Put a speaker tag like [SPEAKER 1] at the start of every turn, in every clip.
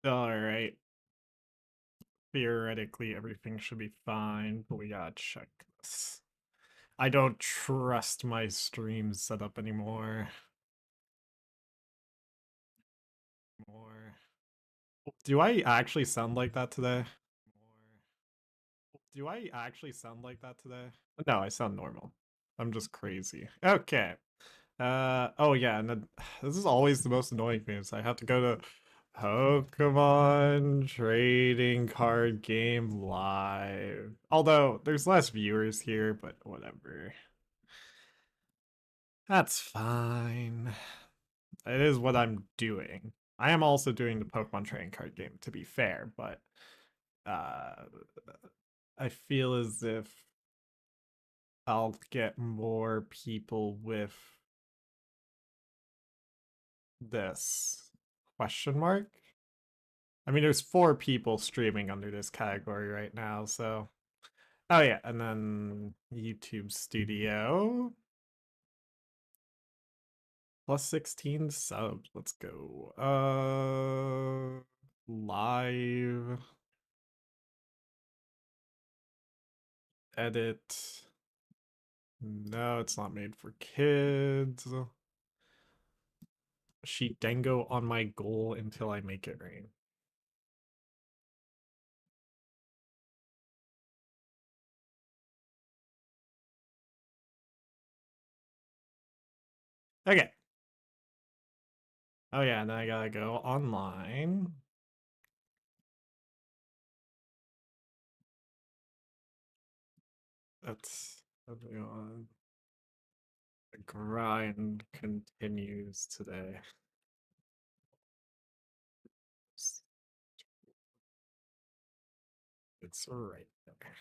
[SPEAKER 1] Alright. Theoretically, everything should be fine, but we gotta check this. I don't trust my stream setup anymore. Do I actually sound like that today? Do I actually sound like that today? No, I sound normal. I'm just crazy. Okay. Oh yeah, and then, this is always the most annoying thing is I have to go to Pokemon Trading Card Game Live. Although, there's less viewers here, but whatever. That's fine. It is what I'm doing. I am also doing the Pokemon Trading Card game, to be fair, but uh, I feel as if I'll get more people with this question mark. I mean, there's 4 people streaming under this category right now, so. Oh yeah, and then YouTube Studio. Plus 16 subs. Let's go. Live. Edit. No, it's not made for kids. Sheet Dengo on my Ghoul until I make it rain. Okay. Oh yeah, and then I gotta go online. That's on. The grind continues today. It's right there.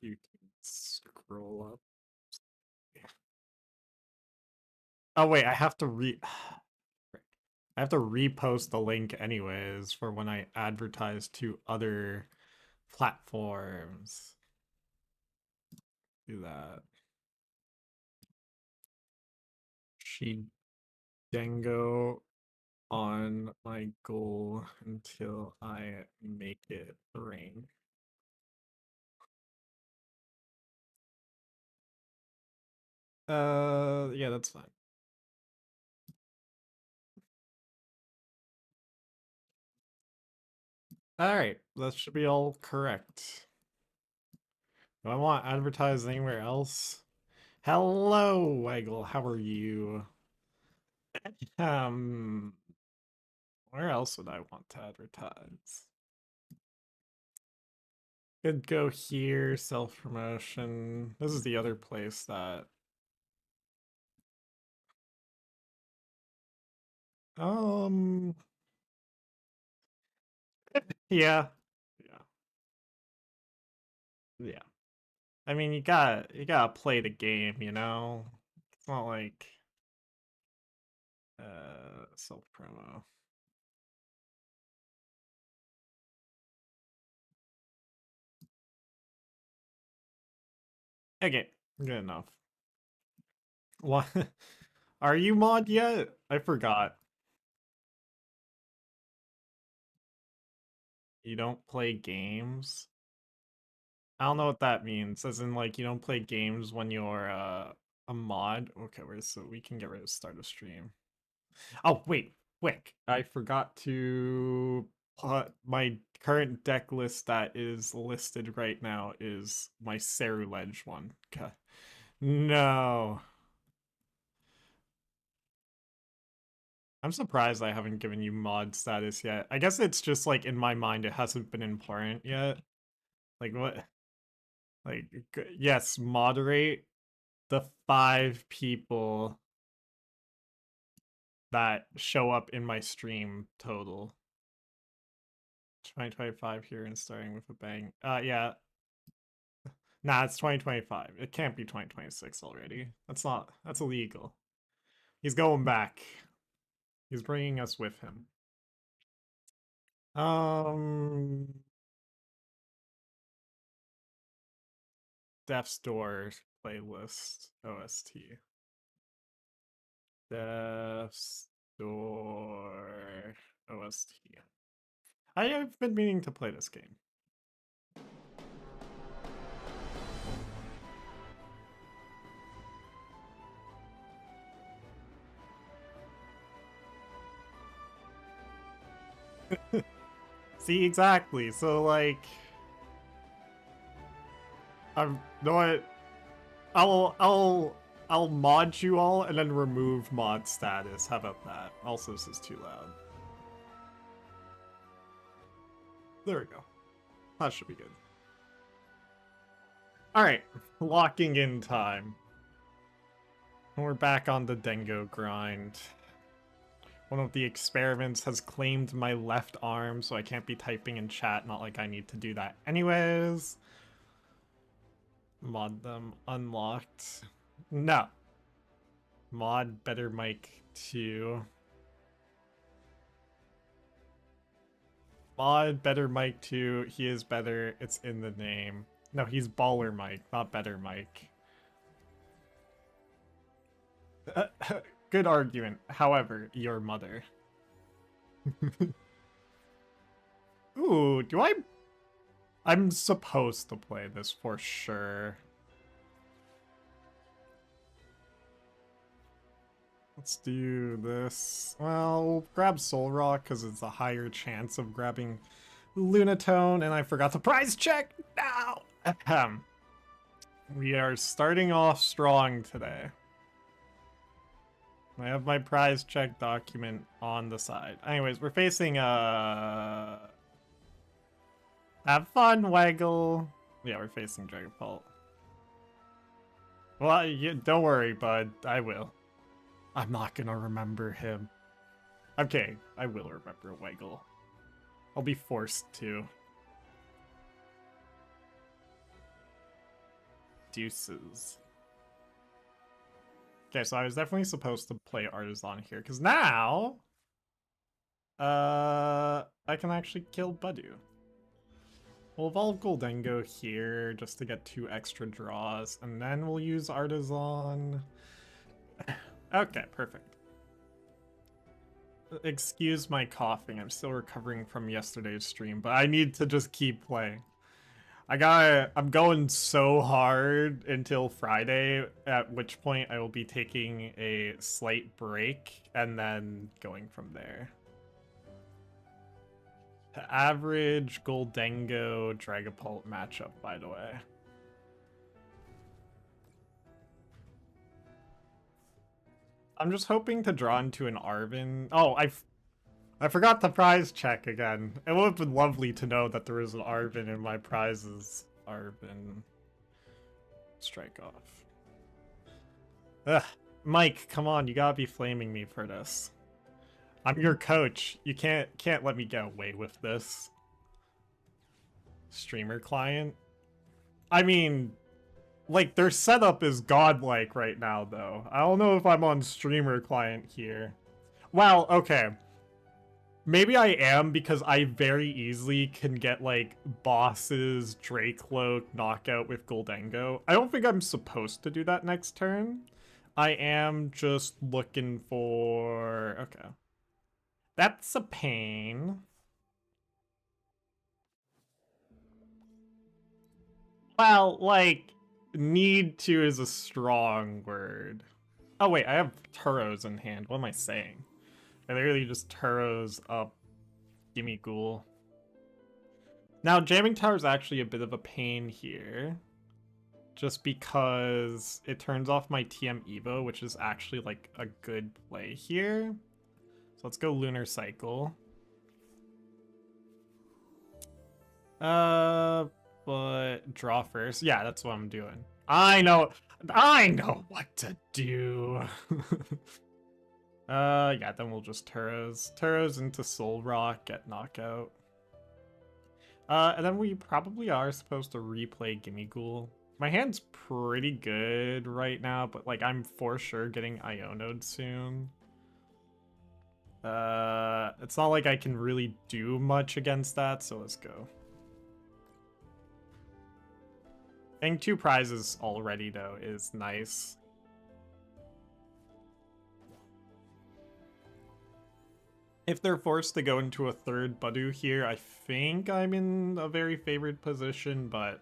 [SPEAKER 1] You can scroll up. Oh wait, I have to I have to repost the link anyways for when I advertise to other platforms. Do that. She Dengo on my Ghoul until I make it rain. Yeah, that's fine. Alright, that should be all correct. Do I want to advertise anywhere else? Hello, Waggle, how are you? Where else would I want to advertise? Could go here, self-promotion. This is the other place that... Yeah. Yeah. Yeah. I mean, you gotta play the game, you know? It's not like... self-promo. Okay, good enough. What? Are you mod yet? I forgot. You don't play games? I don't know what that means. As in, like, you don't play games when you're a mod? Okay, so we can get rid of start of stream. Oh, wait, quick. I forgot to put my current deck list that is listed right now is my Ceruledge one. Okay. No. I'm surprised I haven't given you mod status yet. I guess it's just like in my mind it hasn't been important yet. Like what? Like yes, moderate the 5 people that show up in my stream total. 2025 here and starting with a bang. Yeah. Nah, it's 2025. It can't be 2026 already. That's illegal. He's going back. He's bringing us with him. Death's Door playlist OST. Death's Door OST. I've been meaning to play this game. See, exactly. So, like, I'm know what? I'll mod you all and then remove mod status. How about that? Also, this is too loud. There we go. That should be good. Alright, locking in time. We're back on the Dengo grind. One of the experiments has claimed my left arm, so I can't be typing in chat, not like I need to do that anyways. Mod them unlocked. No. Mod better mic 2. Mod better mic 2. He is better. It's in the name. No, he's baller Mike, not better Mike. Good argument. However, your mother. Ooh, do I... I'm supposed to play this for sure. Let's do this. Well, we'll grab Solrock because it's a higher chance of grabbing Lunatone, and I forgot the prize check! No! Ahem. We are starting off strong today. I have my prize check document on the side. Anyways, we're facing have fun, Waggle. Yeah, we're facing Dragapult. Well, don't worry, bud. I will. I'm not gonna remember him. Okay, I will remember Waggle. I'll be forced to. Deuces. Okay, so I was definitely supposed to play Artazon here, because now... I can actually kill Budu. We'll evolve Gholdengo here, just to get 2 extra draws, and then we'll use Artazon. Okay, perfect. Excuse my coughing, I'm still recovering from yesterday's stream, but I need to just keep playing. I'm going so hard until Friday, at which point I will be taking a slight break and then going from there. The average Gholdengo Dragapult matchup, by the way. I'm just hoping to draw into an Arven. Oh, I forgot the prize check again. It would have been lovely to know that there was an Arven in my prizes. Arven. Strike off. Ugh. Mike, come on, you gotta be flaming me for this. I'm your coach. You can't let me get away with this. Streamer client? I mean, like, their setup is godlike right now, though. I don't know if I'm on streamer client here. Well, okay. Maybe I am, because I very easily can get, like, bosses, Dracloak, knockout with Gholdengo. I don't think I'm supposed to do that next turn. I am just looking for... Okay. That's a pain. Well, like, need to is a strong word. Oh, wait, I have Turos in hand. What am I saying? I literally just Turos up Gimmighoul. Now, Jamming Tower is actually a bit of a pain here. Just because it turns off my TM Evo, which is actually, like, a good play here. So let's go Lunar Cycle. But draw first. Yeah, that's what I'm doing. I know what to do. Yeah, then we'll just Turos into Solrock, get knockout. And then we probably are supposed to replay Gimmighoul. My hand's pretty good right now, but like I'm for sure getting Iono'd soon. It's not like I can really do much against that, so let's go. Getting 2 prizes already, though, is nice. If they're forced to go into a third Budu here, I think I'm in a very favored position, but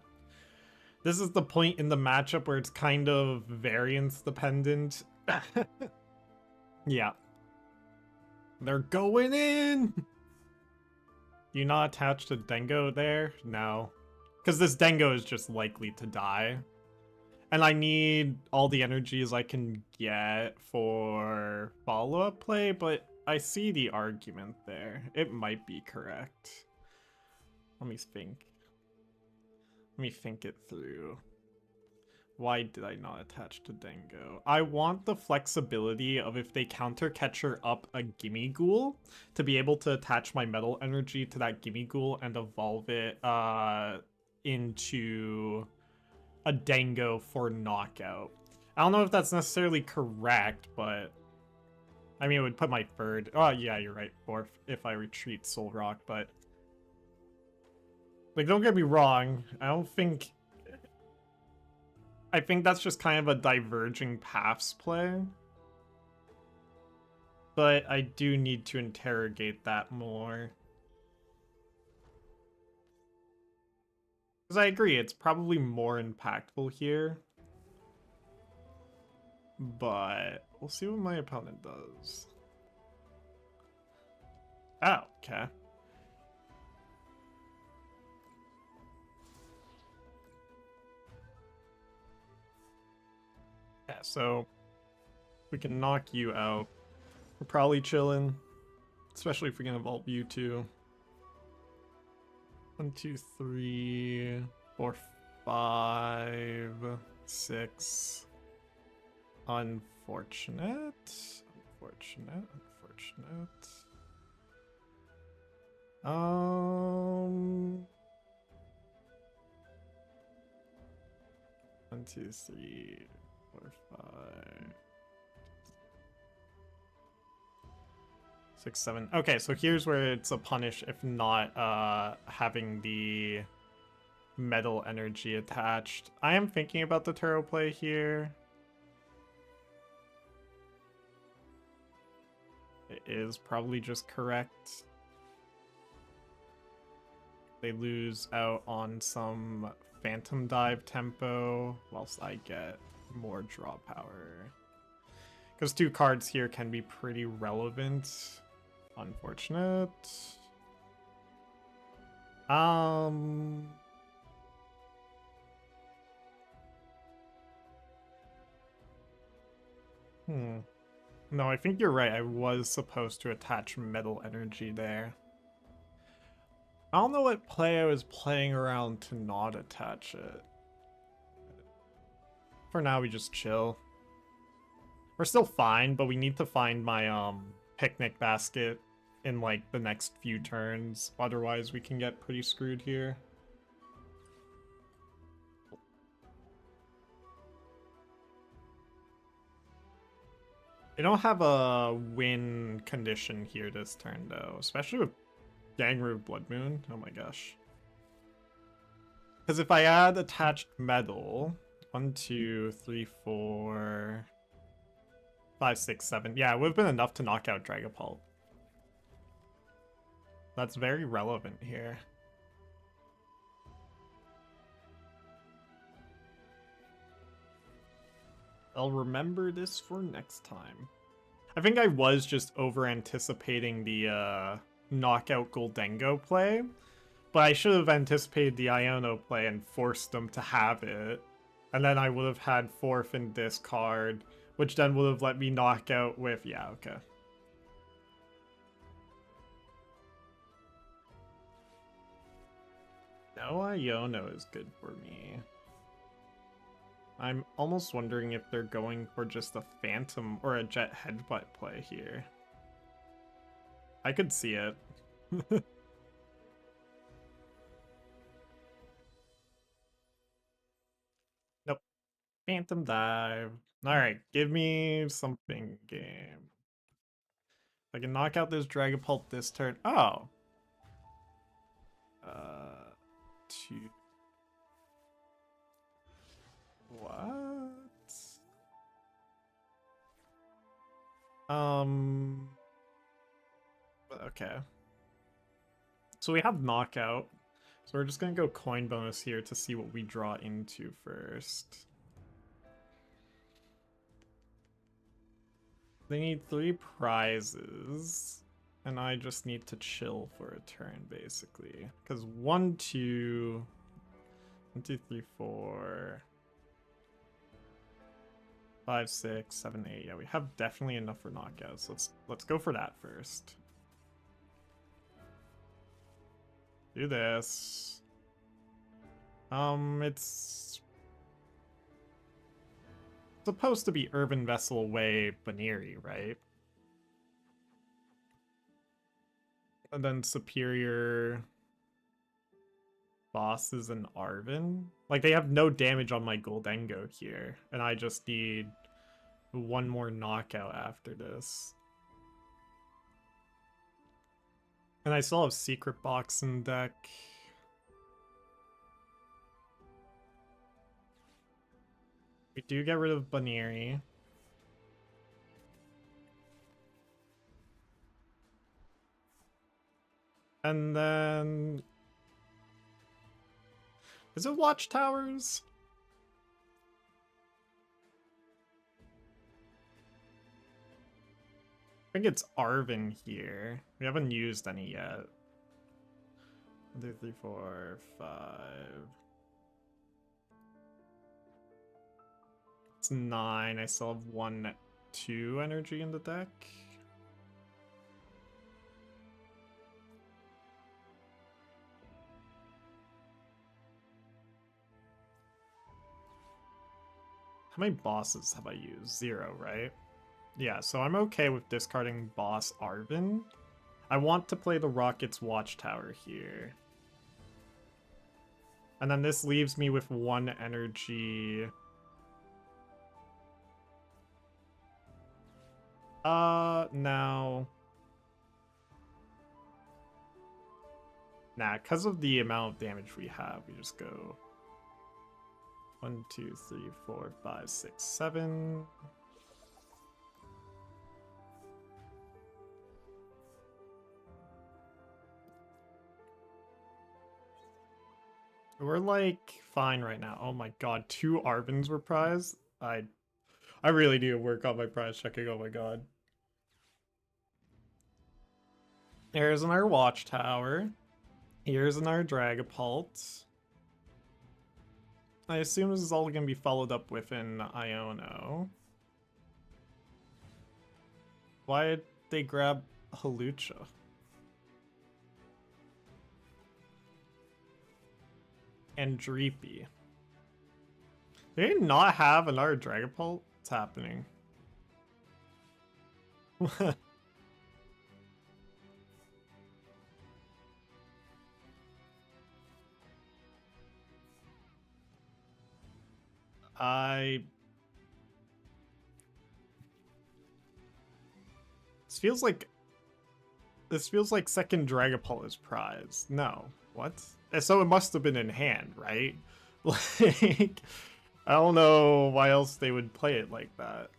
[SPEAKER 1] this is the point in the matchup where it's kind of variance dependent. Yeah. They're going in! You not attached to Dengo there? No. Because this Dengo is just likely to die. And I need all the energies I can get for follow-up play, but I see the argument there. It might be correct. Let me think. Let me think it through. Why did I not attach to Dengo? I want the flexibility of if they counter catcher up a Gimmighoul to be able to attach my metal energy to that Gimmighoul and evolve it into a Dengo for knockout. I don't know if that's necessarily correct, but I mean, it would put my third. Oh, yeah, you're right. Fourth if I retreat Solrock, but like, don't get me wrong. I think that's just kind of a diverging paths play. But I do need to interrogate that more. Because I agree, it's probably more impactful here. But we'll see what my opponent does. Oh, okay. Yeah, so we can knock you out. We're probably chilling. Especially if we can evolve you two. 1, 2, 3, 4, 5, 6. Unfortunate. Unfortunate. Unfortunate. 1, 2, 3, 4, 5, 6, 7. Okay, so here's where it's a punish if not having the metal energy attached. I am thinking about the Turo play here. It is probably just correct. They lose out on some Phantom Dive tempo, whilst I get more draw power. Because 2 cards here can be pretty relevant. Unfortunate. No, I think you're right. I was supposed to attach metal energy there. I don't know what play I was playing around to not attach it. For now, we just chill. We're still fine, but we need to find my Picnic Basket in like the next few turns. Otherwise, we can get pretty screwed here. They don't have a win condition here this turn, though. Especially with Gangroo Blood Moon. Oh my gosh. Because if I add attached metal... 1, 2, 3, 4... 5, 6, 7. Yeah, it would have been enough to knock out Dragapult. That's very relevant here. I'll remember this for next time. I think I was just over-anticipating the knockout Gholdengo play, but I should have anticipated the Iono play and forced them to have it. And then I would have had fourth in discard, which then would have let me knock out with... Yeah, okay. No Iono is good for me. I'm almost wondering if they're going for just a Phantom or a Jet Headbutt play here. I could see it. Nope. Phantom Dive. Alright, give me something, game. If I can knock out this Dragapult this turn. Oh! 2. What? Okay. So we have knockout. So we're just gonna go coin bonus here to see what we draw into first. They need 3 prizes, and I just need to chill for a turn, basically. Because 1, 2, 1, 2, 3, 4, 5, 6, 7, 8. Yeah, we have definitely enough for knockouts. Let's go for that first. Do this. It's supposed to be Earthen Vessel way Buneary, right? And then superior bosses and Arven. Like, they have no damage on my Gholdengo here, and I just need 1 more knockout after this. And I still have Secret Box in deck. We do get rid of Buneary. And then... Is it Watchtowers? I think it's Arven here. We haven't used any yet. 1, 2, 3, 4, 5. It's 9. I still have 1, 2 energy in the deck. How many bosses have I used? 0, right? Yeah, so I'm okay with discarding boss Arven. I want to play the Rocket's Watchtower here. And then this leaves me with 1 energy. Now... Nah, because of the amount of damage we have, we just go 1, 2, 3, 4, 5, 6, 7. We're like fine right now. Oh my god, 2 Arvens were prized. I really need to work on my prize checking. Oh my god. There's our Watchtower. Here's our Dragapult. I assume this is all going to be followed up with an Iono. Why did they grab Hawlucha? And Dreepy. They did not have another Dragapult? What's happening? This feels like second Dragapult is prize. No. What? So it must have been in hand, right? Like, I don't know why else they would play it like that.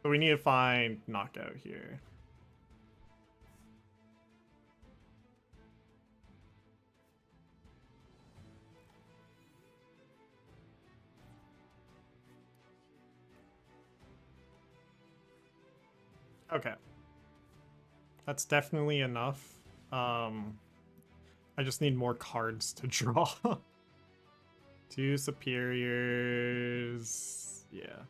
[SPEAKER 1] But we need to find knockout here. Okay. That's definitely enough. I just need more cards to draw. 2 superiors. Yeah.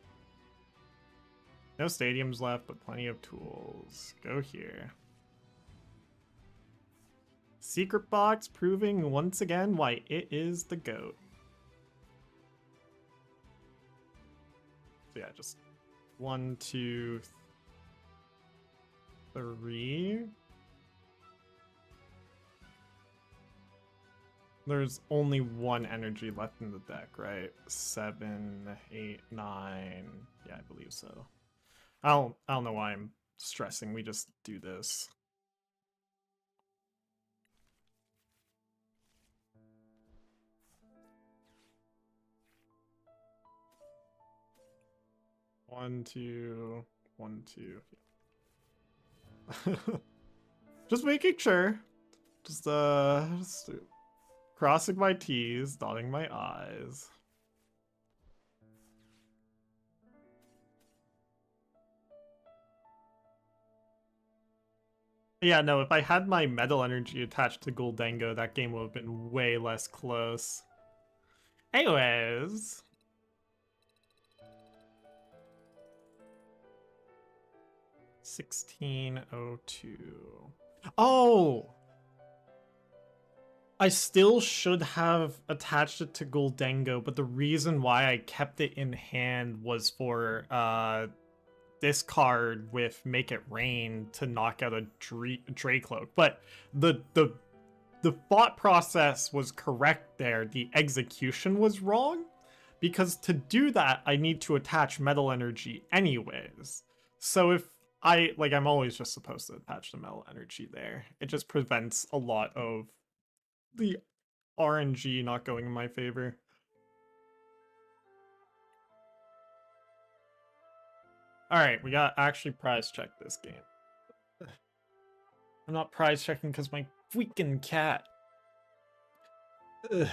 [SPEAKER 1] No stadiums left, but plenty of tools. Go here. Secret Box proving once again why it is the GOAT. So yeah, just 1, 2, 3. There's only 1 energy left in the deck, right? 7, 8, 9. Yeah, I believe so. I don't know why I'm stressing. We just do this. 1, 2, 1, 2. Just making sure. Just crossing my T's, dotting my I's. Yeah, no, if I had my Metal Energy attached to Gholdengo, that game would have been way less close. Anyways. $16.02. Oh! I still should have attached it to Gholdengo, but the reason why I kept it in hand was for discard with Make It Rain to knock out a Dracloak. But the thought process was correct there. The execution was wrong, because to do that, I need to attach Metal Energy anyways. So if I'm always just supposed to attach the Metal Energy there. It just prevents a lot of the RNG not going in my favor. Alright, we got actually prize check this game. I'm not prize checking because my freaking cat. Ugh.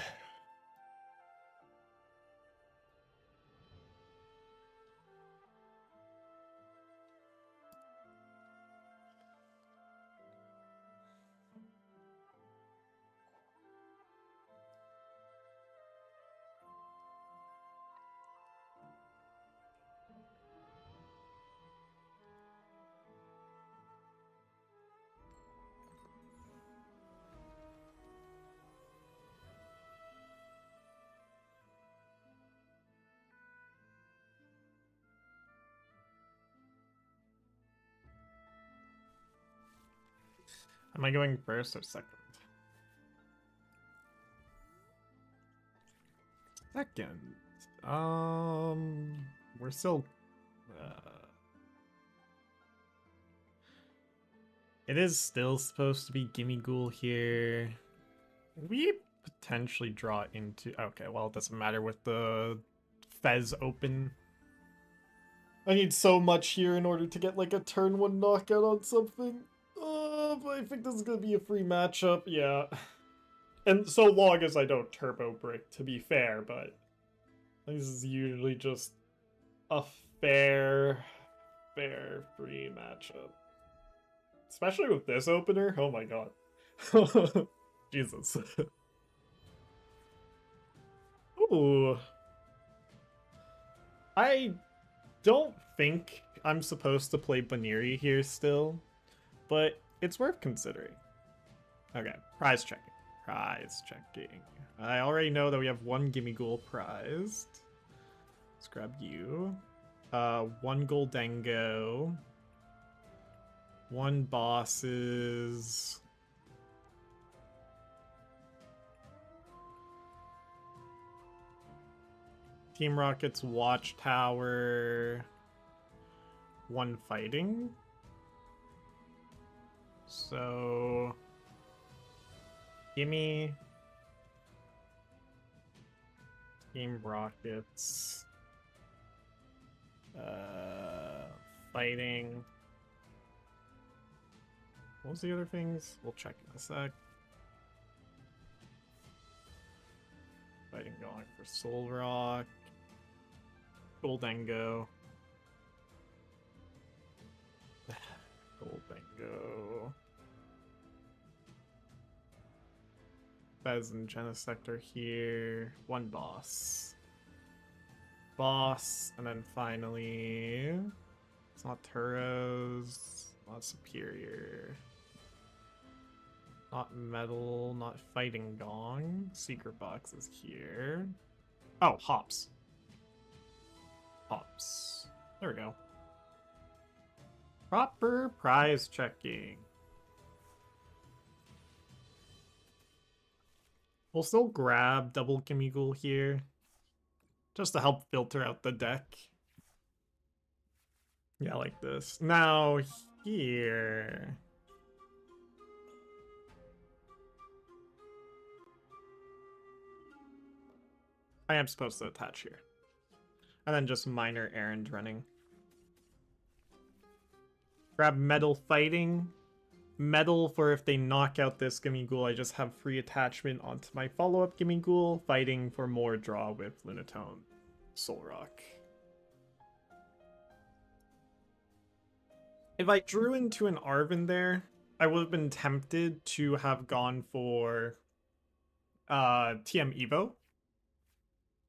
[SPEAKER 1] Am I going first or second? Second. We're still... It is still supposed to be Gimmighoul here. We potentially draw into... Okay, well, it doesn't matter with the Fez open. I need so much here in order to get, like, a turn 1 knockout on something. But I think this is gonna be a free matchup, yeah. And so long as I don't Turbo Brick, to be fair, but... This is usually just a fair free matchup. Especially with this opener, oh my god. Jesus. Ooh. I don't think I'm supposed to play Buneary here still, but it's worth considering. Okay, prize checking. Prize checking. I already know that we have one Gimmighoul prized. Let's grab you. One Gholdengo. One bosses. Team Rocket's Watchtower. One fighting. So... Gimme. Team Rockets. Fighting. What was the other things? We'll check in a sec. Fighting Gong for Solrock. Gholdengo. Gholdengo. Fez and Genesect are here. One boss. Boss, and then finally... It's not Turo's. Not Superior. Not Metal. Not Fighting Gong. Secret Box is here. Oh, Hops. Hops. There we go. Proper prize checking. We'll still grab double Gimmighoul here, just to help filter out the deck. Yeah, like this. Now here... I am supposed to attach here. And then just minor errand running. Grab Metal Fighting. Metal for if they knock out this Gimmighoul, I just have free attachment onto my follow-up Gimmighoul. Fighting for more draw with Lunatone. Solrock. If I drew into an Arven there, I would have been tempted to have gone for TM Evo.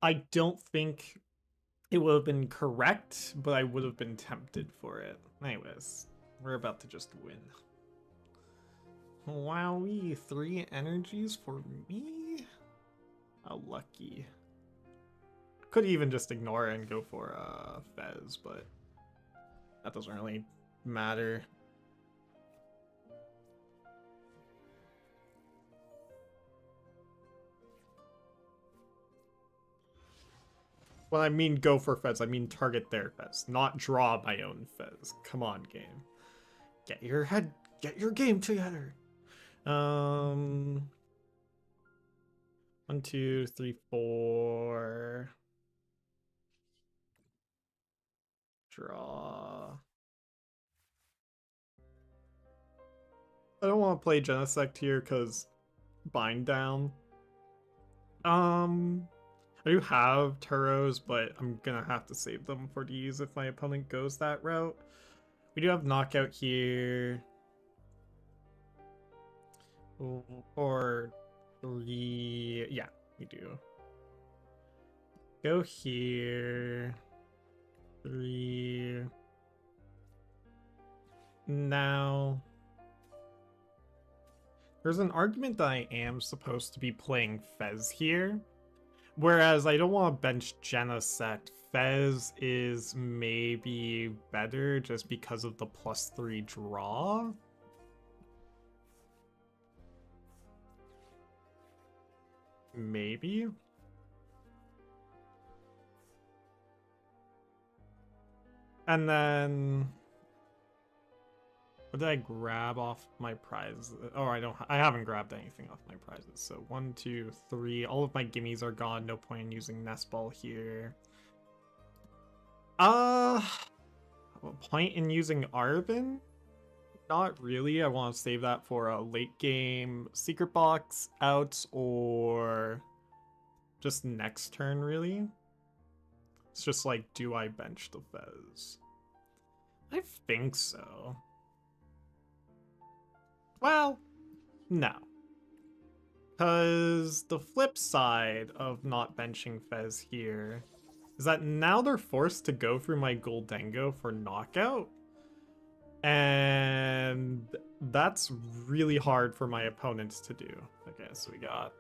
[SPEAKER 1] I don't think it would have been correct, but I would have been tempted for it. Anyways, we're about to just win. Wowee, 3 energies for me? How lucky. Could even just ignore it and go for Fez, but that doesn't really matter. When I mean go for Fez, I mean target their Fez, not draw my own Fez. Come on, game. Get your game together. 1, 2, 3, 4. Draw. I don't want to play Genesect here because bind down. I do have Turos, but I'm gonna have to save them for these if my opponent goes that route. We do have knockout here. Or 3. Yeah, we do. Go here. 3. Now, there's an argument that I am supposed to be playing Fez here. Whereas I don't want to bench Genesect. Fez is maybe better just because of the +3 draw. Maybe. And then what did I grab off my prizes? Oh, I haven't grabbed anything off my prizes. So 1, 2, 3. All of my gimmies are gone. No point in using Nest Ball here. Point in using Arven? Not really. I want to save that for a late game Secret Box out or just next turn, really. It's just like, do I bench the Fez? I think so. Well, no. Because the flip side of not benching Fez here is that now they're forced to go through my Gholdengo for knockout. And that's really hard for my opponents to do. Okay, so we got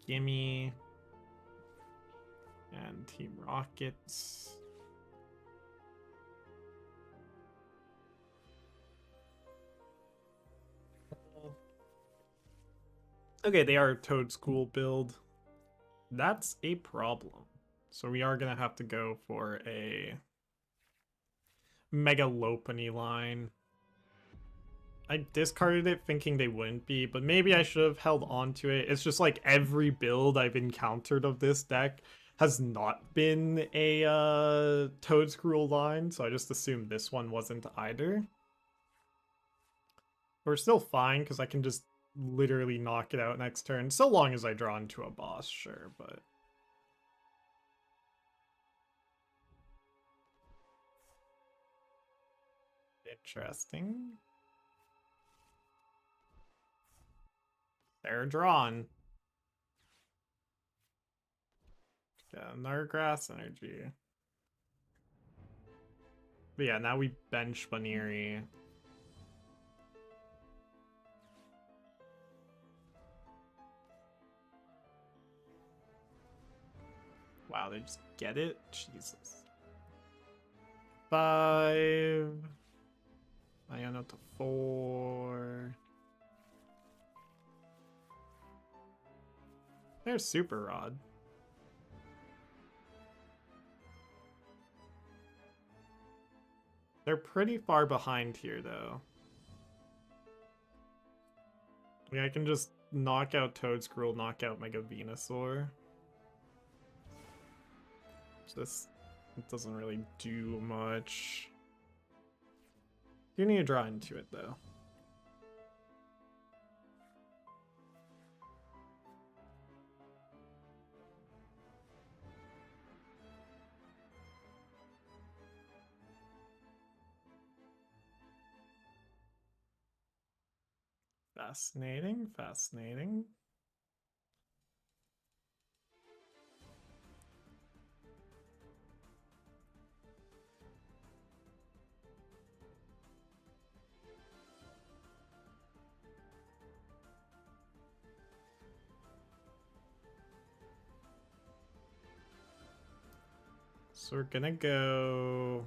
[SPEAKER 1] Gimme and Team Rocket. Okay, they are Toad School build. That's a problem. So we are gonna have to go for a Mega Lopunny line. I discarded it thinking they wouldn't be, but maybe I should have held on to it. It's just like every build I've encountered of this deck has not been a Toedscruel line, so I just assumed this one wasn't either. We're still fine because I can just literally knock it out next turn, so long as I draw into a boss, sure, but... Interesting. They're drawn. Got another grass energy. But yeah, now we bench Buneary. Wow, they just get it? Jesus. 5. Iono to 4. There's Super Rod. They're pretty far behind here, though. I mean, I can just knock out Toedscruel, knock out Mega Venusaur. Just, it doesn't really do much. Do need to draw into it though. Fascinating, fascinating. So we're gonna go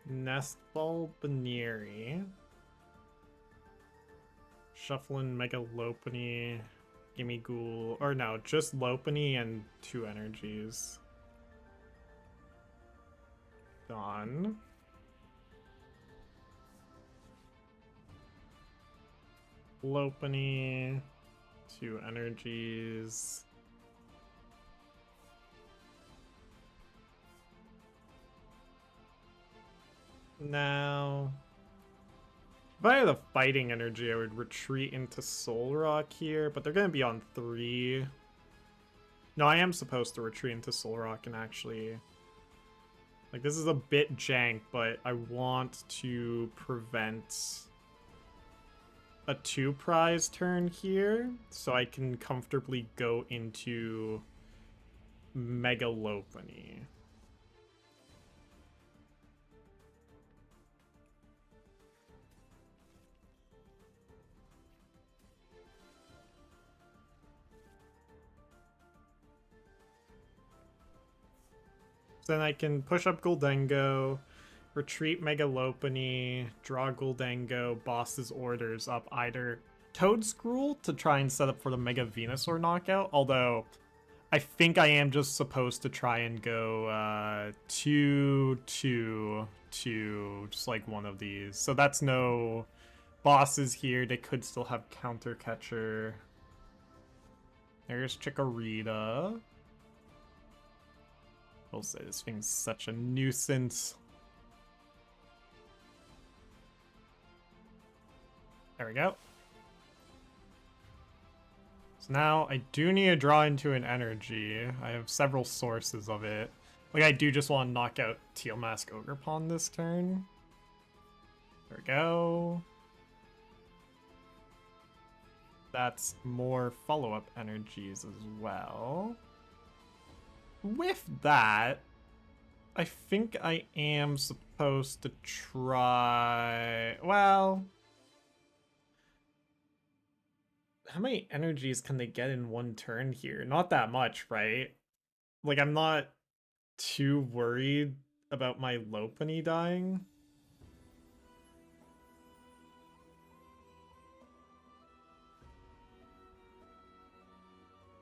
[SPEAKER 1] Nest Ball Buneary, Shuffling Mega Lopunny, Gimmighoul, or no, just Lopunny and 2 energies. Done. Lopunny, 2 energies. Now, if I had a fighting energy, I would retreat into Solrock here, but they're going to be on 3. No, I am supposed to retreat into Solrock and actually... Like, this is a bit jank, but I want to prevent a 2-prize turn here, so I can comfortably go into Mega Lopunny. Then I can push up Gholdengo, retreat Mega Lopunny, draw Gholdengo, boss's orders up either Toedscruel to try and set up for the Mega Venusaur knockout, although I think I am just supposed to try and go 2-2-2, just like one of these. So that's no bosses here. They could still have Counter Catcher. There's Chikorita. I'll say this thing's such a nuisance. There we go. So now I do need to draw into an energy. I have several sources of it. Like, I do just want to knock out Teal Mask Ogerpon this turn. There we go. That's more follow-up energies as well. With that, I think I am supposed to try... Well... How many energies can they get in one turn here? Not that much, right? Like, I'm not too worried about my Lopunny dying.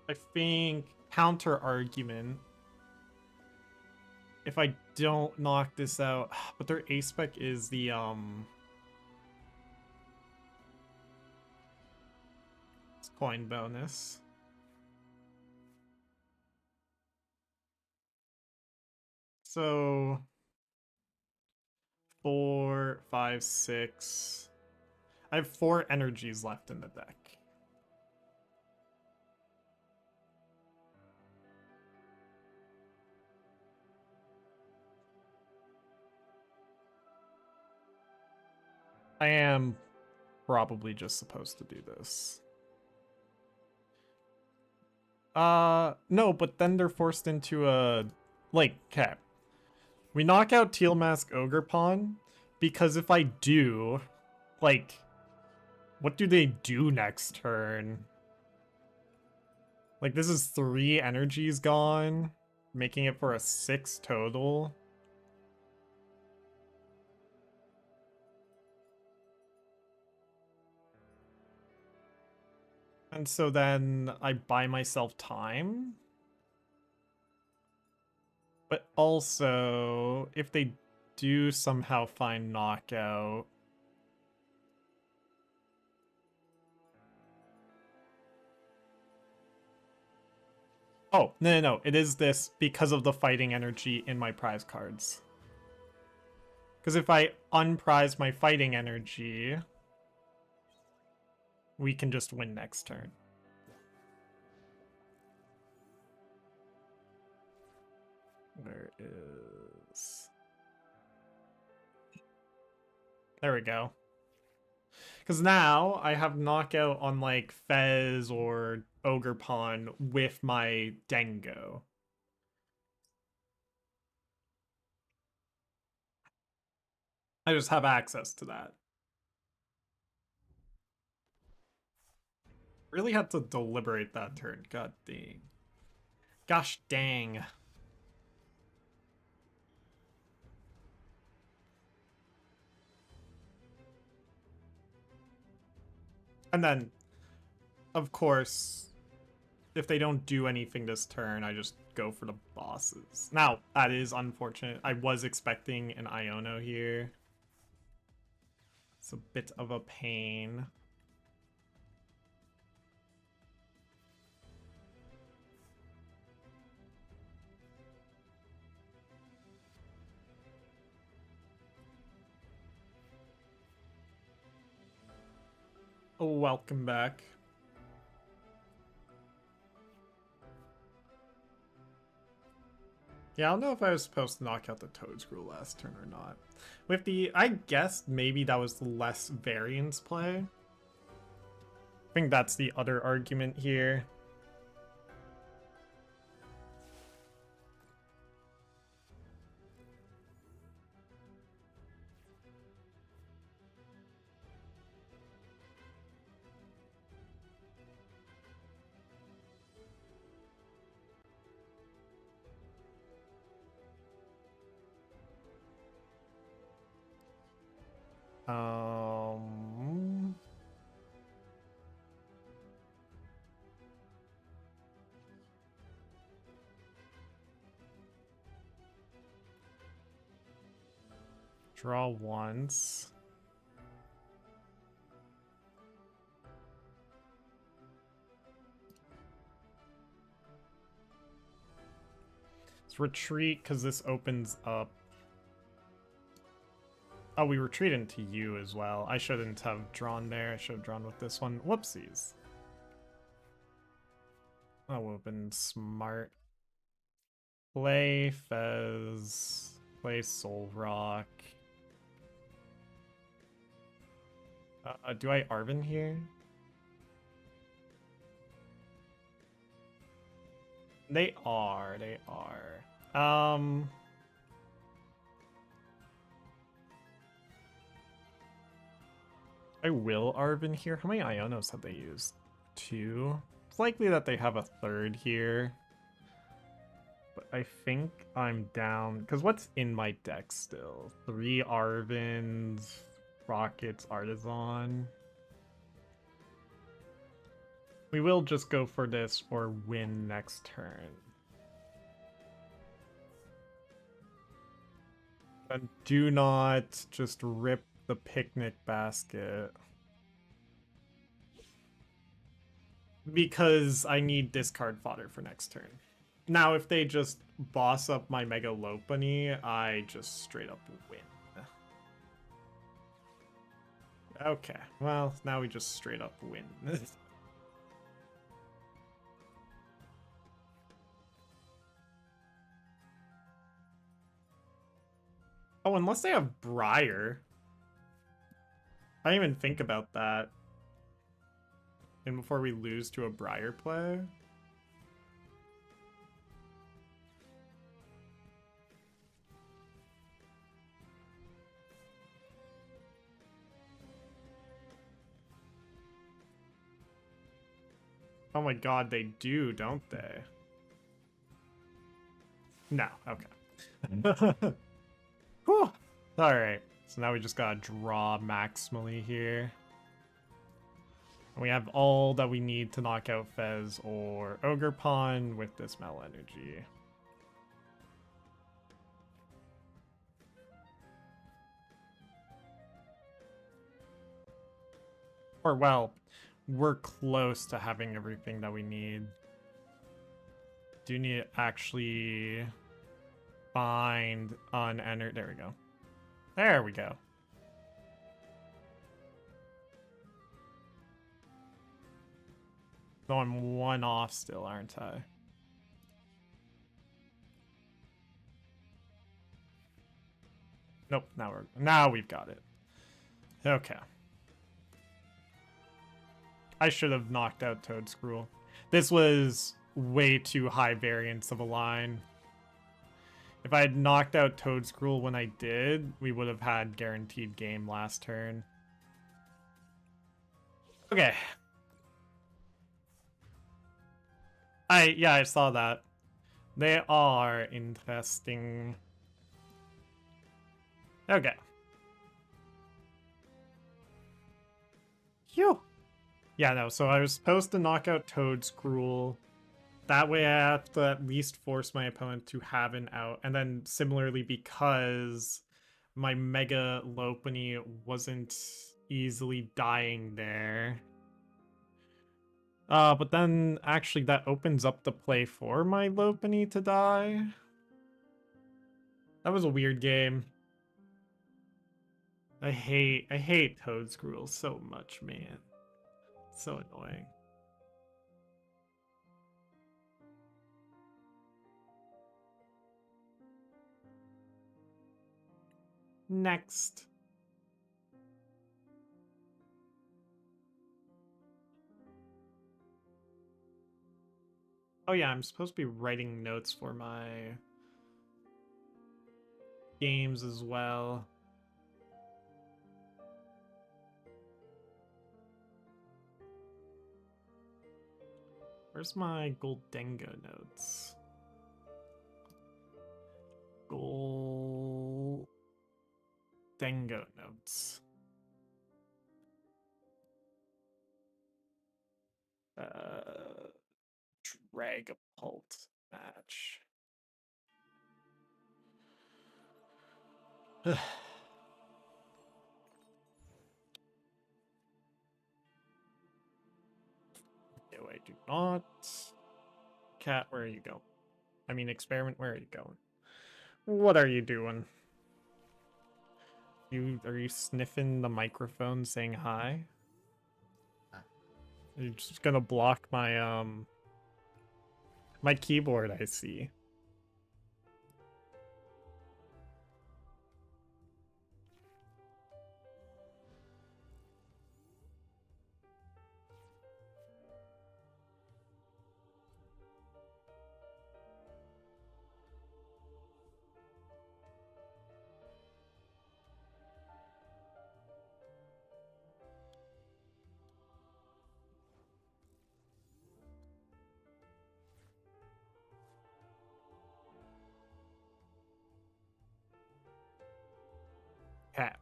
[SPEAKER 1] I think counter argument. If I don't knock this out, but their A-spec is the it's coin bonus. So 4, 5, 6. I have 4 energies left in the deck. I am probably just supposed to do this. No, but then they're forced into a... Like, okay. We knock out Teal Mask Ogerpon, because if I do, like, what do they do next turn? Like, this is 3 energies gone, making it for a 6 total. And so then I buy myself time. But also, if they do somehow find knockout... Oh, no, it is this because of the fighting energy in my prize cards. Because if I unprize my fighting energy, we can just win next turn. Where is... There we go. Because now I have knockout on like Fez or Ogerpon with my Dengo. I just have access to that. Really had to deliberate that turn. God dang. Gosh dang. And then, of course, if they don't do anything this turn, I just go for the bosses. Now, that is unfortunate. I was expecting an Iono here. It's a bit of a pain. Oh, welcome back. Yeah, I don't know if I was supposed to knock out the Toadscrew last turn or not. With the, I guess maybe that was less variance play. I think that's the other argument here. Draw once. Let's retreat because this opens up. Oh, we retreat into you as well. I shouldn't have drawn there. I should have drawn with this one. Whoopsies. That would have been smart. Play Fez. Play Solrock. Do I Arven here? They are. I will Arven here. How many Ionos have they used? 2? It's likely that they have a third here. But I think I'm down... Because what's in my deck still? 3 Arvens, Rockets, Artazon. We will just go for this or win next turn. And do not just rip the Picnic Basket. Because I need discard fodder for next turn. Now, if they just boss up my Mega Lopunny, I just straight up win. Okay, well, now we just straight up win. Oh, unless they have Briar. I didn't even think about that. And before we lose to a Briar play. Oh my god, they do, don't they? No, okay. Whew. Alright, so now we just gotta draw maximally here. And we have all that we need to knock out Fez or Ogerpon with this Metal Energy. Or, well, we're close to having everything that we need. Do need to actually find an energy. There we go. There we go. Though I'm one off still, aren't I? Nope, now we've got it. Okay. I should have knocked out Toadscruel. This was way too high variance of a line. If I had knocked out Toadscruel when I did, we would have had guaranteed game last turn. Okay. I saw that. They are interesting. Okay. Phew. Yeah, no, so I was supposed to knock out Toadscruel. That way I have to at least force my opponent to have an out. And then similarly, because my Mega Lopunny wasn't easily dying there. But then actually that opens up the play for my Lopunny to die. That was a weird game. I hate Toadscruel so much, man. It's so annoying. Next. Oh yeah, I'm supposed to be writing notes for my games as well. Where's my Gholdengo notes? Gholdengo notes. Dragapult match. No, I do not. Cat, where are you going? I mean, Experiment, where are you going? What are you doing? Are you sniffing the microphone saying hi? You're just gonna block my my keyboard, I see. Cat.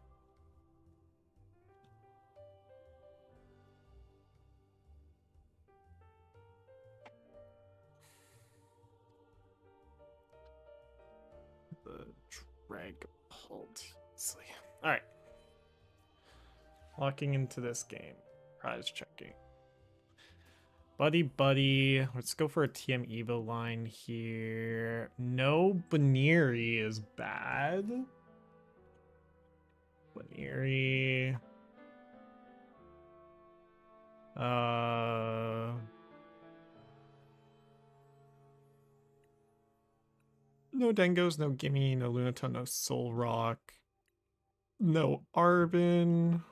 [SPEAKER 1] The Dragapult. Alright. Locking into this game. Prize checking. Buddy-Buddy. Let's go for a TM Evo line here. No Buneary is bad. Buneary. No Dengos, no Gimme, no Lunatone, no Solrock. No Arven.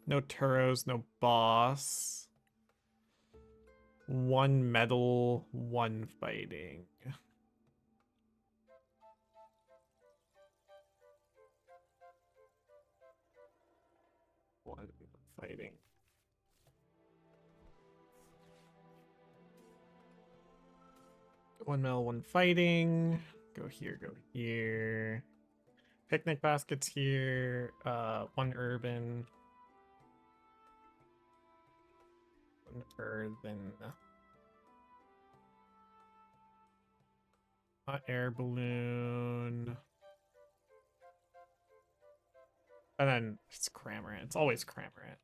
[SPEAKER 1] No Turos, no Boss. One Metal, one Fighting. One Fighting. One Metal, one Fighting. Go here, go here. Picnic Basket's here. One Urban. One Earthen. Air Balloon. And then it's Cramorant. It's always Cramorant.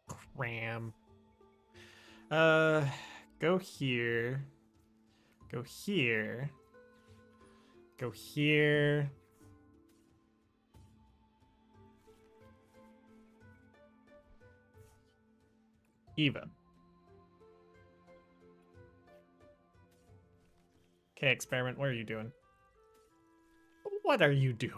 [SPEAKER 1] Cram. Go here. Go here. Go here. Even. Okay, experiment, what are you doing? What are you doing?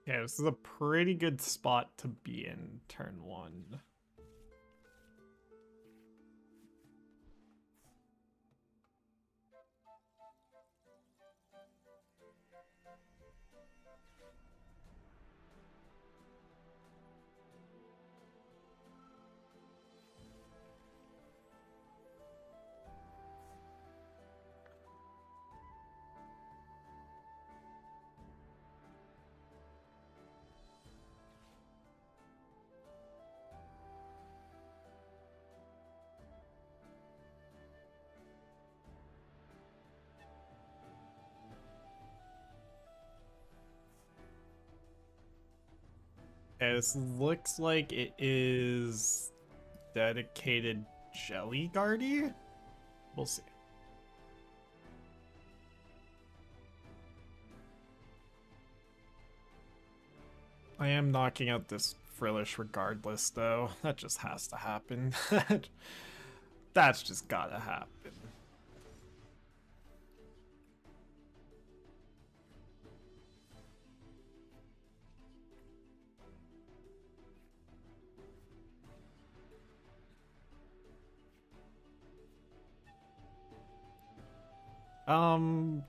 [SPEAKER 1] Okay, this is a pretty good spot to be in turn 1. This looks like it is dedicated Jelly Guardy? We'll see. I am knocking out this Frillish regardless, though. That just has to happen. That's just gotta happen.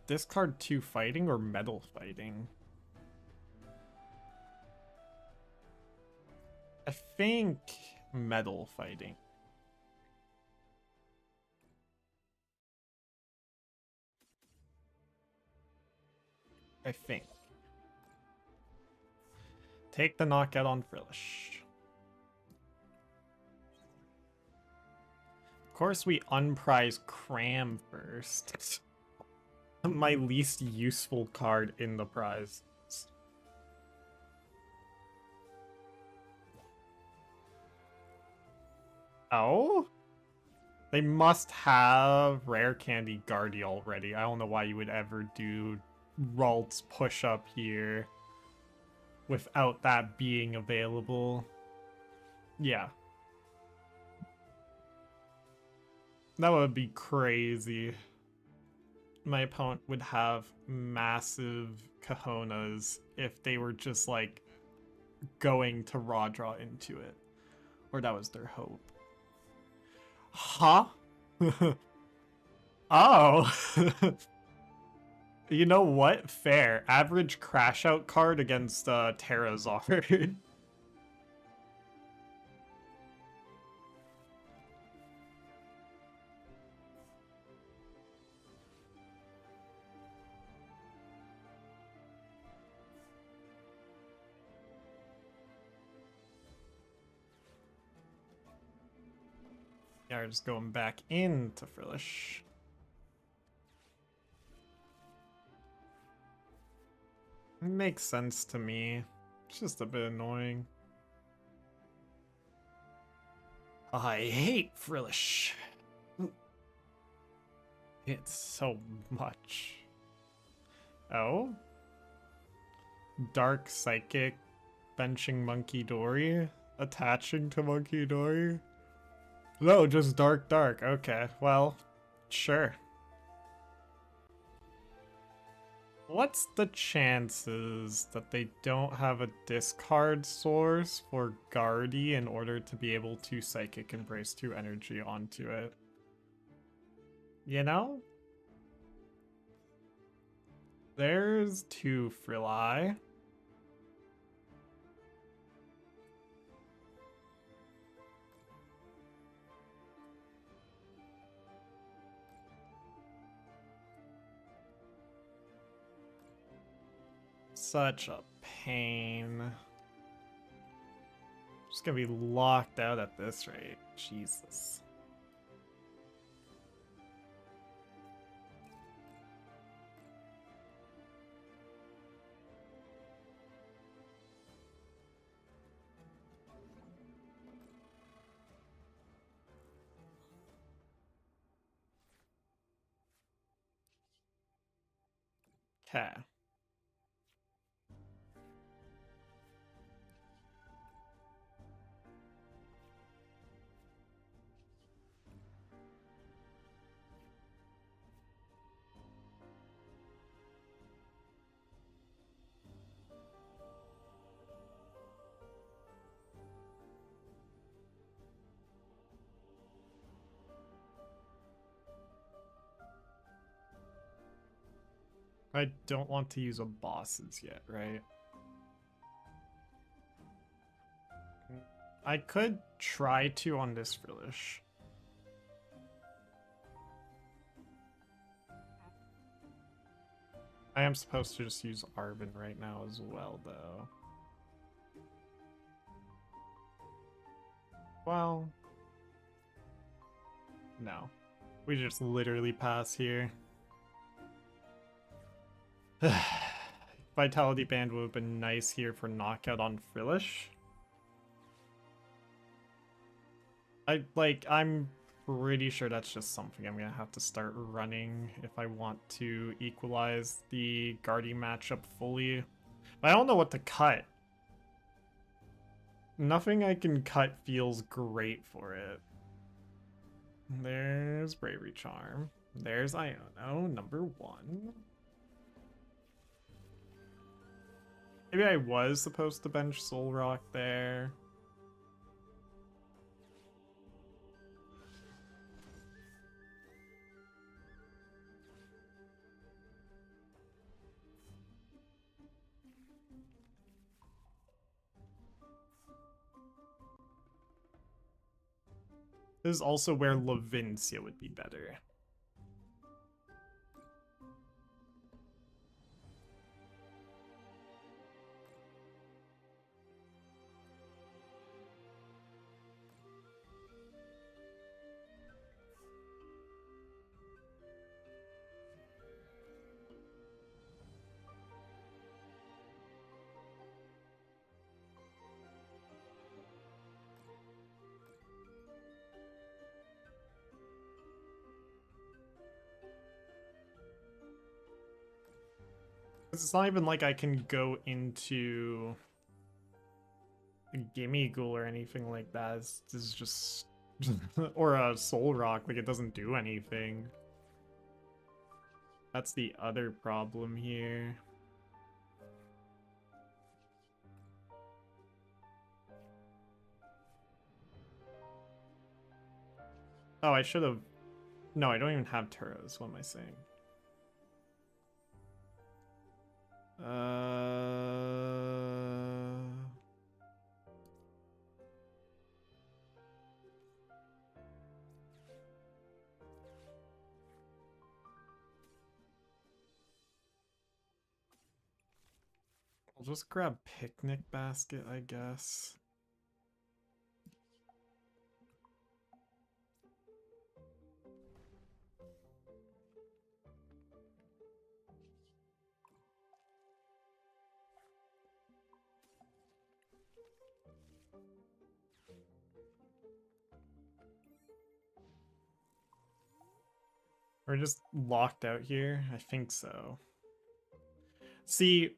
[SPEAKER 1] Discard 2 fighting or metal fighting? I think metal fighting. I think. Take the knockout on Frillish. Of course we unprize Cram first. My least useful card in the prize. Oh? They must have Rare Candy Guardy already. I don't know why you would ever do Ralt's push up here without that being available. Yeah. That would be crazy. My opponent would have massive cojones if they were just like going to raw draw into it. Or that was their hope. Huh? Oh. You know what? Fair. Average crash out card against Terrazard. Yeah, we're just going back into Frillish. It makes sense to me. It's just a bit annoying. I hate Frillish. It's so much. Oh? Dark Psychic benching Monkey Dory? Attaching to Monkey Dory? No, just Dark. Okay, well, sure. What's the chances that they don't have a discard source for Guardy in order to be able to Psychic Embrace 2 energy onto it? You know? There's 2 Frilli. Such a pain. Just gonna be locked out at this rate. Jesus. Okay. I don't want to use a bosses yet, right? I could try to on this Frillish. I am supposed to just use Arven right now as well, though. Well, no. We just literally pass here. Vitality Band would have been nice here for knockout on Frillish. I'm pretty sure that's just something I'm gonna have to start running if I want to equalize the Guardy matchup fully. But I don't know what to cut. Nothing I can cut feels great for it. There's Bravery Charm. There's Iono, number 1. Maybe I was supposed to bench Solrock there. This is also where Lavincia would be better. It's not even like I can go into a Gimmighoul or anything like that. This is just... or a Solrock, like it doesn't do anything. That's the other problem here. Oh, I should have... No, I don't even have Turos. What am I saying? I'll just grab Picnic Basket, I guess. We're just locked out here? I think so. See,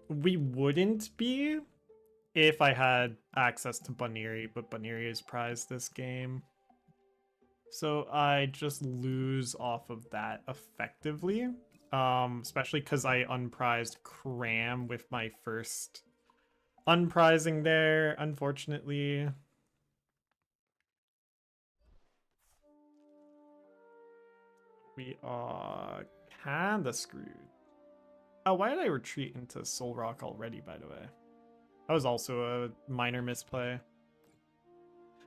[SPEAKER 1] we wouldn't be if I had access to Buneary, but Buneary is prized this game. So I just lose off of that effectively. Especially because I unprized Cram with my first unprizing there, unfortunately. We are kinda screwed. Oh, why did I retreat into Solrock already, by the way? That was also a minor misplay.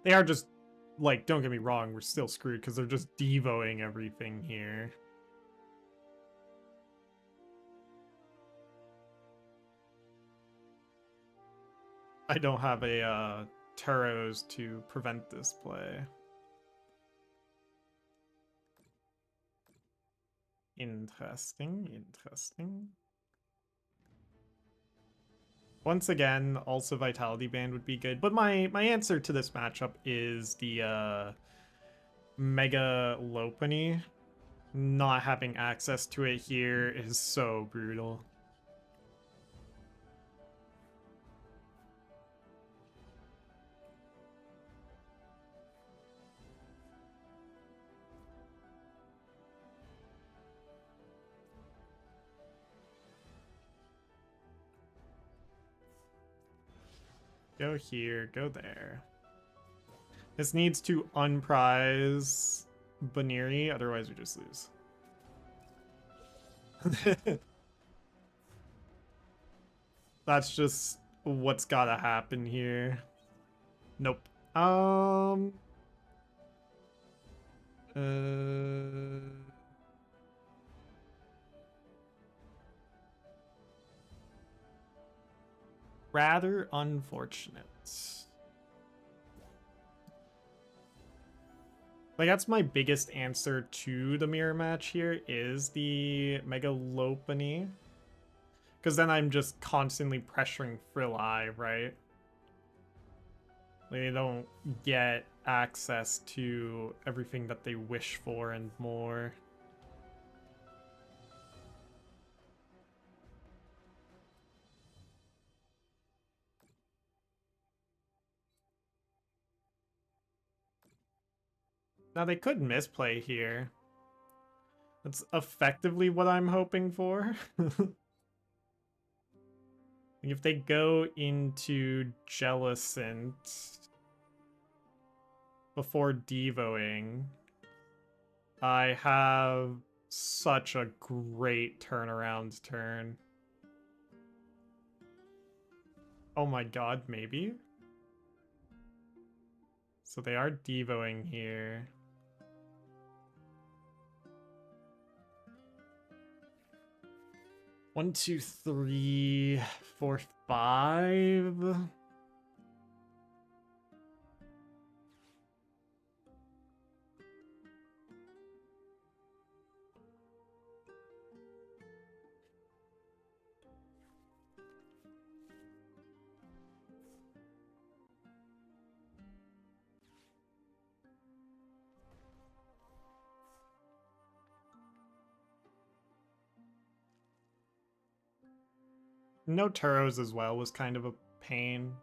[SPEAKER 1] They are just, like, don't get me wrong, we're still screwed because they're just devoing everything here. I don't have a Turos to prevent this play. Interesting, interesting. Once again, also Vitality Band would be good, but my answer to this matchup is the Mega Lopunny. Not having access to it here is so brutal. Go here, go there. This needs to unprize Buneary, otherwise we just lose. That's just what's gotta happen here. Nope. Uh... Rather unfortunate. Like, that's my biggest answer to the mirror match here is the Mega Lopunny. Because then I'm just constantly pressuring Frill Eye, right? They don't get access to everything that they wish for and more. Now they could misplay here. That's effectively what I'm hoping for. If they go into Jellicent before Devoing, I have such a great turnaround turn. Oh my god, maybe? So they are Devoing here. 1, 2, 3, 4, 5. No Turos as well was kind of a pain.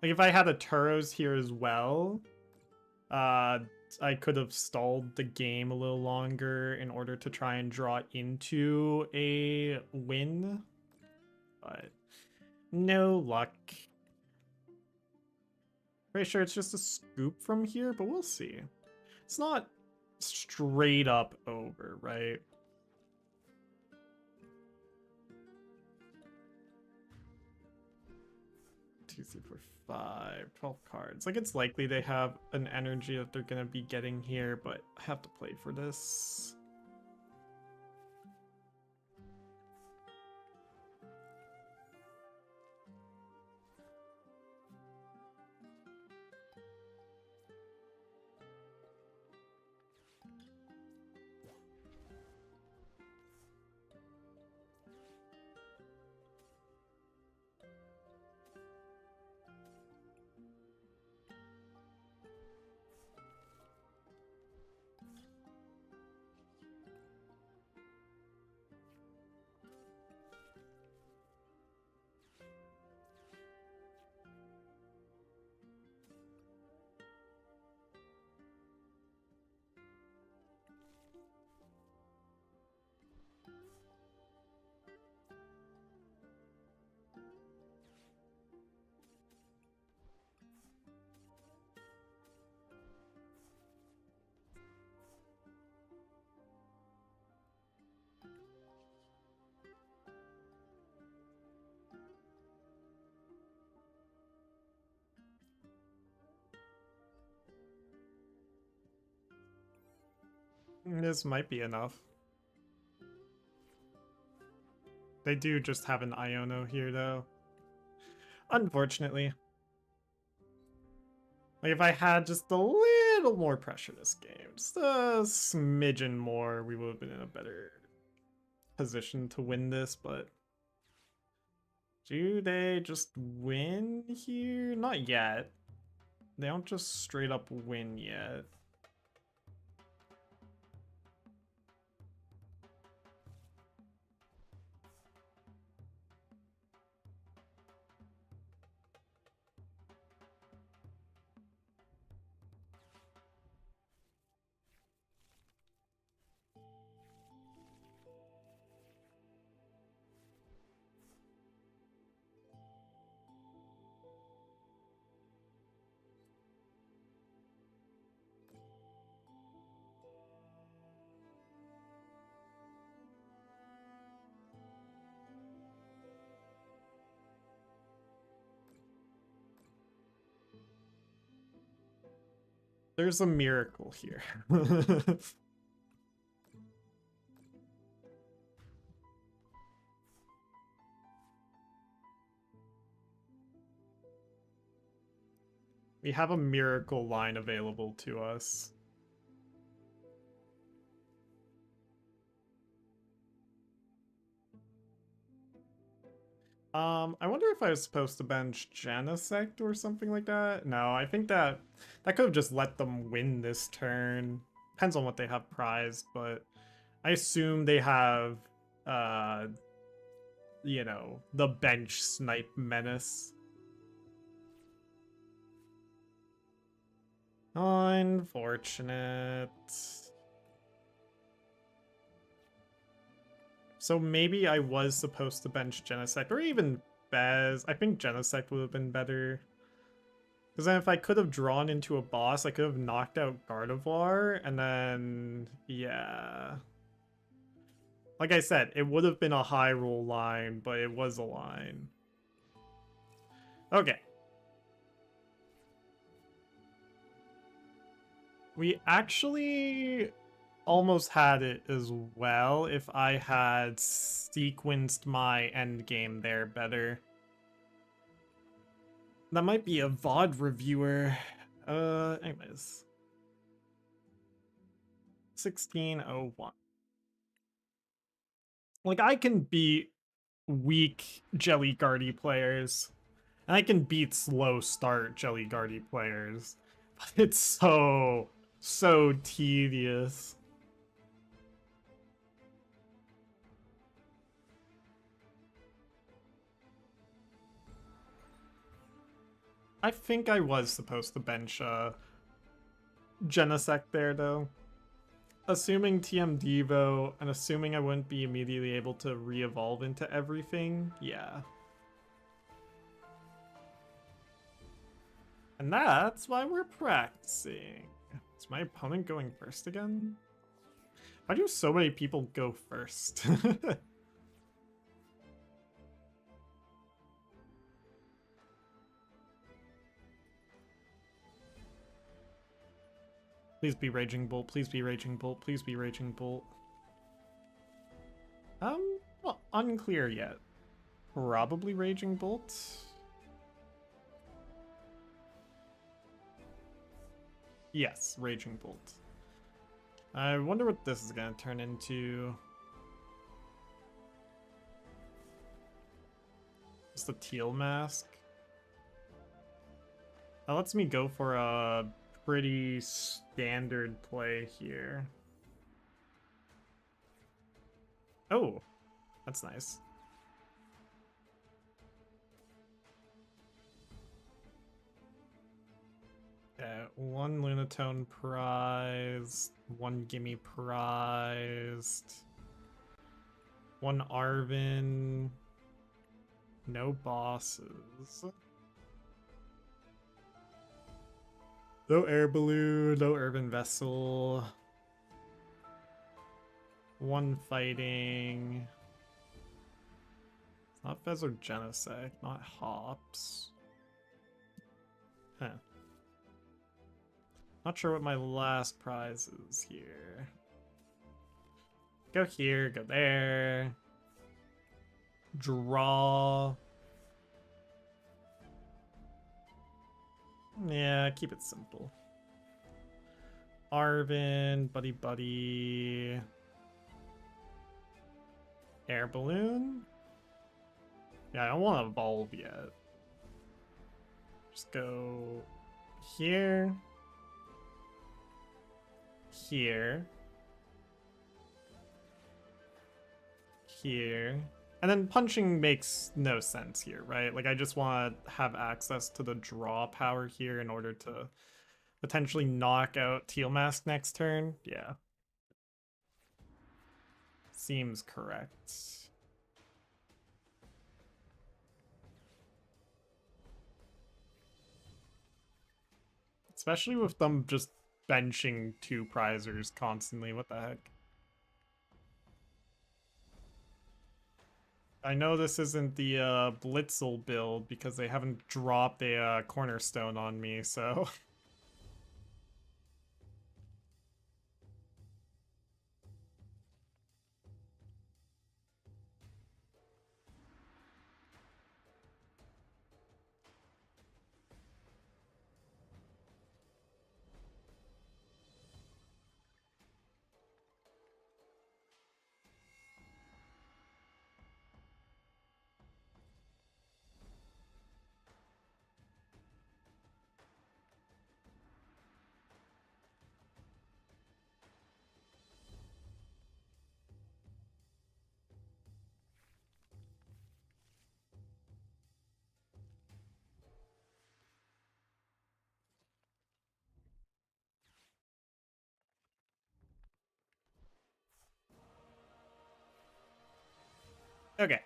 [SPEAKER 1] Like, if I had a Turos here as well, I could have stalled the game a little longer in order to try and draw into a win. But no luck. Pretty sure it's just a scoop from here, but we'll see. It's not straight up over, right? 2, 3, 4, 5, 12 cards. Like, it's likely they have an energy that they're gonna be getting here, but I have to play for this. This might be enough. They do just have an Iono here, though. Unfortunately. Like, if I had just a little more pressure this game, just a smidgen more, we would have been in a better position to win this, but... Do they just win here? Not yet. They don't just straight up win yet. There's a miracle here. We have a miracle line available to us. I wonder if I was supposed to bench Genesect or something like that. No, I think that could have just let them win this turn. Depends on what they have prized, but I assume they have, you know, the bench snipe menace. Unfortunate. So maybe I was supposed to bench Genesect, or even Fez. I think Genesect would have been better. Because then if I could have drawn into a boss, I could have knocked out Gardevoir, and then, yeah. Like I said, it would have been a high roll line, but it was a line. Okay. We actually almost had it as well if I had sequenced my endgame there better. That might be a VOD reviewer. Anyways. 1601. Like, I can beat weak Jelly Guardy players. And I can beat slow start Jelly Guardy players. But it's so tedious. I think I was supposed to bench Genesect there, though. Assuming TM Devo, and assuming I wouldn't be immediately able to re-evolve into everything, yeah. And that's why we're practicing. Is my opponent going first again? Why do so many people go first? Please be Raging Bolt, please be Raging Bolt, please be Raging Bolt. Well, unclear yet. Probably Raging Bolt. Yes, Raging Bolt. I wonder what this is gonna turn into. It's the teal mask. That lets me go for a pretty standard play here. Oh, that's nice. Yeah, one Lunatone prized, one Gimme prized, one Arven, no bosses. No Air Balloon, no Earthen Vessel. One fighting. It's not Fez or Genesect, not Hops. Huh. Not sure what my last prize is here. Go here, go there. Draw. Yeah, keep it simple. Arven, Buddy-Buddy. Air Balloon? Yeah, I don't want to evolve yet. Just go here. Here. Here. And then punching makes no sense here, right? Like, I just want to have access to the draw power here in order to potentially knock out Teal Mask next turn. Yeah. Seems correct. Especially with them just benching two prizers constantly. What the heck? I know this isn't the Blitzel build because they haven't dropped a cornerstone on me, so... Okay.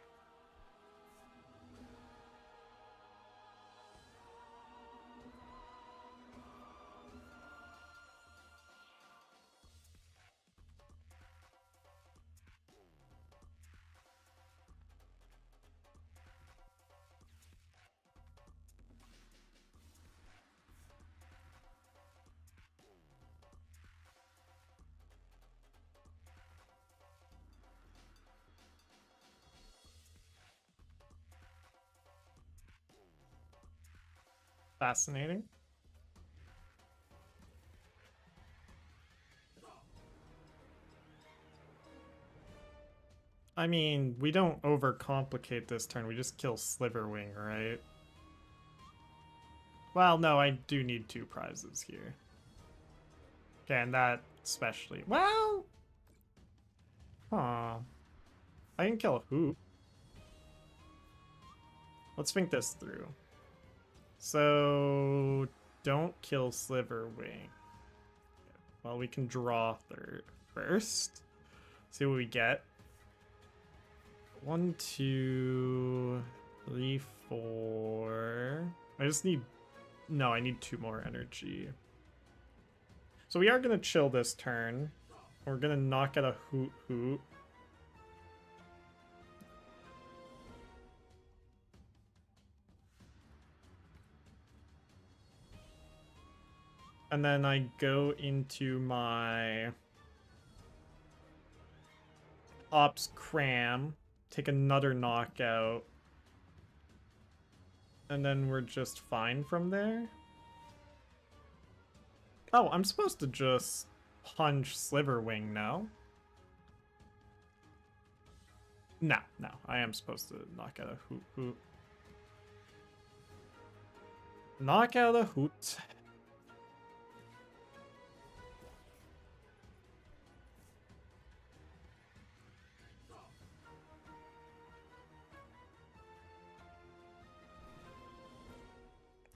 [SPEAKER 1] Fascinating. I mean, we don't overcomplicate this turn. We just kill Sliverwing, right? Well, no, I do need 2 prizes here. Okay, and that especially. Well... Huh. I can kill a Hoop. Let's think this through. So... Don't kill Sliverwing. Well, we can draw first. See what we get. 1, 2, 3, 4. I just need... No, I need 2 more energy. So we are going to chill this turn. We're going to knock out a Hoot. And then I go into my Ops Cram, take another knockout, and then we're just fine from there. Oh, I'm supposed to just punch Sliverwing now. No, I am supposed to knock out a Hoot. Knock out a Hoot.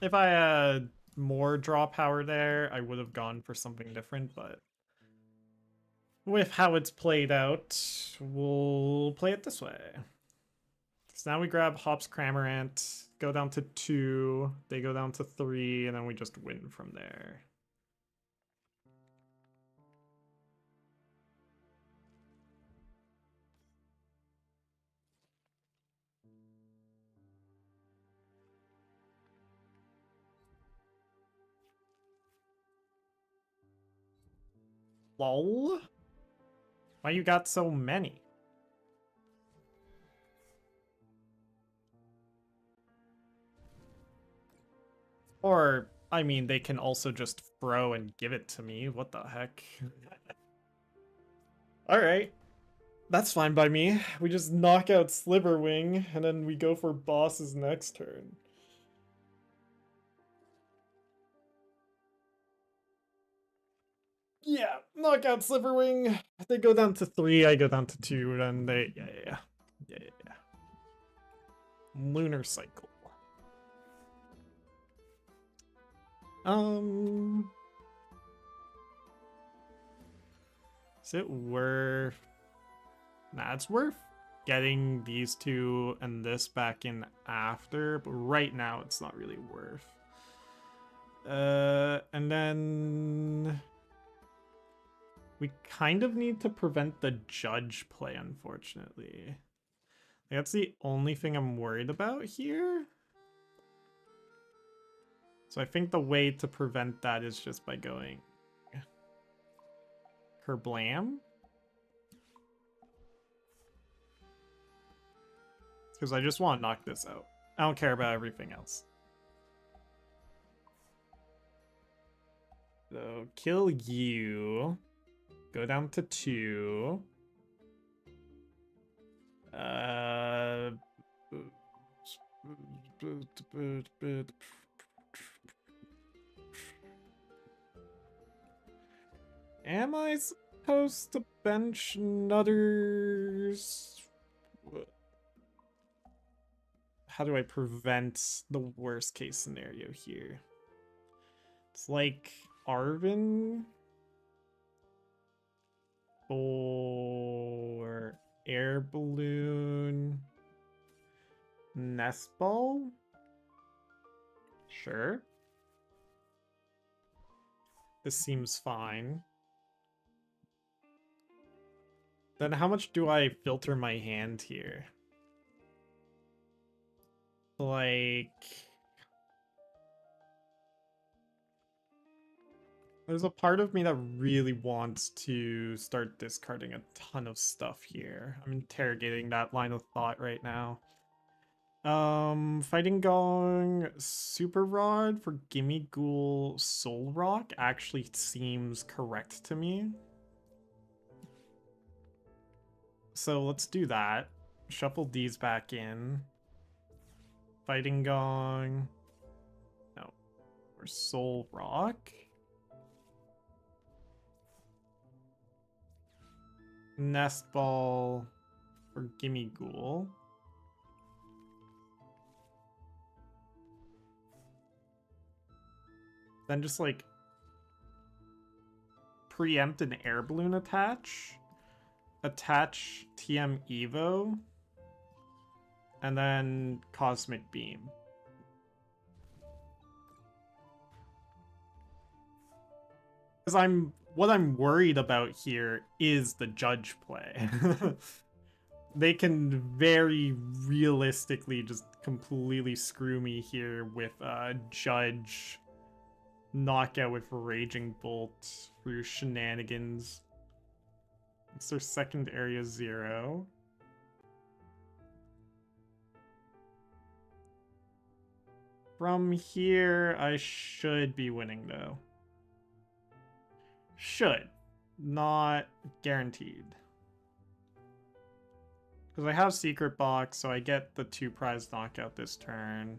[SPEAKER 1] If I had more draw power there, I would have gone for something different, but with how it's played out, we'll play it this way. So now we grab Hop's Cramorant, go down to 2, they go down to 3, and then we just win from there. Lol? Why you got so many? Or, I mean, they can also just throw and give it to me. What the heck? Alright. That's fine by me. We just knock out Sliverwing, and then we go for bosses next turn. Yeah, knock out Sliverwing. They go down to 3, I go down to 2, and they... Yeah. Lunar Cycle. Is it worth... Nah, it's worth getting these 2 and this back in after, but right now it's not really worth. And then... We kind of need to prevent the Judge play, unfortunately. That's the only thing I'm worried about here. So I think the way to prevent that is just by going... Kerblam? Because I just want to knock this out. I don't care about everything else. So, kill you. Go down to 2. Am I supposed to bench Nutters? How do I prevent the worst case scenario here? It's like Arven or Air Balloon. Nest Ball? Sure. This seems fine. Then how much do I filter my hand here? Like... There's a part of me that really wants to start discarding a ton of stuff here. I'm interrogating that line of thought right now. Fighting Gong Super Rod for Gimmighoul Solrock actually seems correct to me. So let's do that. Shuffle these back in. Fighting Gong. No. Or Solrock. Nest Ball for Gimmighoul. Then just like preempt an Air Balloon attach. Attach TM Evo. And then Cosmic Beam. Because what I'm worried about here is the Judge play. They can very realistically just completely screw me here with Judge knockout with Raging Bolt for your shenanigans. It's their second area 0. From here, I should be winning though. Should. Not guaranteed. Because I have Secret Box, so I get the 2 prize knockout this turn.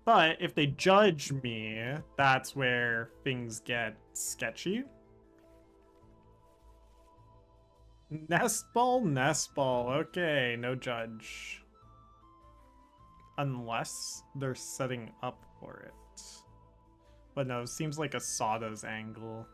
[SPEAKER 1] But if they judge me, that's where things get sketchy. Nest Ball, Nest Ball. Okay, no judge. Unless they're setting up for it. But no, it seems like a Sada's angle.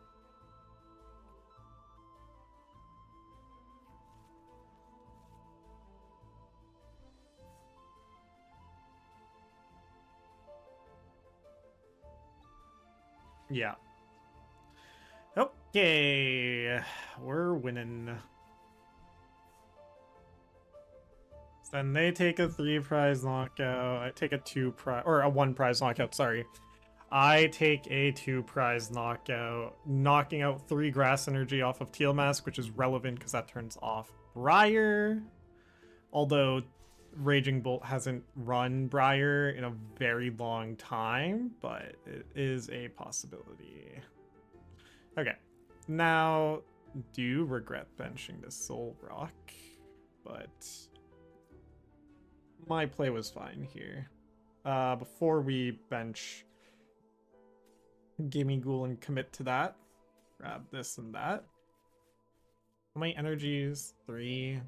[SPEAKER 1] Yeah. Okay, we're winning. Then they take a 3 prize knockout. I take a 2 prize, or a 1 prize knockout, sorry. I take a 2 prize knockout, knocking out 3 grass energy off of Teal Mask, which is relevant because that turns off Briar. Although Raging Bolt hasn't run Briar in a very long time, but it is a possibility. Okay, now do regret benching this Solrock, but my play was fine here. Before we bench Gimmighoul and commit to that, grab this and that. How many energies? 3.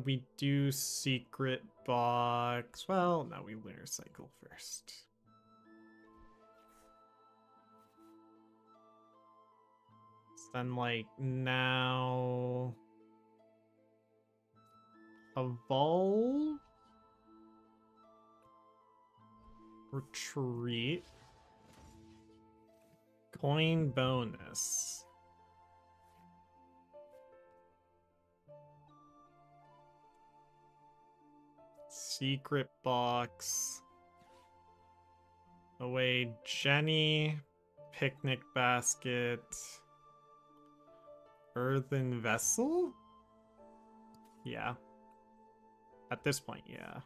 [SPEAKER 1] We do Secret Box. Well, no, we Lunar Cycle first. Then, like, now... Evolve? Retreat. Coin bonus. Secret Box. Away Jenny. Picnic Basket. Earthen Vessel? Yeah. At this point, yeah.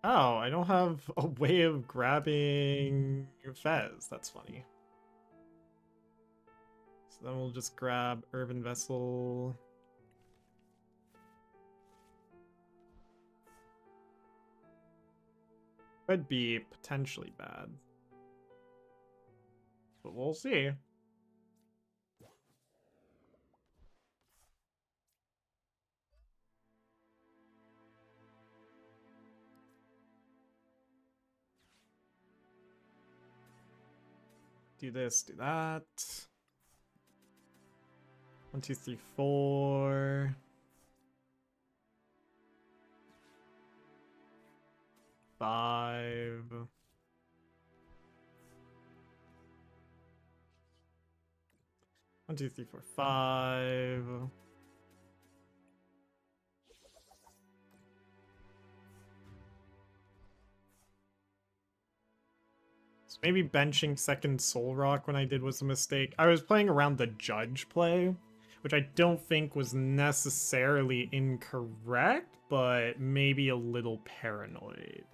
[SPEAKER 1] Oh, I don't have a way of grabbing Fez. That's funny. So then we'll just grab Earthen Vessel. Could be potentially bad. But we'll see. Do this, do that. 1, 2, 3, 4. 5. 1, 2, 3, 4, 5. So maybe benching second Solrock when I did was a mistake. I was playing around the judge play, which I don't think was necessarily incorrect, but maybe a little paranoid.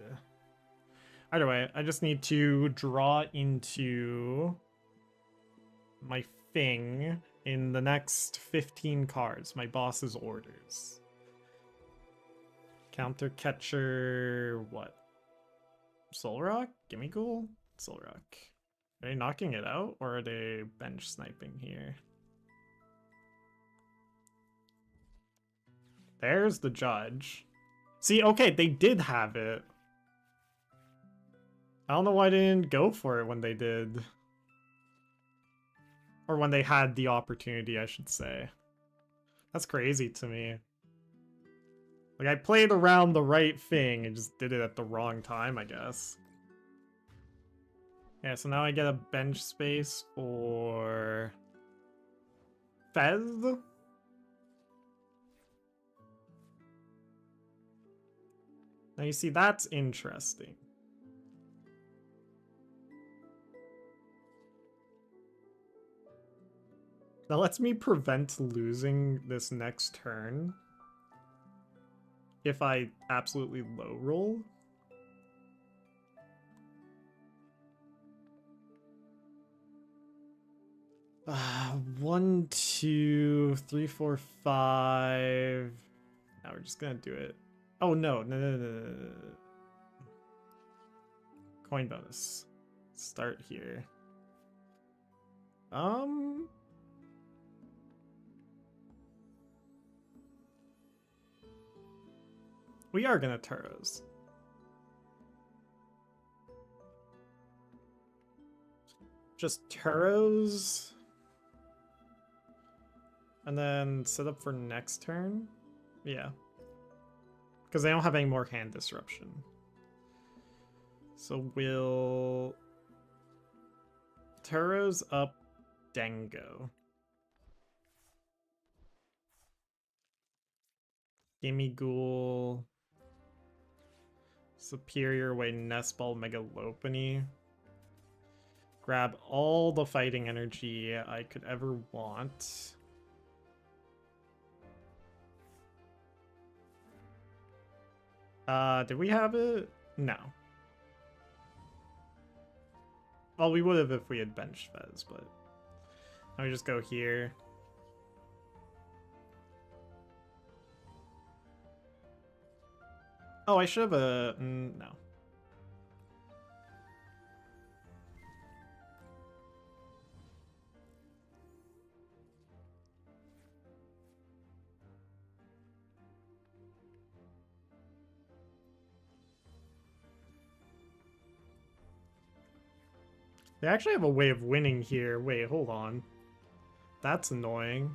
[SPEAKER 1] Either way, I just need to draw into my thing in the next 15 cards, my boss's orders. Counter catcher, what? Solrock? Gimmighoul? Solrock. Are they knocking it out, or are they bench sniping here? There's the judge. See, okay, they did have it. I don't know why they didn't go for it when they did. Or when they had the opportunity, I should say. That's crazy to me. Like, I played around the right thing and just did it at the wrong time, I guess. Yeah, so now I get a bench space for Fez. Now you see, that's interesting. That lets me prevent losing this next turn if I absolutely low roll. One, 2, 3, 4, 5. Now we're just gonna do it. Oh no, no. Coin bonus. Start here. We are gonna Turos. Just Turos. And then set up for next turn. Yeah. Because they don't have any more hand disruption. So we'll Turos up Dengo. Gimmighoul. Superior Way Nest Ball Mega Lopunny. Grab all the fighting energy I could ever want. Did we have it? No. Well, we would have if we had benched Fez, but now we just go here. Oh, I should have no. They actually have a way of winning here. Wait, hold on. That's annoying.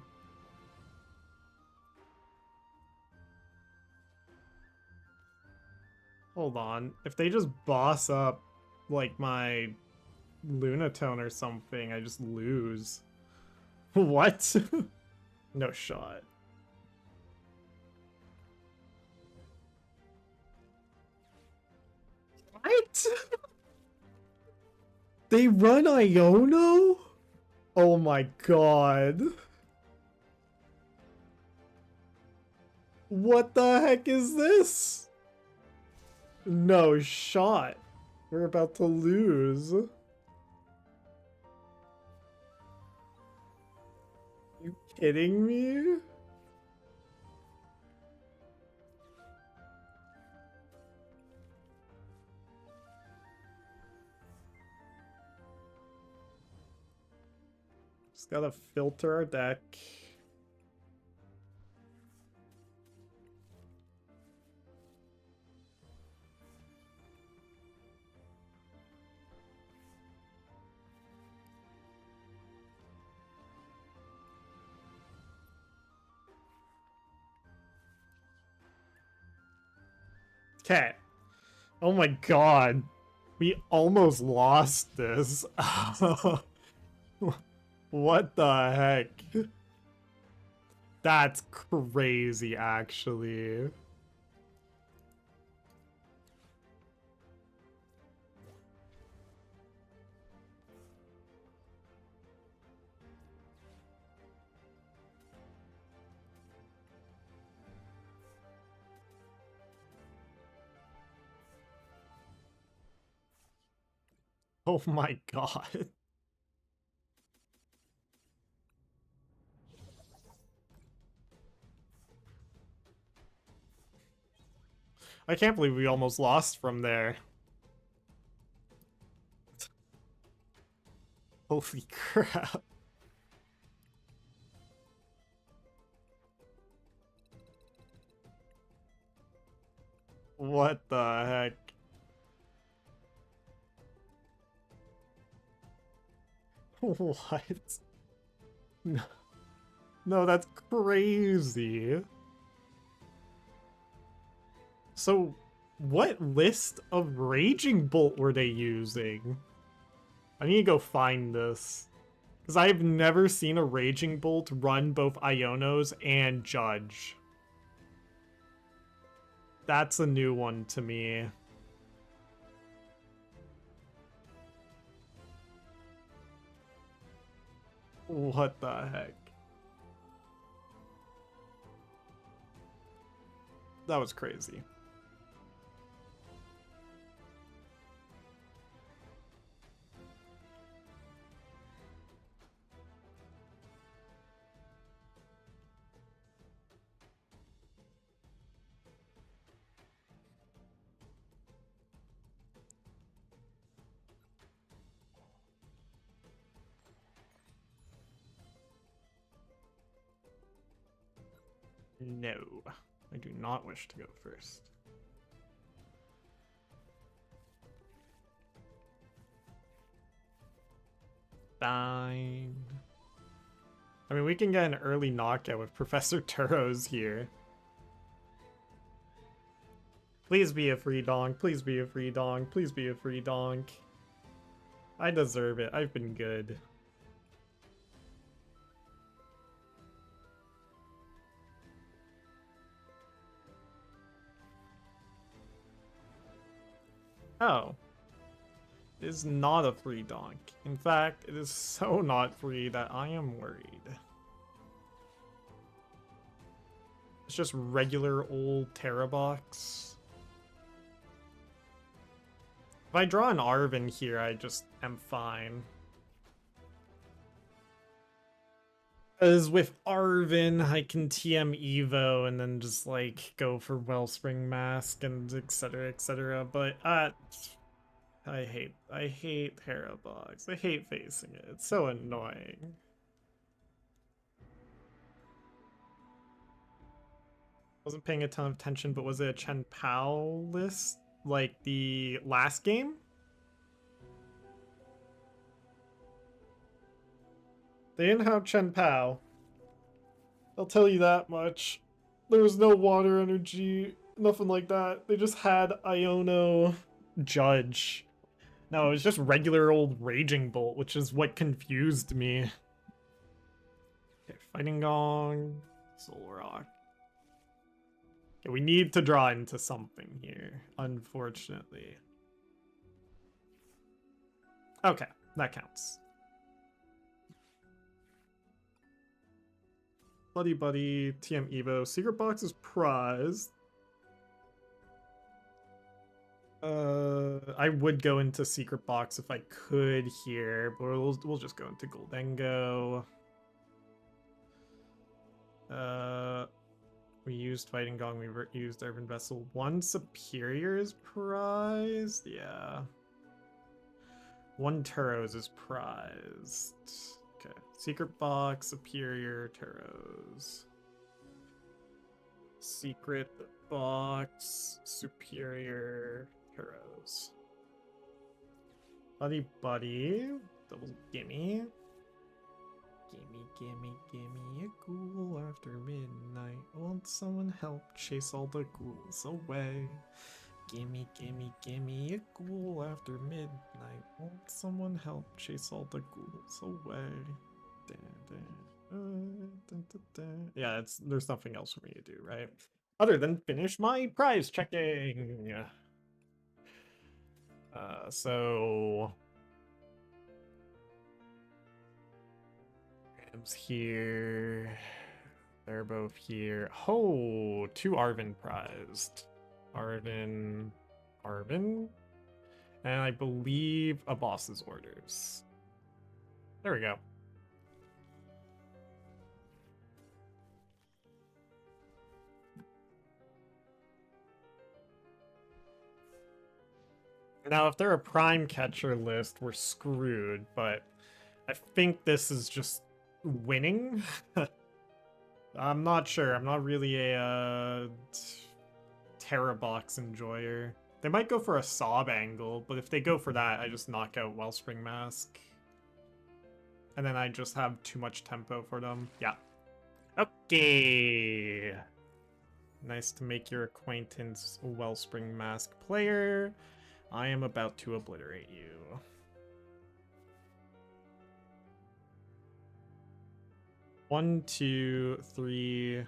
[SPEAKER 1] Hold on. If they just boss up, like, my Lunatone or something, I just lose. What? No shot. What? They run Iono? Oh my god. What the heck is this? No shot. We're about to lose. You kidding me? Just gotta filter our deck. Okay. Oh my god. We almost lost this. What the heck? That's crazy, actually. Oh my god. I can't believe we almost lost from there. Holy crap. What the heck? What? No, no, that's crazy. So, what list of Raging Bolt were they using? I need to go find this. Because I've never seen a Raging Bolt run both Ionos and Judge. That's a new one to me. What the heck? That was crazy. No, I do not wish to go first. Fine. I mean, we can get an early knockout with Professor Turo's here. Please be a free donk. Please be a free donk. Please be a free donk. I deserve it. I've been good. Oh. It is not a free donk. In fact, it is so not free that I am worried. It's just regular old Terra box. If I draw an Arven here, I just am fine. As with Arven, I can TM Evo and then just like go for Wellspring Mask and etc. But I hate Terra box. I hate facing it. It's so annoying. Wasn't paying a ton of attention, but was it a Chen PAL list? Like the last game? They didn't have Chen PAL. I'll tell you that much. There was no water energy, nothing like that. They just had Iono Judge. No, it was just regular old Raging Bolt, which is what confused me. Okay, Fighting Gong, Solrock. Okay, we need to draw into something here, unfortunately. Okay, that counts. Buddy-Buddy, TM Evo. Secret Box is prized. I would go into Secret Box if I could here, but we'll just go into Gholdengo. We used Fighting Gong, we used Earthen Vessel. One Superior is prized? Yeah. One Turo's is prized. Okay. Secret Box, Superior, Turo's. Secret Box, Superior, Turo's. Buddy-Buddy, double gimme. Gimme a ghoul after midnight. Won't someone help chase all the ghouls away? gimme a ghoul after midnight. Won't someone help chase all the ghouls away? Yeah, there's nothing else for me to do, right? Other than finish my prize checking. So Ram's here. They're both here. Oh, 2 Arven prized. Arven. And I believe a boss's orders. There we go. Now, if they're a prime catcher list, we're screwed, but I think this is just winning. I'm not sure. I'm not really a Terra Box enjoyer. They might go for a Sob angle, but if they go for that, I just knock out Wellspring Mask. And then I just have too much tempo for them. Yeah. Okay. Nice to make your acquaintance, Wellspring Mask player. I am about to obliterate you. One, two, three.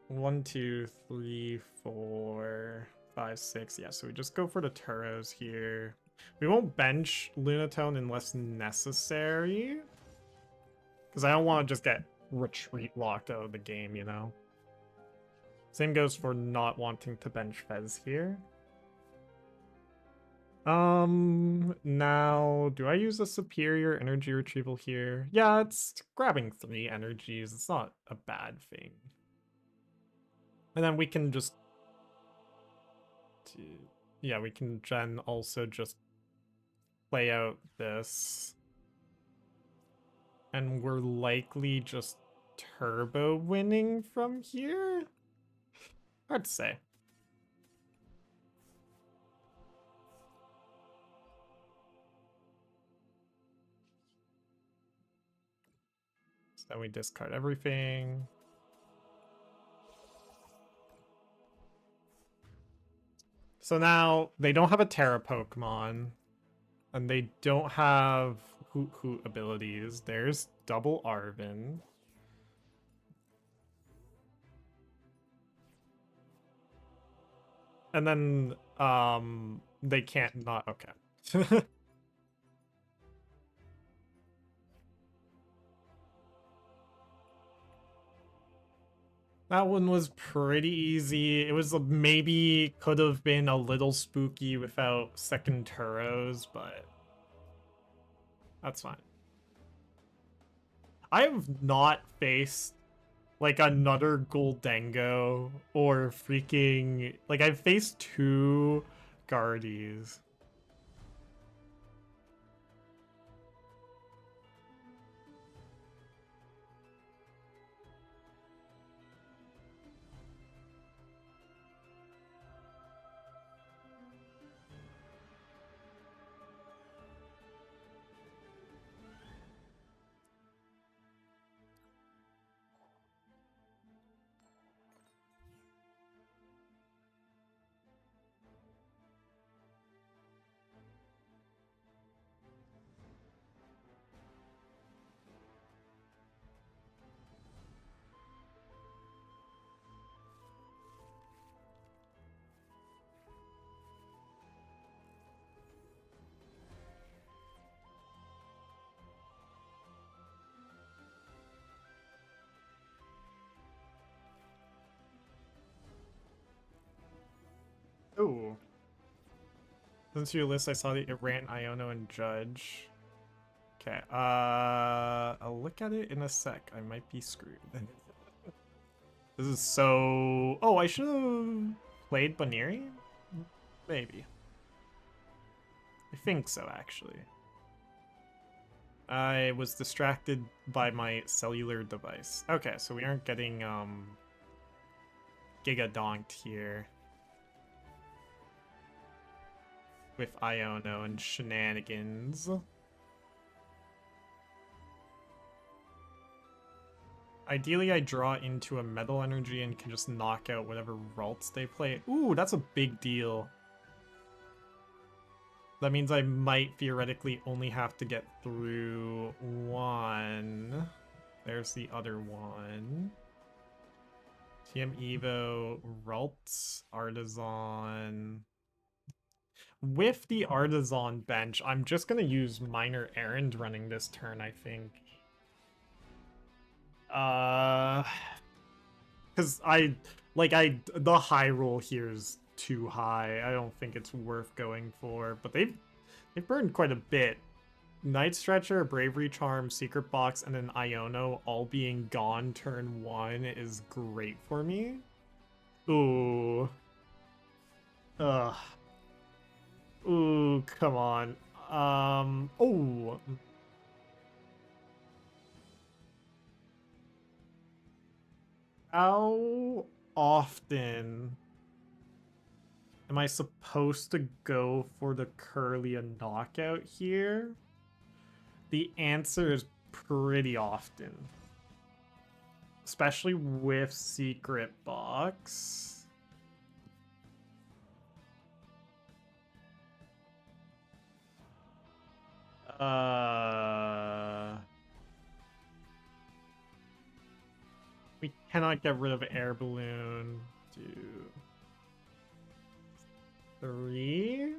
[SPEAKER 1] 1, 2, 3, 4, 5, 6. Yeah, so we just go for the Turos here. We won't bench Lunatone unless necessary. Because I don't want to just get retreat locked out of the game, you know? Same goes for not wanting to bench Fez here. Now, do I use a superior energy retrieval here? Yeah, it's grabbing 3 energies. It's not a bad thing. And then we can just... Yeah, we can gen also just play out this. And we're likely just turbo winning from here? Hard to say. So then we discard everything. So now they don't have a Terra Pokemon. And they don't have Hoot Hoot abilities. There's double Arven. And then they can't not okay. That one was pretty easy. It was maybe could have been a little spooky without second Turos, but that's fine. I have not faced like another Gholdengo or freaking like I've faced 2 Guardies. Oh. Since your list, I saw that it ran Iono and Judge. Okay, I'll look at it in a sec. I might be screwed. This is so... Oh, I should have played Buneary? Maybe. I think so, actually. I was distracted by my cellular device. Okay, so we aren't getting, Giga Donked here. With Iono and shenanigans. Ideally, I draw into a Metal Energy and can just knock out whatever Ralts they play. Ooh, that's a big deal. That means I might theoretically only have to get through one. There's the other one. TM Evo, Ralts, Artazon. With the Artazon bench, I'm just gonna use Minor Errand running this turn, I think. Because the high roll here is too high. I don't think it's worth going for, but they've burned quite a bit. Night Stretcher, Bravery Charm, Secret Box, and then Iono all being gone turn 1 is great for me. Ooh. Ugh. Ooh, come on. Oh. How often am I supposed to go for the Kirlia knockout here? The answer is pretty often. Especially with Secret Box. We cannot get rid of Air Balloon. 2, 3.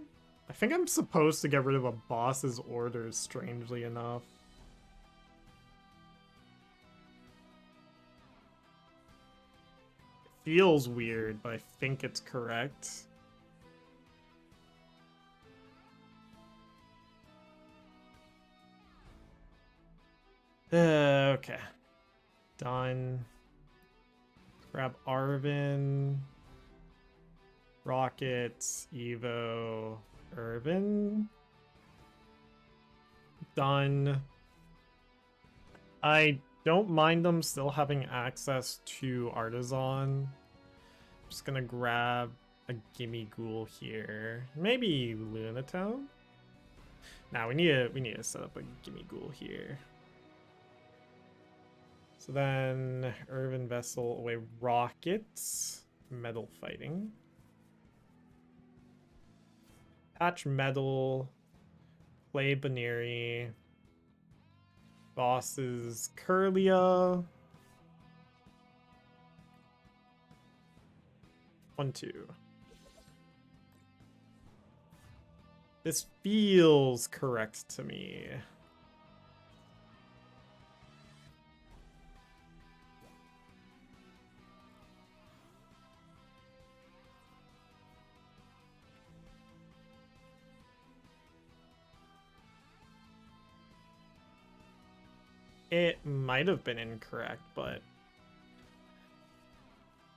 [SPEAKER 1] I think I'm supposed to get rid of a boss's orders, strangely enough. It feels weird, but I think it's correct. Okay. Done. Grab Arven. Rockets. Evo. Irvin. Done. I don't mind them still having access to Artazon. I'm just gonna grab a Gimmighoul here. Maybe Lunatone? Nah, we need to set up a Gimmighoul here. So then Earthen Vessel away Rockets. Metal Fighting. Patch Metal. Play Buneary. Bosses Kirlia. 1, 2. This feels correct to me. It might have been incorrect, but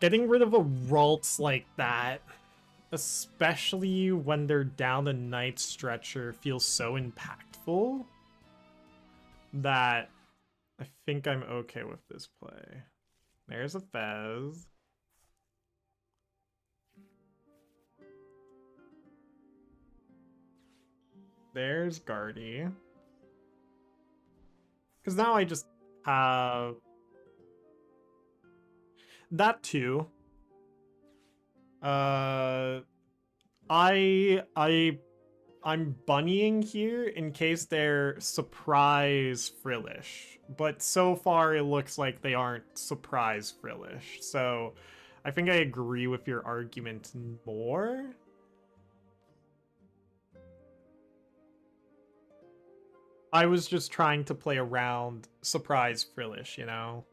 [SPEAKER 1] getting rid of a Ralts like that, especially when they're down the Night Stretcher, feels so impactful that I think I'm okay with this play. There's a Fez. There's Guardy. Because now I just have that too. I'm bunnying here in case they're surprise Frillish, but so far it looks like they aren't surprise Frillish. So I think I agree with your argument more. I was just trying to play around surprise Frillish, you know?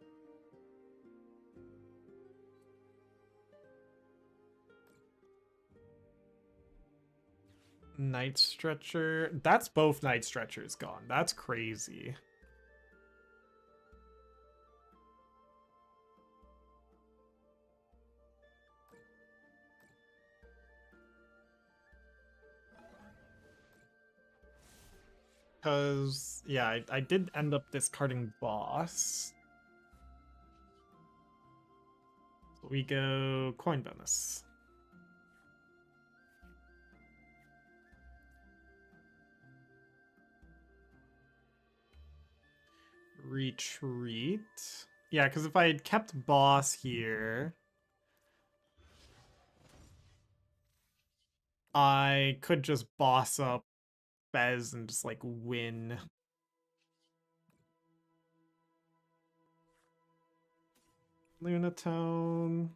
[SPEAKER 1] Night Stretcher. That's both Night Stretchers gone. That's crazy. Because, yeah, I did end up discarding Boss. So we go coin bonus. Retreat. Yeah, because if I had kept boss here, I could just boss up Fez and just like win. Lunatone.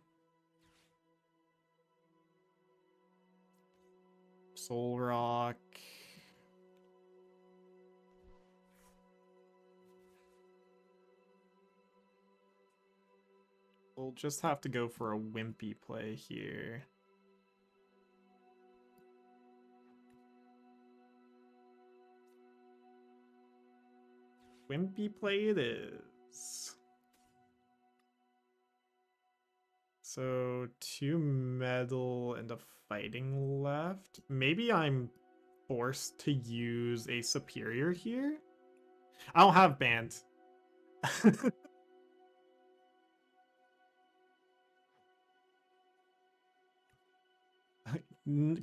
[SPEAKER 1] Solrock. We'll just have to go for a wimpy play here. Wimpy play it is. So 2 metal and a fighting left. Maybe I'm forced to use a superior here. I don't have band.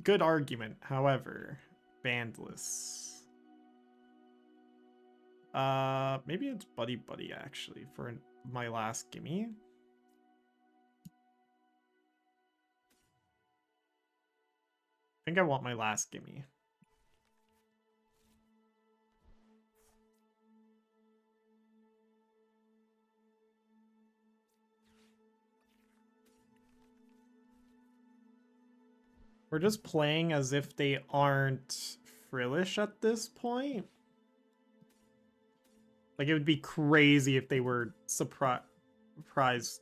[SPEAKER 1] Good argument, however, bandless. Maybe it's Buddy-Buddy actually for my last gimme. I think I want my last gimme. We're just playing as if they aren't frillish at this point. Like, it would be crazy if they were surprised.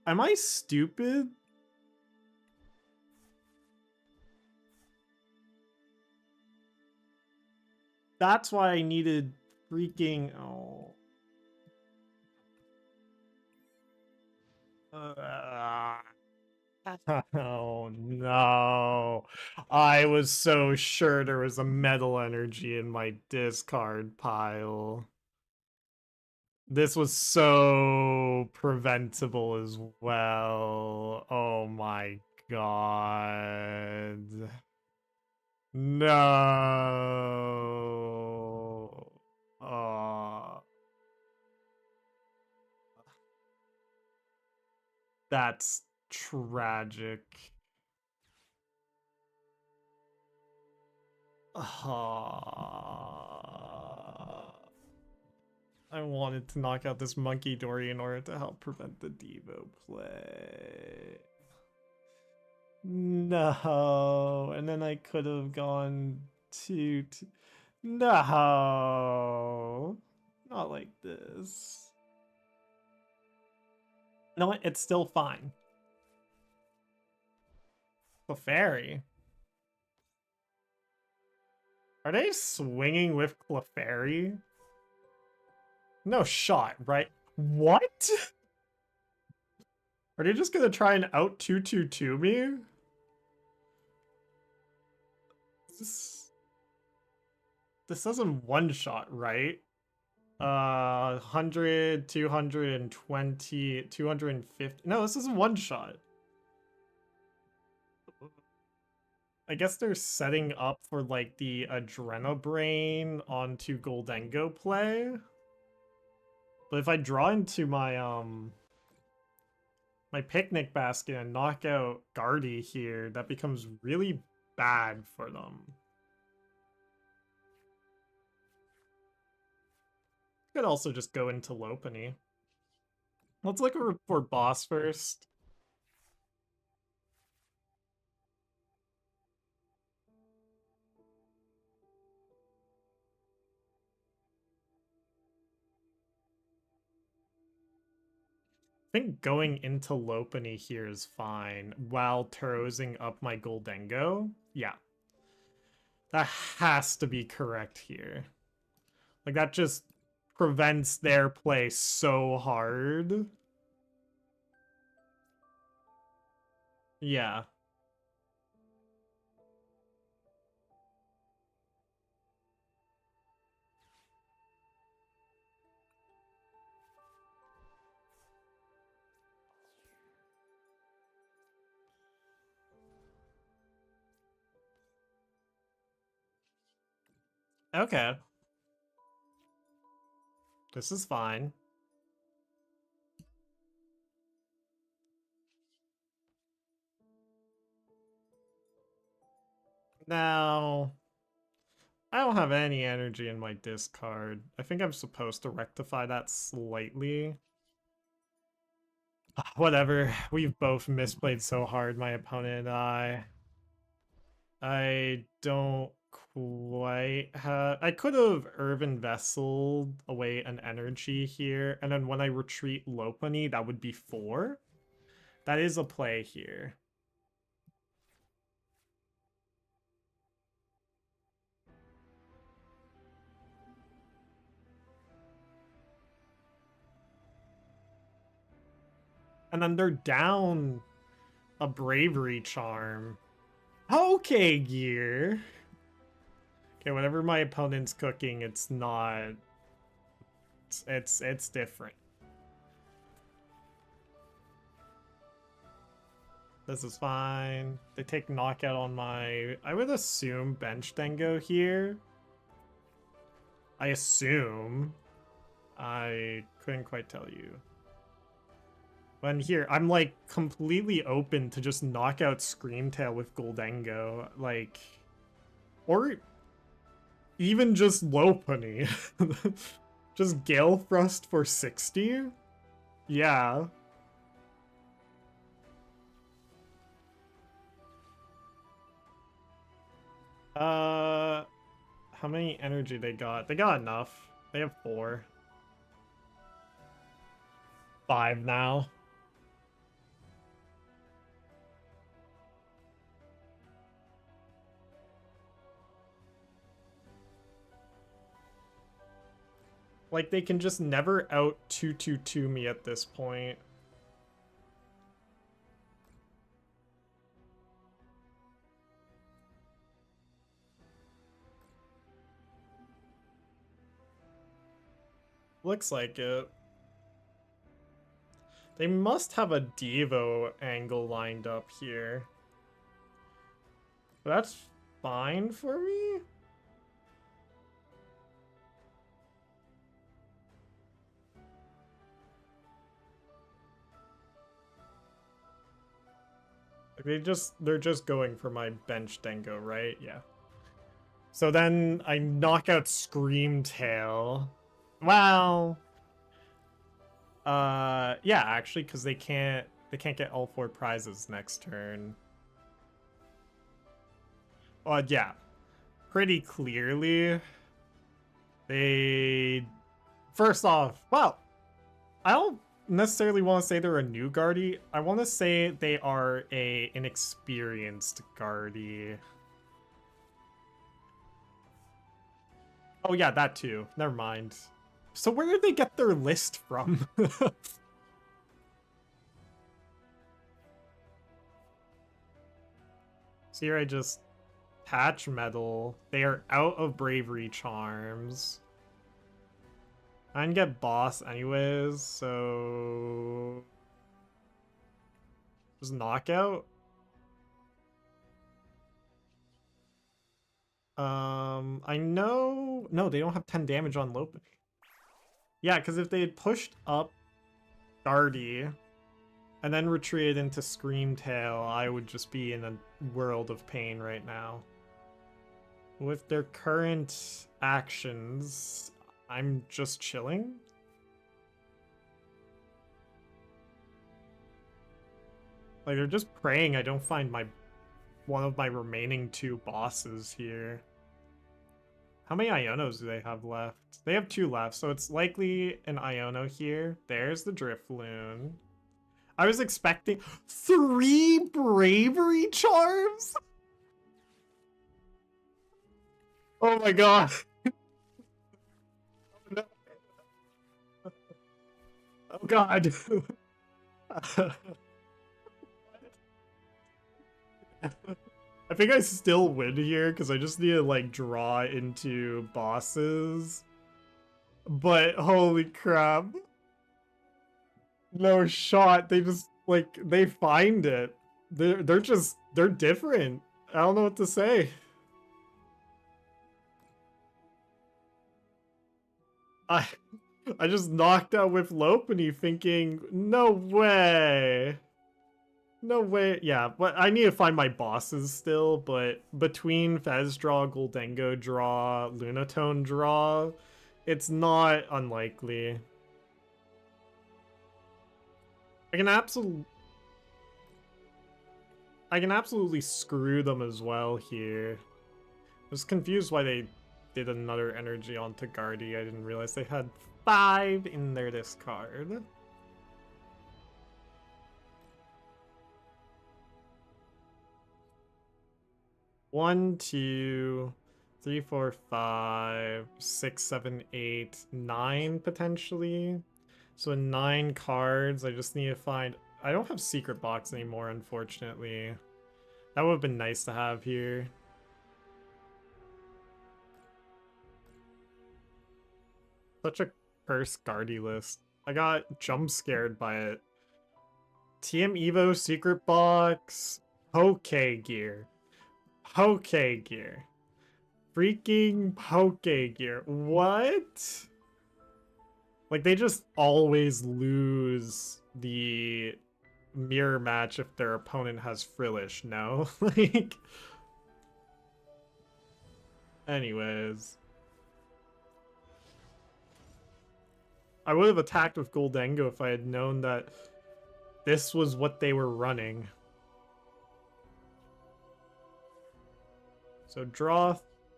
[SPEAKER 1] Am I stupid? That's why I needed freaking... Oh. Oh no. I was so sure there was a metal energy in my discard pile. This was so preventable as well. Oh my god. No. That's tragic. I wanted to knock out this Monkey Dory in order to help prevent the Devo play. No, and then I could have gone to... No, not like this. No, it's still fine. Clefairy. Are they swinging with Clefairy? No shot, right? What? Are they just gonna try and out 2-2-2 me? This doesn't one shot, right? 100, 220, 250. No, this isn't one shot. I guess they're setting up for like the Adrenobrain onto Gholdengo play. But if I draw into my my Picnic Basket and knock out Guardy here, that becomes really bad for them. Could also just go into Lopunny. Let's look for boss first. I think going into Lopunny here is fine while Turosing up my Gholdengo. Yeah. That has to be correct here. Like, that just prevents their play so hard. Yeah. Okay. This is fine. Now, I don't have any energy in my discard. I think I'm supposed to rectify that slightly. Whatever. We've both misplayed so hard, my opponent and I. I don't quite have... I could have Earthen Vesseled away an energy here, and then when I retreat Lopunny, that would be 4. That is a play here. And then they're down a Bravery Charm. Okay, Gear. Okay, whatever my opponent's cooking, it's not... It's different. This is fine. They take knockout on my... I would assume bench Dengo here. I assume. I couldn't quite tell you. When here, I'm like completely open to just knock out Screamtail with Gholdengo. Like... Or even just Lopunny. Just Gale Thrust for 60? Yeah. How many energy they got? They got enough. They have 4. 5 now. Like, they can just never out 2-2-2 me at this point. Looks like it. They must have a Devo angle lined up here. But that's fine for me? They're just going for my bench Dengo, right? Yeah. So then I knock out Screamtail. Well, yeah, actually, because they can't get all 4 prizes next turn. Yeah, pretty clearly. They first off, well, I don't necessarily want to say they're a new Guardy. I want to say they are a inexperienced Guardy. Oh yeah, that too. Never mind. So where did they get their list from? So here I just patch metal. They are out of bravery charms. I can get boss anyways, so just knockout. I know. No, they don't have 10 damage on Lopunny. Yeah, because if they had pushed up Guardy and then retreated into Screamtail, I would just be in a world of pain right now. With their current actions, I'm just chilling. Like, they're just praying I don't find one of my remaining 2 bosses here. How many Ionos do they have left? They have 2 left, so it's likely an Iono here. There's the Drifloon. I was expecting 3 bravery charms? Oh my god. Oh, no. Oh god. I think I still win here because I just need to like draw into bosses. But holy crap. No shot. They just like they find it. They're different. I don't know what to say. I just knocked out with Lopunny thinking, no way. No way. Yeah, but I need to find my bosses still, but between Fez draw, Gholdengo draw, Lunatone draw, it's not unlikely. I can absolutely screw them as well here. I was confused why they did another energy onto Guardy. I didn't realize they had 5 in their discard. One, two, three, four, 5, 6, 7, 8, 9 potentially. So in 9 cards, I just need to find... I don't have Secret Box anymore, unfortunately. That would have been nice to have here. Such a cursed Guardy list. I got jump scared by it. TM Evo, Secret Box, Poke Gear. Poke Gear. Freaking Poke Gear. What? Like, they just always lose the mirror match if their opponent has Frillish, no? Like... Anyways. I would have attacked with Gholdengo if I had known that this was what they were running. So draw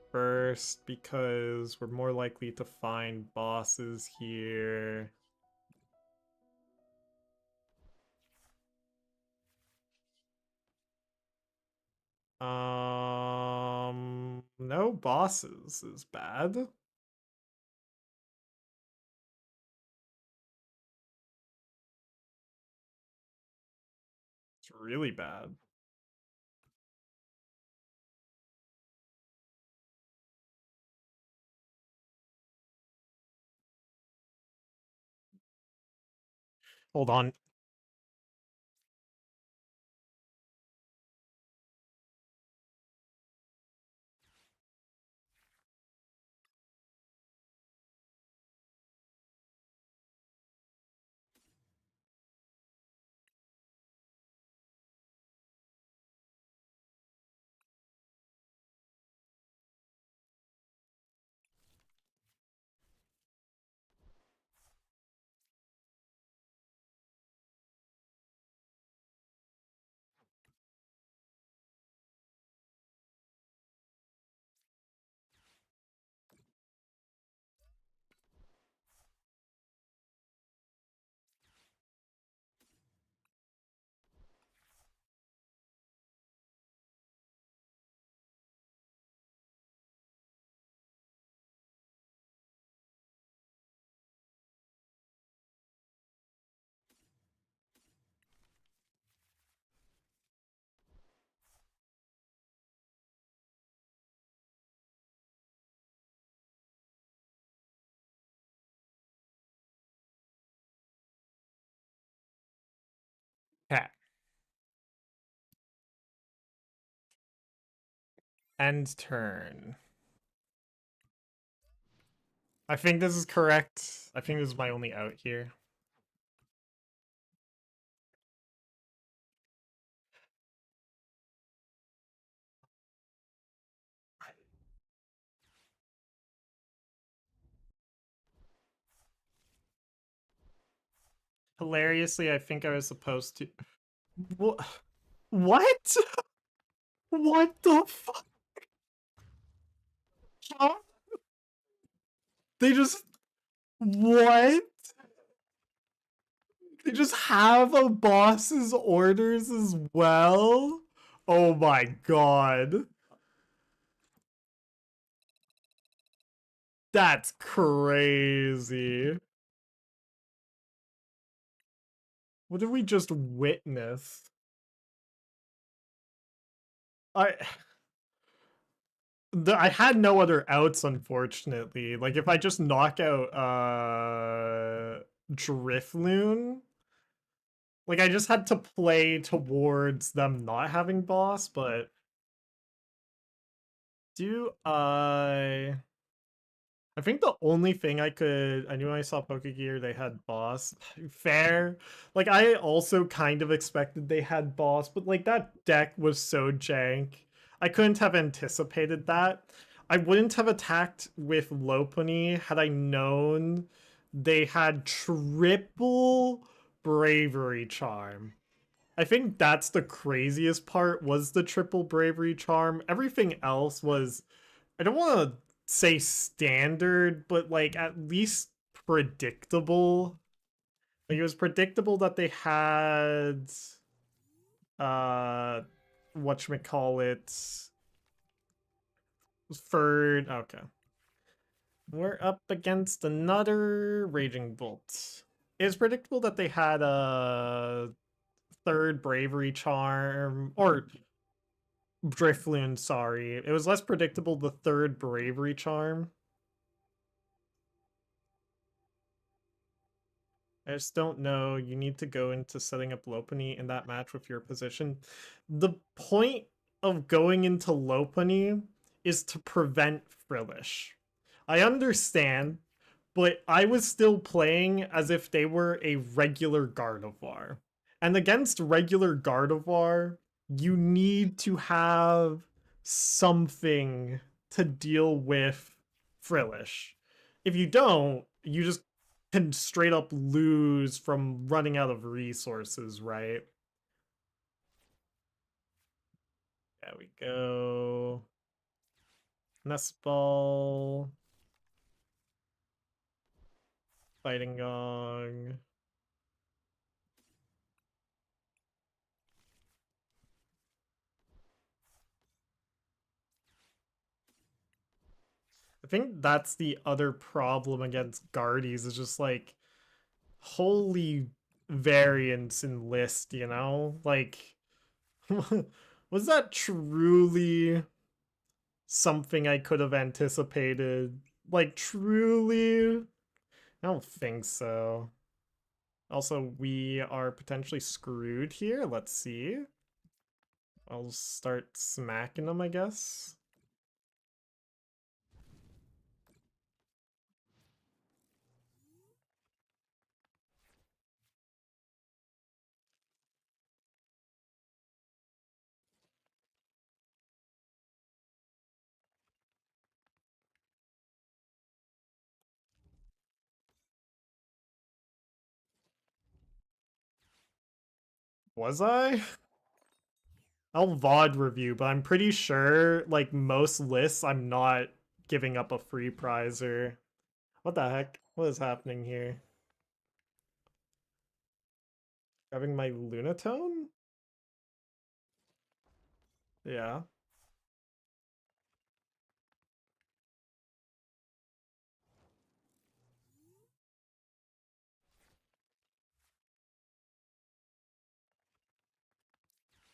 [SPEAKER 1] first because we're more likely to find bosses here. No bosses is bad. It's really bad. Hold on. Okay. End turn. I think this is correct. I think this is my only out here. Hilariously, I think I was supposed to... What? What? What the fuck? They just... What? They just have a boss's orders as well? Oh my god. That's crazy. What did we just witness? I had no other outs, unfortunately. Like, if I just knock out Drifloon, like, I just had to play towards them not having boss, but do I... I think the only thing I knew when I saw Pokegear they had boss. Fair. Like I also kind of expected they had boss, but like that deck was so jank. I couldn't have anticipated that. I wouldn't have attacked with Lopunny had I known they had triple bravery charm. I think that's the craziest part was the triple bravery charm. Everything else was, I don't want to say standard, but like at least predictable. Like it was predictable that they had uh whatchamacallit third. Okay. We're up against another Raging Bolt. It's predictable that they had a third bravery charm or Drifloon, sorry. It was less predictable the third bravery charm. I just don't know. You need to go into setting up Lopunny in that match with your position. The point of going into Lopunny is to prevent Frillish. I understand, but I was still playing as if they were a regular Gardevoir. And against regular Gardevoir, you need to have something to deal with Frillish. If you don't, you just can straight up lose from running out of resources, right? There we go. Nest Ball. Fighting Gong. I think that's the other problem against Guardies is just like holy variance in list, you know? Like was that truly something I could have anticipated? Like truly? I don't think so. Also, we are potentially screwed here. Let's see. I'll start smacking them, I guess. Was I? I'll VOD review, but I'm pretty sure, like most lists, I'm not giving up a free prizer. What the heck? What is happening here? Grabbing my Lunatone? Yeah.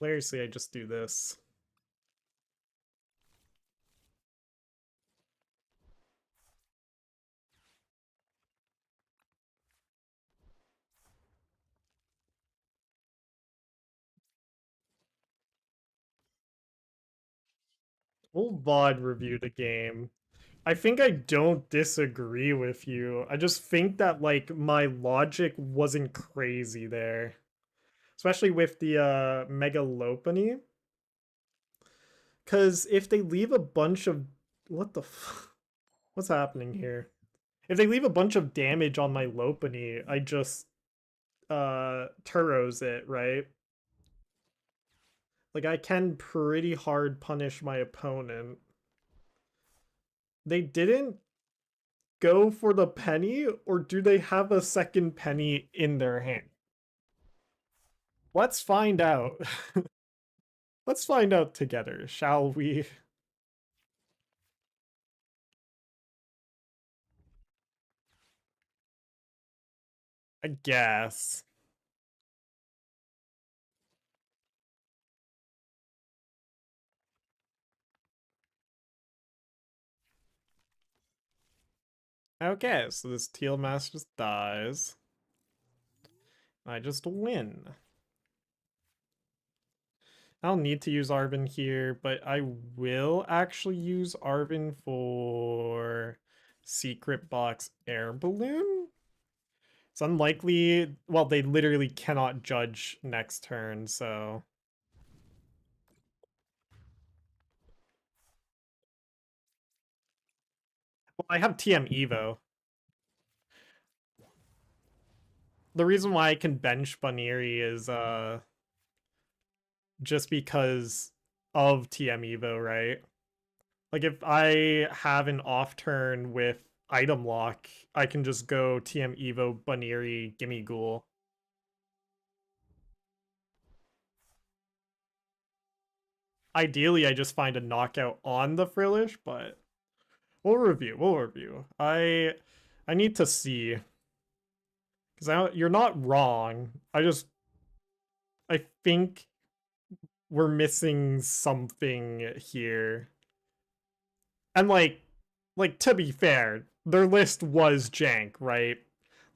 [SPEAKER 1] Seriously, I just do this. We'll VOD review the game. I think I don't disagree with you. I just think that like my logic wasn't crazy there. Especially with the Mega Lopunny. Cause if they leave a bunch of what the what's happening here? If they leave a bunch of damage on my Lopunny, I just Turos it, right? Like I can pretty hard punish my opponent. They didn't go for the penny, or do they have a second penny in their hand? Let's find out. Let's find out together, shall we? I guess. Okay, so this teal mask just dies. I just win. I don't need to use Arven here, but I will actually use Arven for Secret Box Air Balloon? It's unlikely. Well, they literally cannot judge next turn, so. Well, I have TM Evo. The reason why I can bench Buneary is just because of TM Evo, right? Like if I have an off turn with item lock, I can just go TM Evo Buneary Gimmighoul. Ideally, I just find a knockout on the Frillish, but we'll review. We'll review. I need to see because you're not wrong. I think we're missing something here. And like to be fair, their list was jank, right?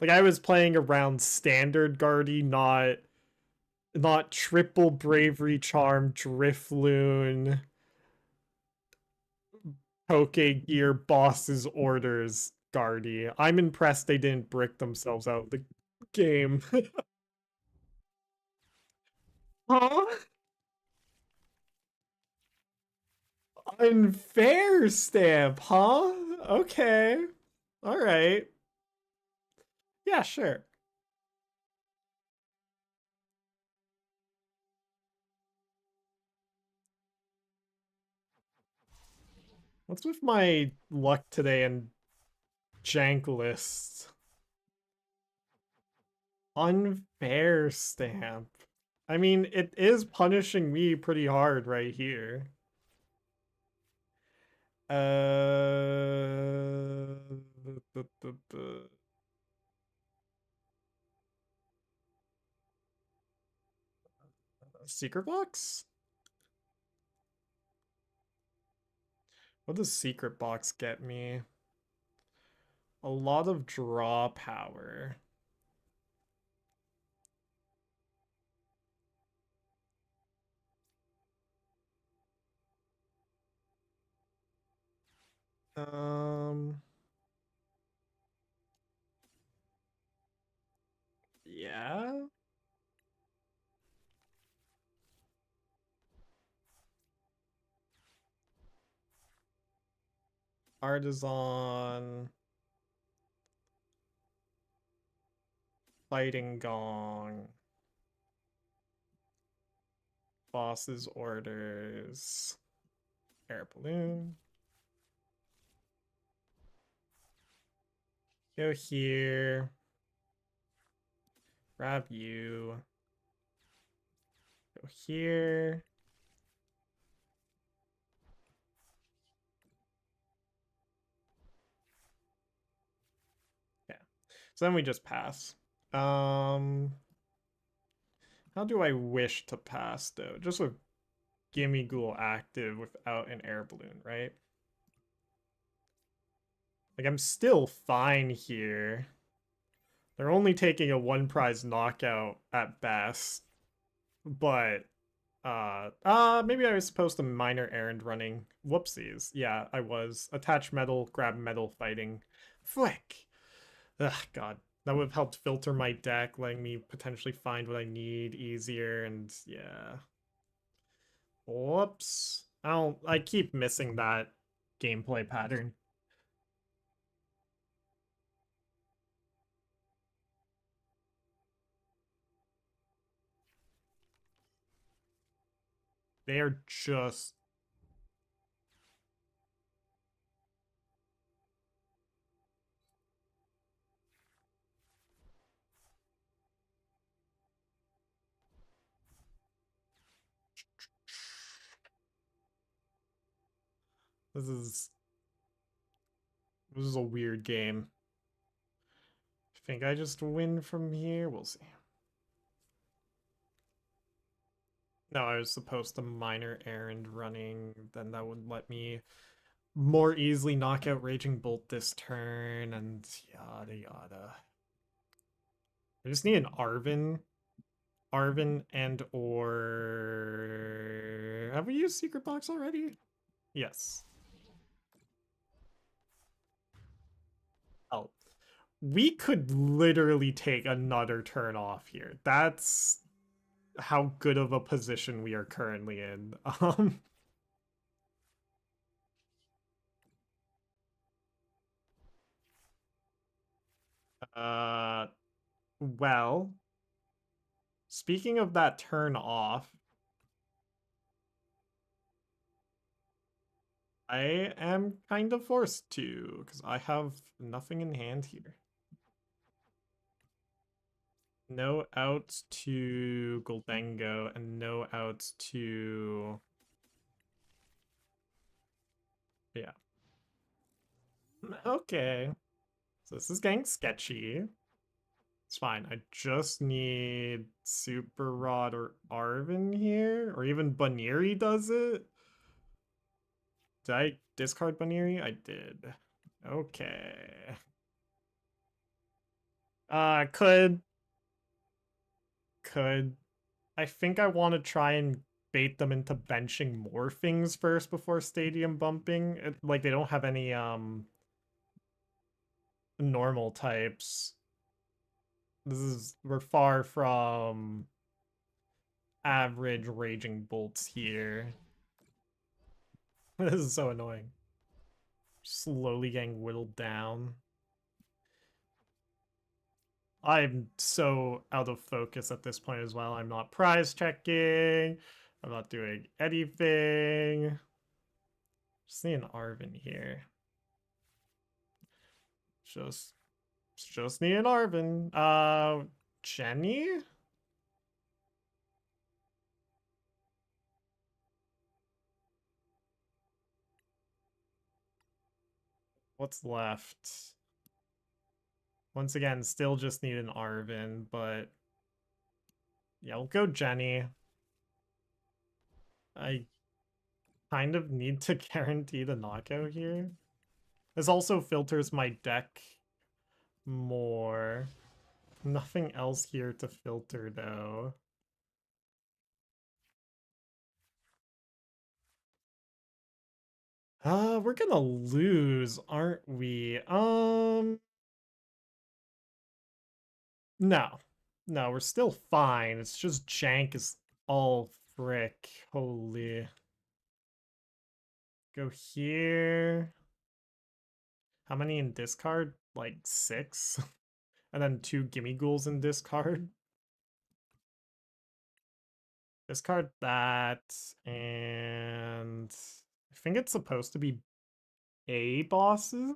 [SPEAKER 1] Like I was playing around standard Guardy, not triple bravery charm, Drifloon, Poke Gear, Boss's Orders, Guardy. I'm impressed they didn't brick themselves out of the game. Huh? Unfair stamp, huh? Okay. Alright. Yeah, sure. What's with my luck today and jank lists? Unfair stamp. I mean, it is punishing me pretty hard right here. Secret box? What does secret box get me? A lot of draw power. Um, yeah. Artazon, Fighting Gong, Boss's Orders, Air Balloon. Go here. Grab you. Go here. Yeah. So then we just pass. How do I wish to pass though? Just with Gimmighoul active without an air balloon, right? Like I'm still fine here. They're only taking a one prize knockout at best. But maybe I was supposed to minor errand running. Whoopsies. Yeah, I was. Attach metal, grab metal fighting. Flick. Ugh, God. That would have helped filter my deck, letting me potentially find what I need easier, and yeah. Whoops. I keep missing that gameplay pattern. They are just this is a weird game. I think I just win from here. We'll see. No, I was supposed to minor errand running, then that would let me more easily knock out Raging Bolt this turn, and yada yada. I just need an Arven and or... Have we used Secret Box already? Yes. we could literally take another turn off here. That's how good of a position we are currently in. Uh, well, speaking of that turn off, I am kind of forced to, because I have nothing in hand here. No outs to Gholdengo and no outs to... Yeah. Okay. So this is getting sketchy. It's fine. I just need Super Rod or Arven here. Or even Buneary does it. Did I discard Buneary? I did. Okay. Could. I think I want to try and bait them into benching more things first before stadium bumping. Like, they don't have any, normal types. We're far from average Raging Bolts here. This is so annoying. Slowly getting whittled down. I'm so out of focus at this point as well. I'm not prize checking. I'm not doing anything. Just need an Arven here. Just need an Arven. Jenny? What's left? Once again, still just need an Arven, but yeah, we'll go Jenny. I kind of need to guarantee the knockout here. This also filters my deck more. Nothing else here to filter, though. We're gonna lose, aren't we? No. No, we're still fine. It's just Jank is all frick. Holy. Go here. How many in discard? Like 6? And then 2 Gimmighouls in discard. Discard that, and I think it's supposed to be A bosses?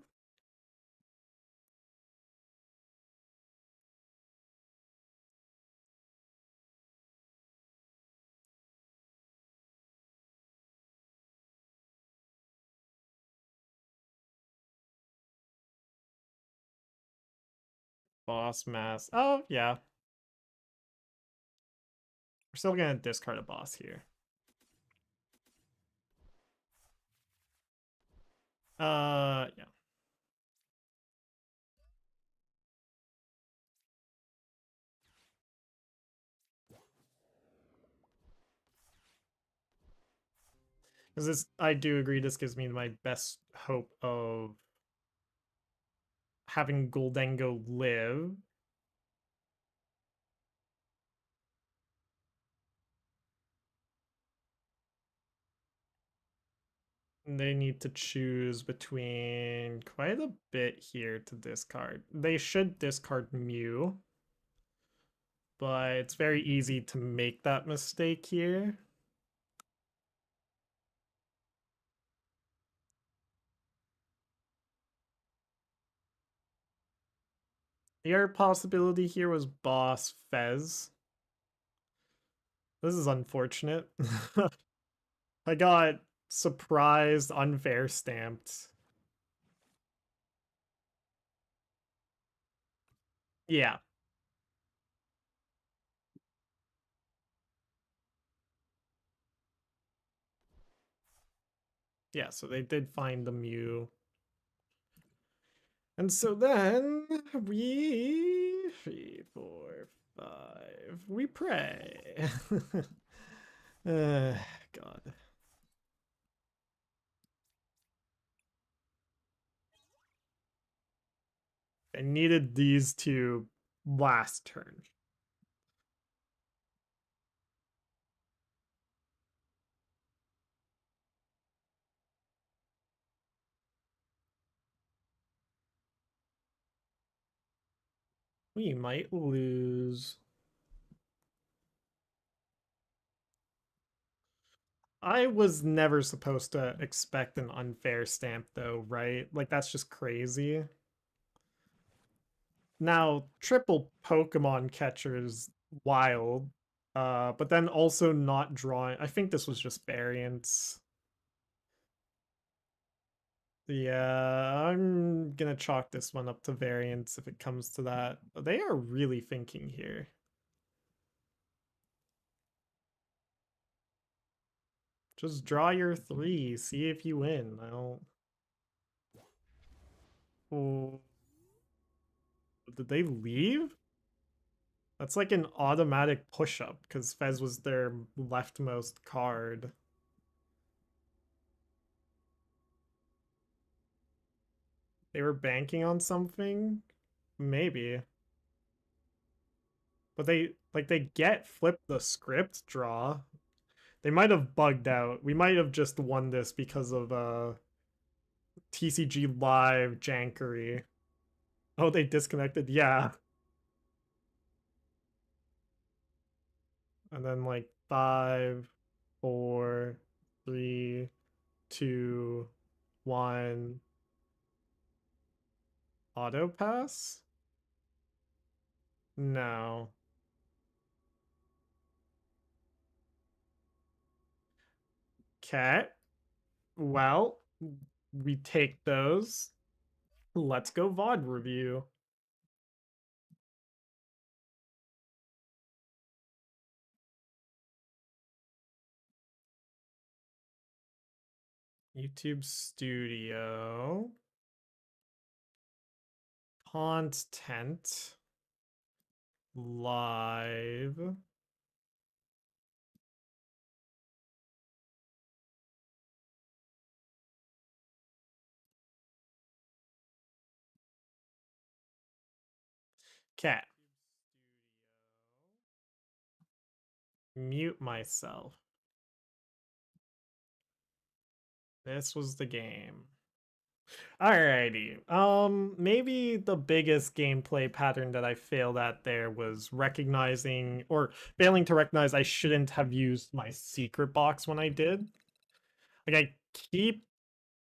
[SPEAKER 1] Boss mass. Oh, yeah. We're still gonna discard a boss here. Yeah. Because this, I do agree, this gives me my best hope of having Gholdengo live. They need to choose between quite a bit here to discard. They should discard Mew, but it's very easy to make that mistake here. The other possibility here was boss Fez. This is unfortunate. I got surprised, unfair stamped. Yeah. Yeah, so they did find the Mew. And so then we 3, 4, 5. We pray. God. I needed these two last turn. We might lose. I was never supposed to expect an unfair stamp though, right? Like that's just crazy. Now, triple Pokemon catcher is wild. But then also not drawing. I think this was just variance. Yeah, I'm gonna chalk this one up to variance if it comes to that. They are really thinking here. Just draw your three, see if you win. I don't. Oh, did they leave? That's like an automatic push-up because Fez was their leftmost card. They were banking on something? Maybe. But they get flip the script draw. They might have bugged out. We might have just won this because of TCG live jankery. Oh, they disconnected? Yeah. And then like 5, 4, 3, 2, 1. Auto pass? No. Okay. Well, we take those. Let's go VOD review. YouTube Studio. Content. Live. Okay. Mute myself. This was the game. Alrighty. Maybe the biggest gameplay pattern that I failed at there was recognizing or failing to recognize I shouldn't have used my secret box when I did. Like I keep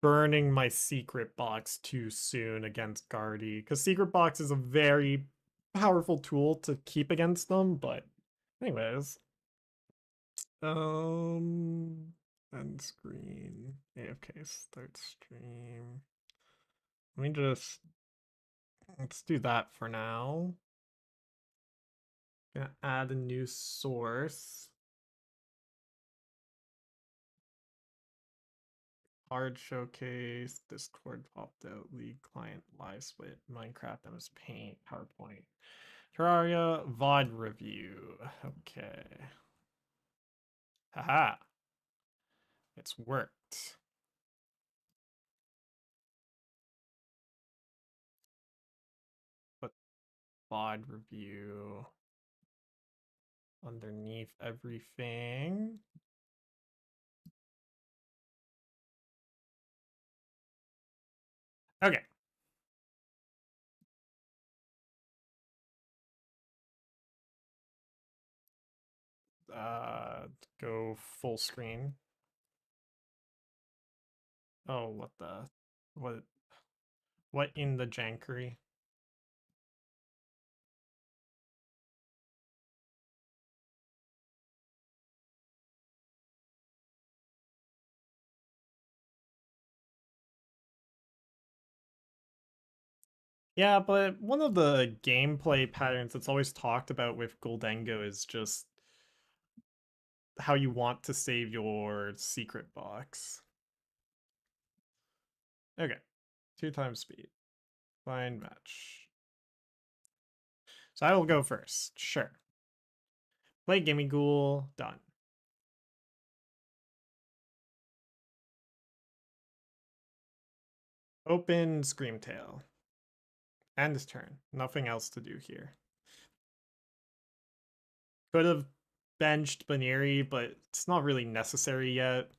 [SPEAKER 1] burning my secret box too soon against Guardy because secret box is a very powerful tool to keep against them, but anyways. End screen. AFK start stream. Let me just let's do that for now. Gonna add a new source. Hard showcase, Discord popped out, League client, live split, Minecraft, MS Paint, PowerPoint. Terraria, VOD review. Okay. Haha. It's worked. Put VOD review underneath everything. Okay. Go full screen. Oh, what the what in the jankery? Yeah, but one of the gameplay patterns that's always talked about with Gholdengo is just how you want to save your secret box. Okay, 2 times speed. Find match. So I will go first. Sure. Play Gimmighoul. Done. Open Screamtail. End his turn. Nothing else to do here. Could have benched Buneary, but it's not really necessary yet.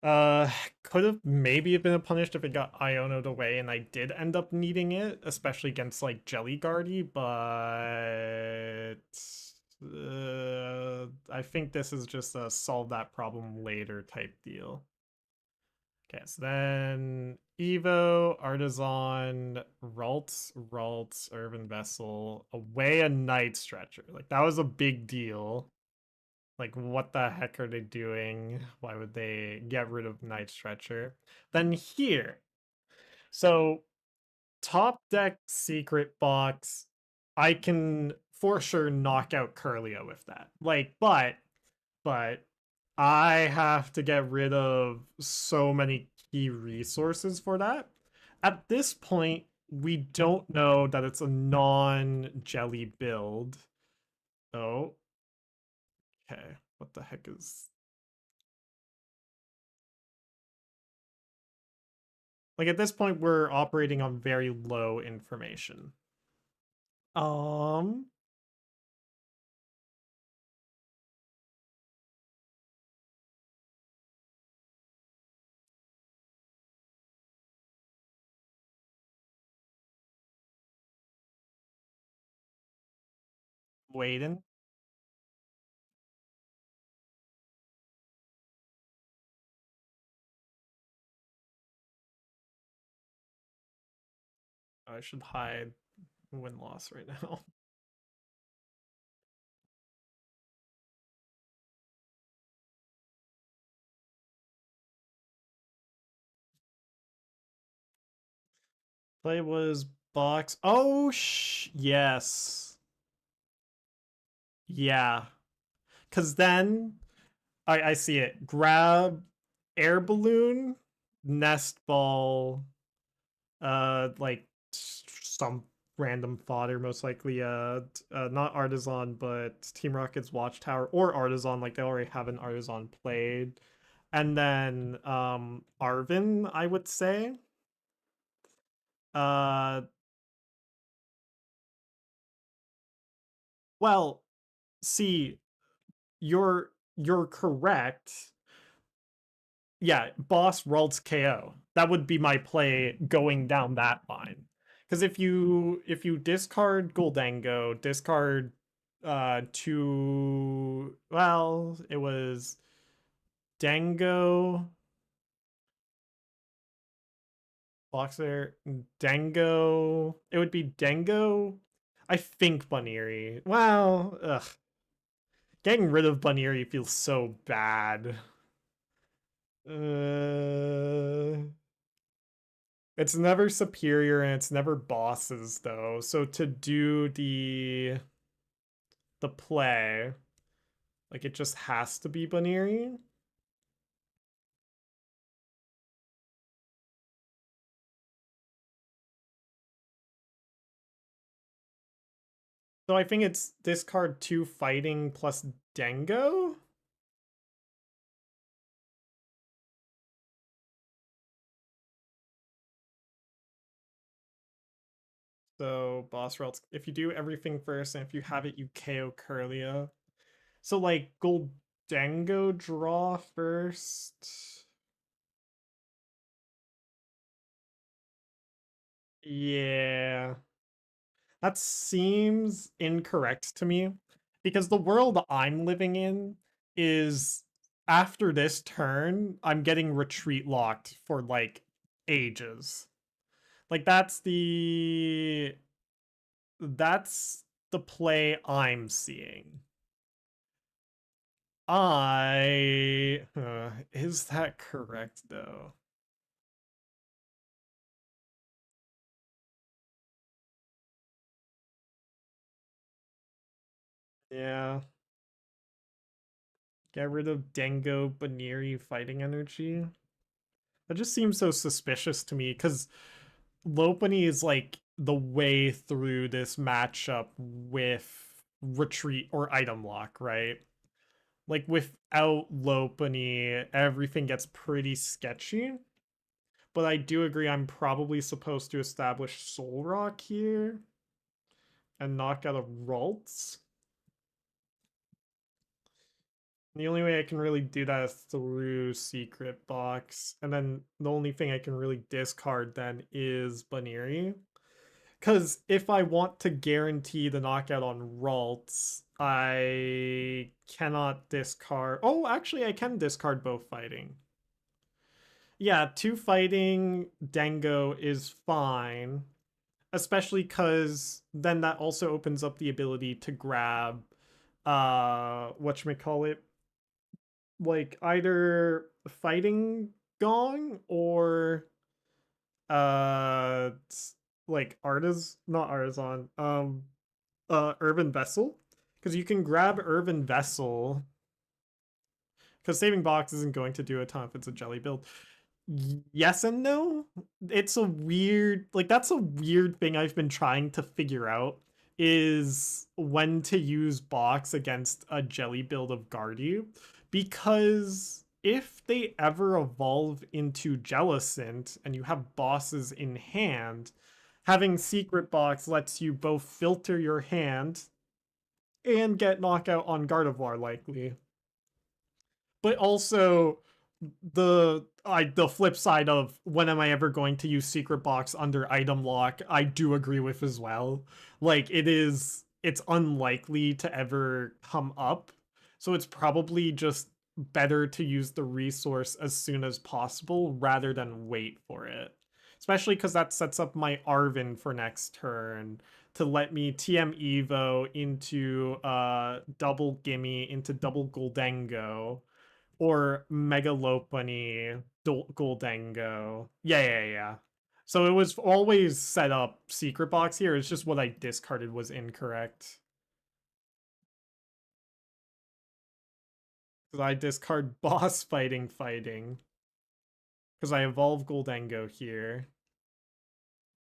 [SPEAKER 1] Uh, could have maybe been punished if it got Iono'd away and I did end up needing it, especially against like Jelly Guardy, but I think this is just a solve that problem later type deal. Okay, so then Evo, Artazon, Ralts, Earthen Vessel, away a Night Stretcher. Like that was a big deal. Like, what the heck are they doing? Why would they get rid of Night Stretcher? Then here. So, top deck Secret Box, I can for sure knock out Curlia with that. Like, but I have to get rid of so many key resources for that. At this point, we don't know that it's a non-jelly build. Oh, okay. What the heck is... Like at this point, we're operating on very low information. Um, waiting. I should hide win loss right now. Play was box. Oh, yes. Yeah. Because then I see it. Grab Air Balloon, Nest Ball, like some random fodder, most likely not Artazon, but Team Rocket's Watchtower or Artazon, like they already have an Artazon played. And then Arven, I would say. Uh well, see, you're correct. Yeah, boss Ralts KO. That would be my play going down that line. Because if you discard Gholdengo, discard two, well, it was Dengo, Boxer, Dengo. It would be Dengo. I think Buneary. Well, ugh. Getting rid of Buneary feels so bad. It's never superior and it's never bosses though. So to do the play, like it just has to be Buneary. So I think it's discard two fighting plus Dengo. So boss routes. If you do everything first and if you have it, you KO Curlia. So like Gholdengo draw first. Yeah. That seems incorrect to me because the world I'm living in is after this turn, I'm getting retreat locked for like ages. Like that's the play I'm seeing. Is that correct though? Yeah. Get rid of Dengo Buneary fighting energy. That just seems so suspicious to me because Lopunny is like the way through this matchup with retreat or item lock, right? Like without Lopunny, everything gets pretty sketchy. but I do agree I'm probably supposed to establish Solrock here and knock out a Ralts. The only way I can really do that is through Secret Box. And then the only thing I can really discard then is Buneary. Because if I want to guarantee the knockout on Ralts, I cannot discard. Oh, actually, I can discard both fighting. Yeah, 2 fighting Dengo is fine, especially because then that also opens up the ability to grab, whatchamacallit, like either Fighting Gong or uh like not Artazon, Earthen Vessel, because you can grab Earthen Vessel because saving box isn't going to do a ton if it's a jelly build. Yes and no. It's a weird, like, that's a weird thing I've been trying to figure out, is when to use box against a jelly build of Guardy, because if they ever evolve into Jellicent and you have bosses in hand, having Secret Box lets you both filter your hand and get knockout on Gardevoir likely. But also the flip side of when am I ever going to use Secret Box under item lock, I do agree with as well. Like it's unlikely to ever come up. So it's probably just better to use the resource as soon as possible rather than wait for it. Especially because that sets up my Arven for next turn to let me TM Evo into double Gimme into double Gholdengo or Mega Lopunny, Gholdengo. Yeah. So it was always set up Secret Box here. It's just what I discarded was incorrect. Because I discard boss fighting. Because I evolve Gholdengo here.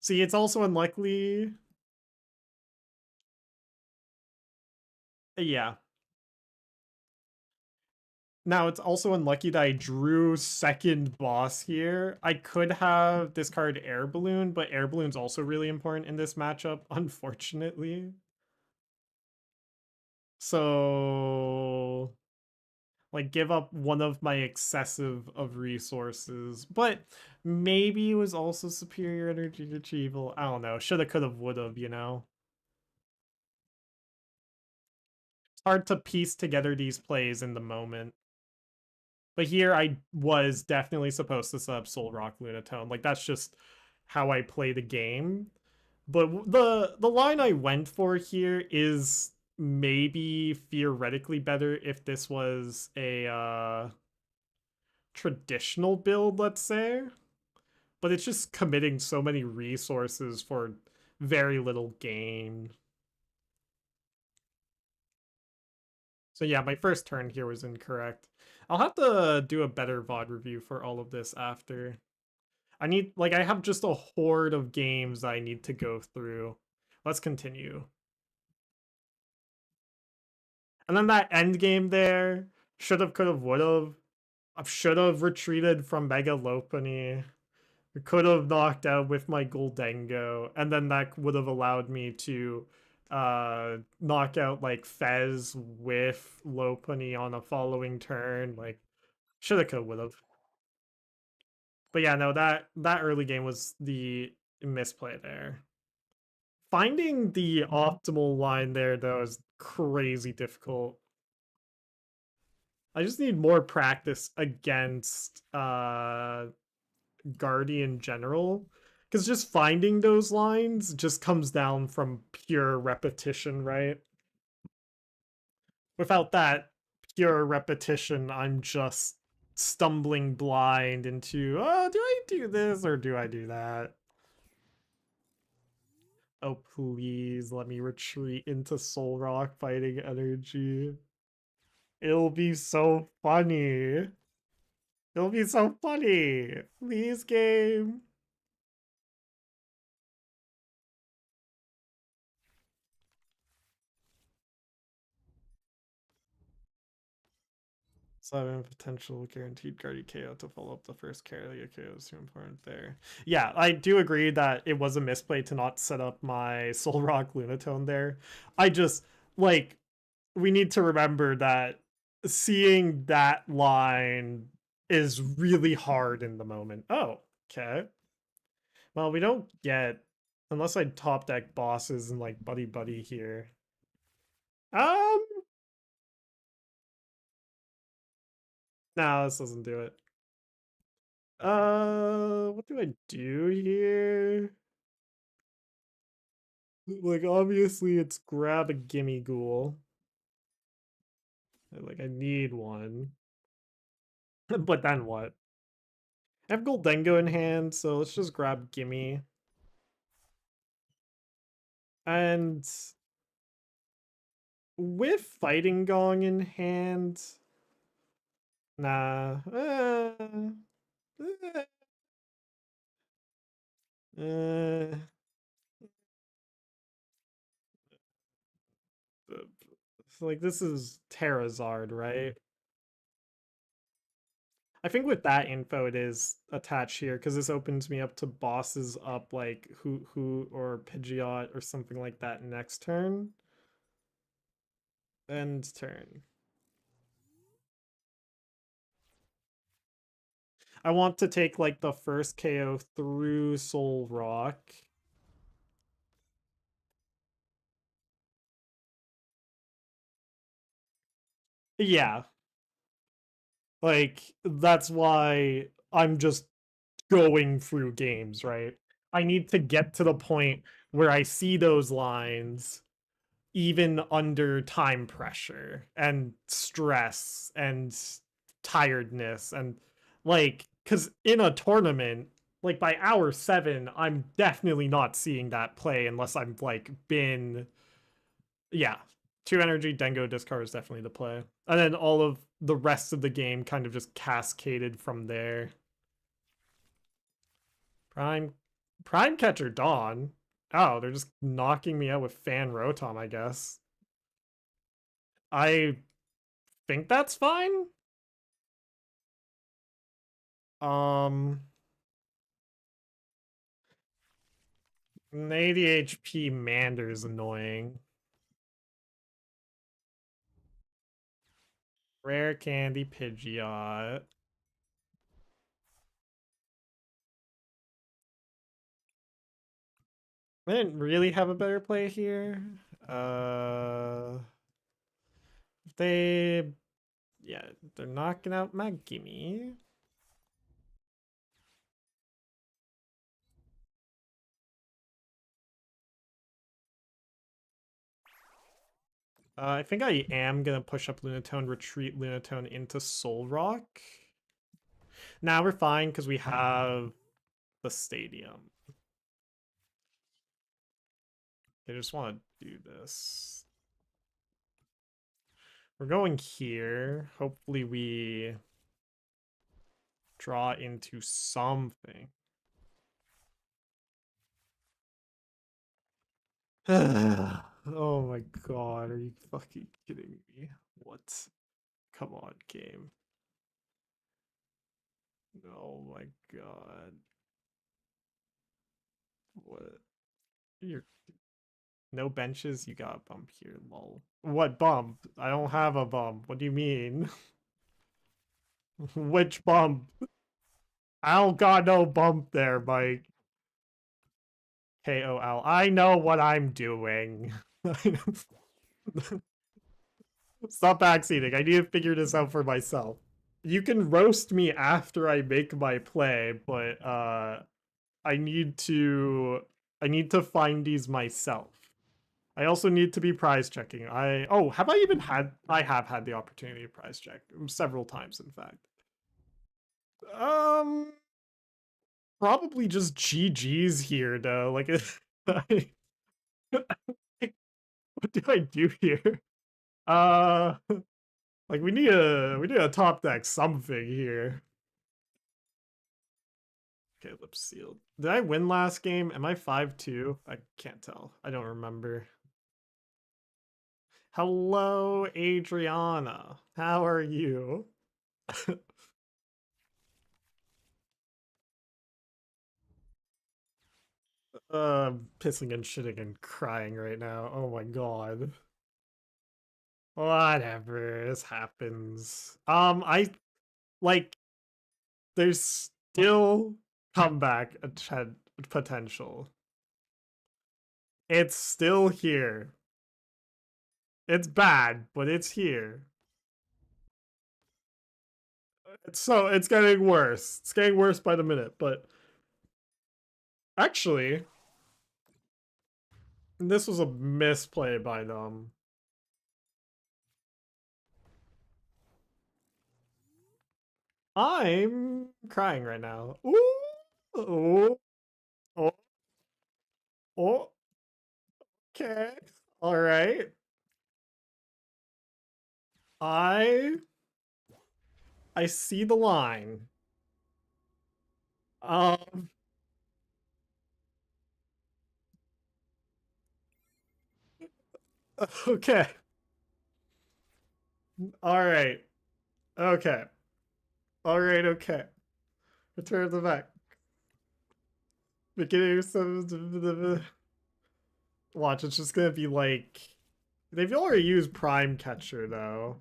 [SPEAKER 1] See, it's also unlikely. Yeah. Now, it's also unlucky that I drew second boss here. I could have discarded Air Balloon, but Air Balloon's also really important in this matchup, unfortunately. So, like, give up one of my excessive of resources. But maybe it was also superior energy retrieval. I don't know. Shoulda, coulda, woulda, you know? It's hard to piece together these plays in the moment. But here I was definitely supposed to set up Solrock Lunatone. Like, that's just how I play the game. But the line I went for here is maybe theoretically better if this was a traditional build, let's say. But it's just committing so many resources for very little gain. So yeah, my first turn here was incorrect. I'll have to do a better VOD review for all of this after. I have just a horde of games I need to go through. Let's continue. And then that end game there, should have, could have, would have. I should have retreated from Mega Lopunny. Could have knocked out with my Gholdengo, and then that would have allowed me to knock out like Fez with Lopunny on a following turn. Like, shoulda, coulda, would have. But yeah, no, that early game was the misplay there. Finding the optimal line there though is crazy difficult. I just need more practice against Guardian in general. Because just finding those lines just comes down from pure repetition, right? Without that pure repetition, I'm just stumbling blind into, oh, do I do this or do I do that? Oh, please let me retreat into Solrock Fighting Energy. It'll be so funny. It'll be so funny. Please, game. 7 potential guaranteed guardian KO to follow up the first carry. KO is too important there. Yeah, I do agree that it was a misplay to not set up my Solrock Lunatone there. I just, like, we need to remember that seeing that line is really hard in the moment. Oh, okay. Well, we don't get, unless I top deck bosses and like Buddy-Buddy here. No, this doesn't do it. What do I do here? Like, obviously it's grab a Gimmighoul. Like, I need one. But then what? I have Gholdengo in hand, so let's just grab Gimme. And with Fighting Gong in hand, nah. Uh, like, this is Terrazard, right? I think with that info, it is attached here because this opens me up to bosses up like Hoot or Pidgeot or something like that next turn. End turn. I want to take like the first KO through Solrock. Yeah. Like, that's why I'm just going through games, right? I need to get to the point where I see those lines even under time pressure and stress and tiredness and like because in a tournament like by hour 7 I'm definitely not seeing that play unless I'm like been yeah 2 energy Dengo discard is definitely the play and then all of the rest of the game kind of just cascaded from there. Prime catcher Dawn. Oh, they're just knocking me out with Fan Rotom, I guess. I think that's fine. Um, an 80 HP Mander is annoying. Rare Candy Pidgeot. I didn't really have a better play here. They, yeah, they're knocking out my gimme. I think I am gonna push up Lunatone, retreat Lunatone into Solrock. Now we're fine because we have the stadium. I just want to do this. We're going here. Hopefully we draw into something. Oh my god, are you fucking kidding me? What? Come on, game. Oh my god. What? You're no benches? You got a bump here, lol. What bump? I don't have a bump. What do you mean? Which bump? I don't got no bump there, Mike. KOL. I know what I'm doing. Stop backseating. I need to figure this out for myself. You can roast me after I make my play, but I need to find these myself. I also need to be prize checking. Have I even had I have had the opportunity to prize check several times in fact. Um Probably just GG's here though. Like what do I do here? Uh like we need a top deck something here. Okay, lips sealed. Did I win last game? Am I 5-2? I can't tell. I don't remember. Hello, Adriana. How are you? Pissing and shitting and crying right now. Oh my god. Whatever, this happens. I like there's still comeback potential. It's still here. It's bad, but it's here. It's getting worse. It's getting worse by the minute, but actually, this was a misplay by them. I'm crying right now. Ooh, oh, oh, oh. Okay, all right. I I see the line. Um. Okay. All right. Okay. All right. Okay. Return of the Mac. Beginning of watch. It's just gonna be like they've already used Prime Catcher though.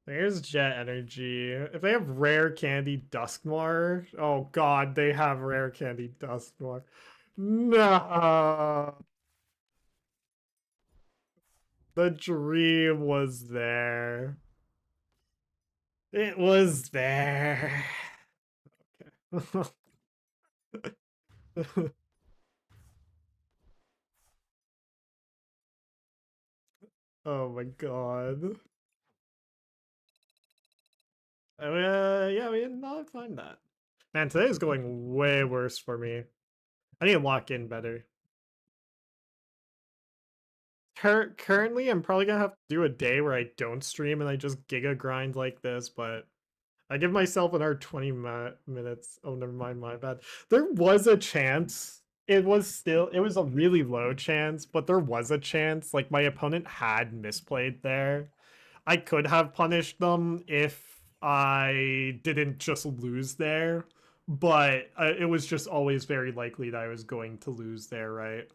[SPEAKER 1] There's Jet Energy. If they have Rare Candy Duskmar, oh god, they have Rare Candy Duskmar. No, the dream was there. It was there. Okay. Oh my god. Yeah, we did not find that. Man, today is going way worse for me. I need to lock in better. Currently, I'm probably gonna have to do a day where I don't stream and I just giga grind like this, but I give myself another 20 minutes. Oh, never mind, my bad. There was a chance. It was a really low chance, but there was a chance. Like, my opponent had misplayed there. I could have punished them if I didn't just lose there, but it was just always very likely that I was going to lose there, right?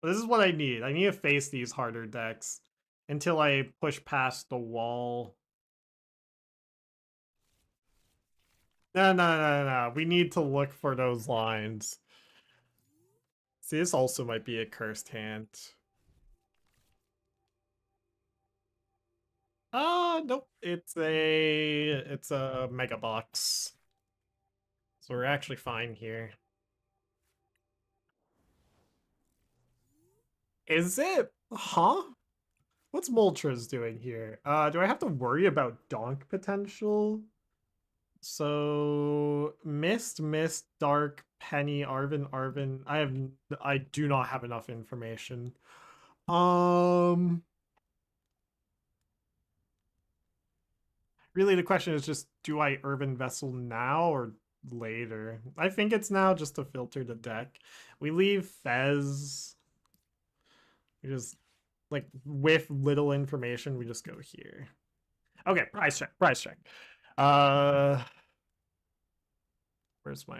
[SPEAKER 1] But this is what I need. I need to face these harder decks until I push past the wall. No, no, no, no. We need to look for those lines. See, this also might be a cursed hand. Nope. It's a mega box. So we're actually fine here. Is it? Huh? What's Moltres doing here? Do I have to worry about donk potential? So Mist, Dark, Penny, Arven. I do not have enough information. Um Really the question is just do I Earthen Vessel now or later? I think it's now just to filter the deck. We leave Fez. We just like with little information, we just go here. Okay, price check. Uh where's my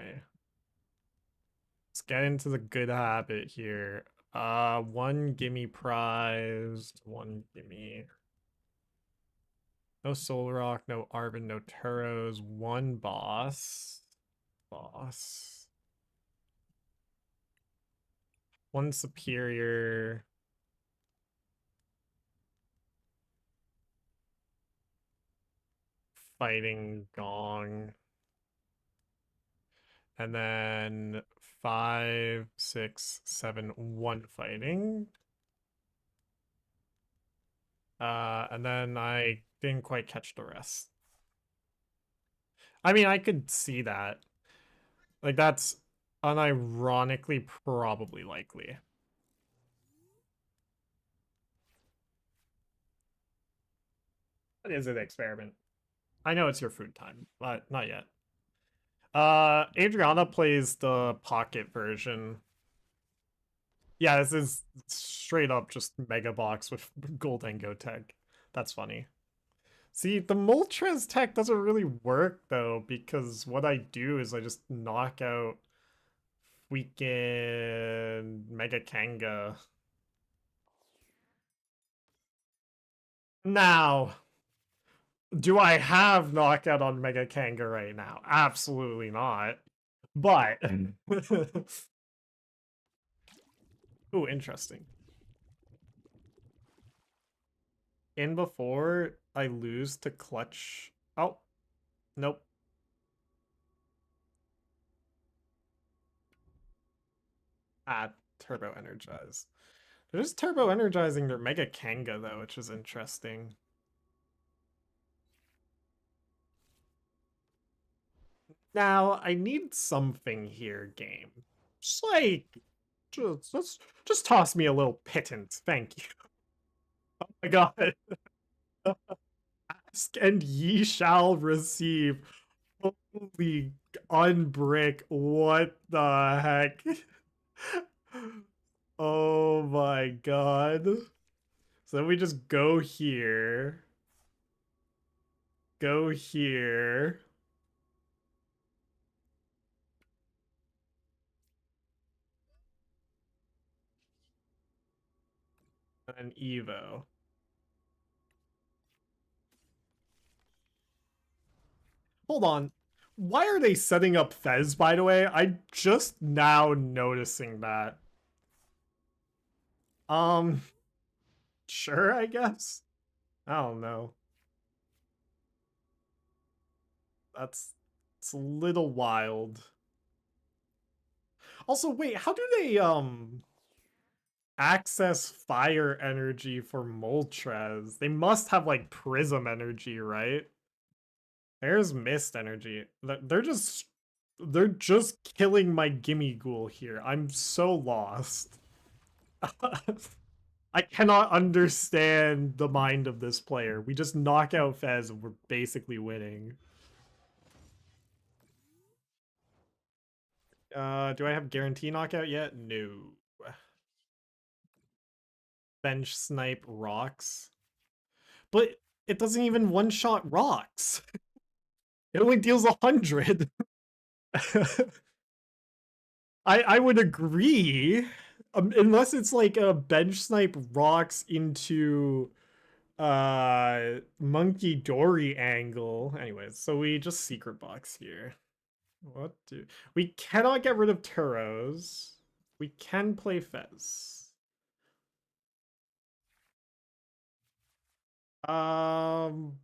[SPEAKER 1] let's get into the good habit here. One gimme prize, one gimme. No Solrock, no Arven, no Turos, one boss. Boss. One superior. Fighting Gong. And then 5, 6, 7, one fighting. And then I didn't quite catch the rest. I mean, I could see that. Like, that's unironically probably likely. That is an experiment. I know it's your food time, but not yet. Adriana plays the pocket version. Yeah, this is straight up just Mega Box with Gholdengo tech. That's funny. See, the Moltres tech doesn't really work though, because what I do is I just knock out weekend Mega Kanga. Now, do I have knockout on Mega Kanga right now? Absolutely not. But oh, interesting. In before I lose to clutch. Oh, nope. Ah, Turbo Energize. They're just Turbo Energizing their Mega Kanga though, which is interesting. Now, I need something here, game. Just like, just toss me a little pittance. Thank you. Oh my god. Ask and ye shall receive. Holy unbrick. What the heck? Oh my god. So then we just go here. Go here. And Evo. Hold on. Why are they setting up Fez, by the way? I'm just now noticing that. Um, sure, I guess. I don't know. That's it's a little wild. Also, wait, how do they access fire energy for Moltres? They must have like prism energy, right? There's mist energy. They're just killing my Gimmighoul here. I'm so lost. I cannot understand the mind of this player. We just knock out Fez and we're basically winning. Do I have guarantee knockout yet? No. Bench snipe rocks. But it doesn't even one-shot rocks. It only deals 100. I would agree. Unless it's like a bench snipe rocks into monkey dory angle. Anyways, so we just secret box here. What do we cannot get rid of Turos. We can play Fez. Um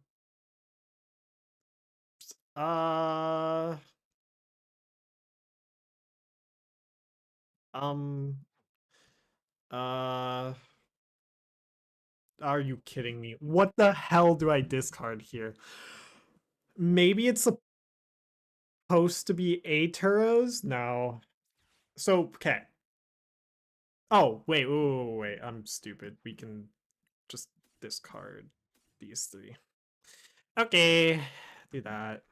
[SPEAKER 1] uh um uh are you kidding me? What the hell do I discard here? Maybe it's supposed to be a Turos? No. So, okay. Oh, wait. I'm stupid. We can just discard these three. Okay, do that.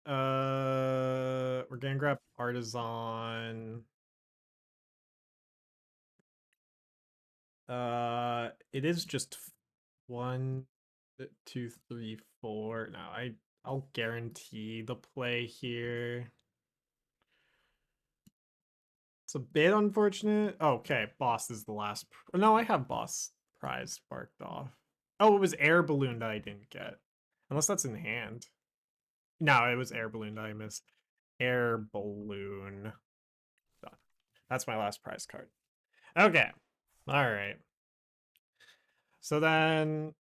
[SPEAKER 1] We're gonna grab Artazon. It is just 1, 2, 3, 4. No, I'll guarantee the play here. It's a bit unfortunate. Oh, okay, boss is the last. No, I have boss prize sparked off. Oh, it was air balloon that I didn't get. Unless that's in hand. No, it was air balloon that I missed. Air balloon. Done. That's my last prize card. Okay. All right. So then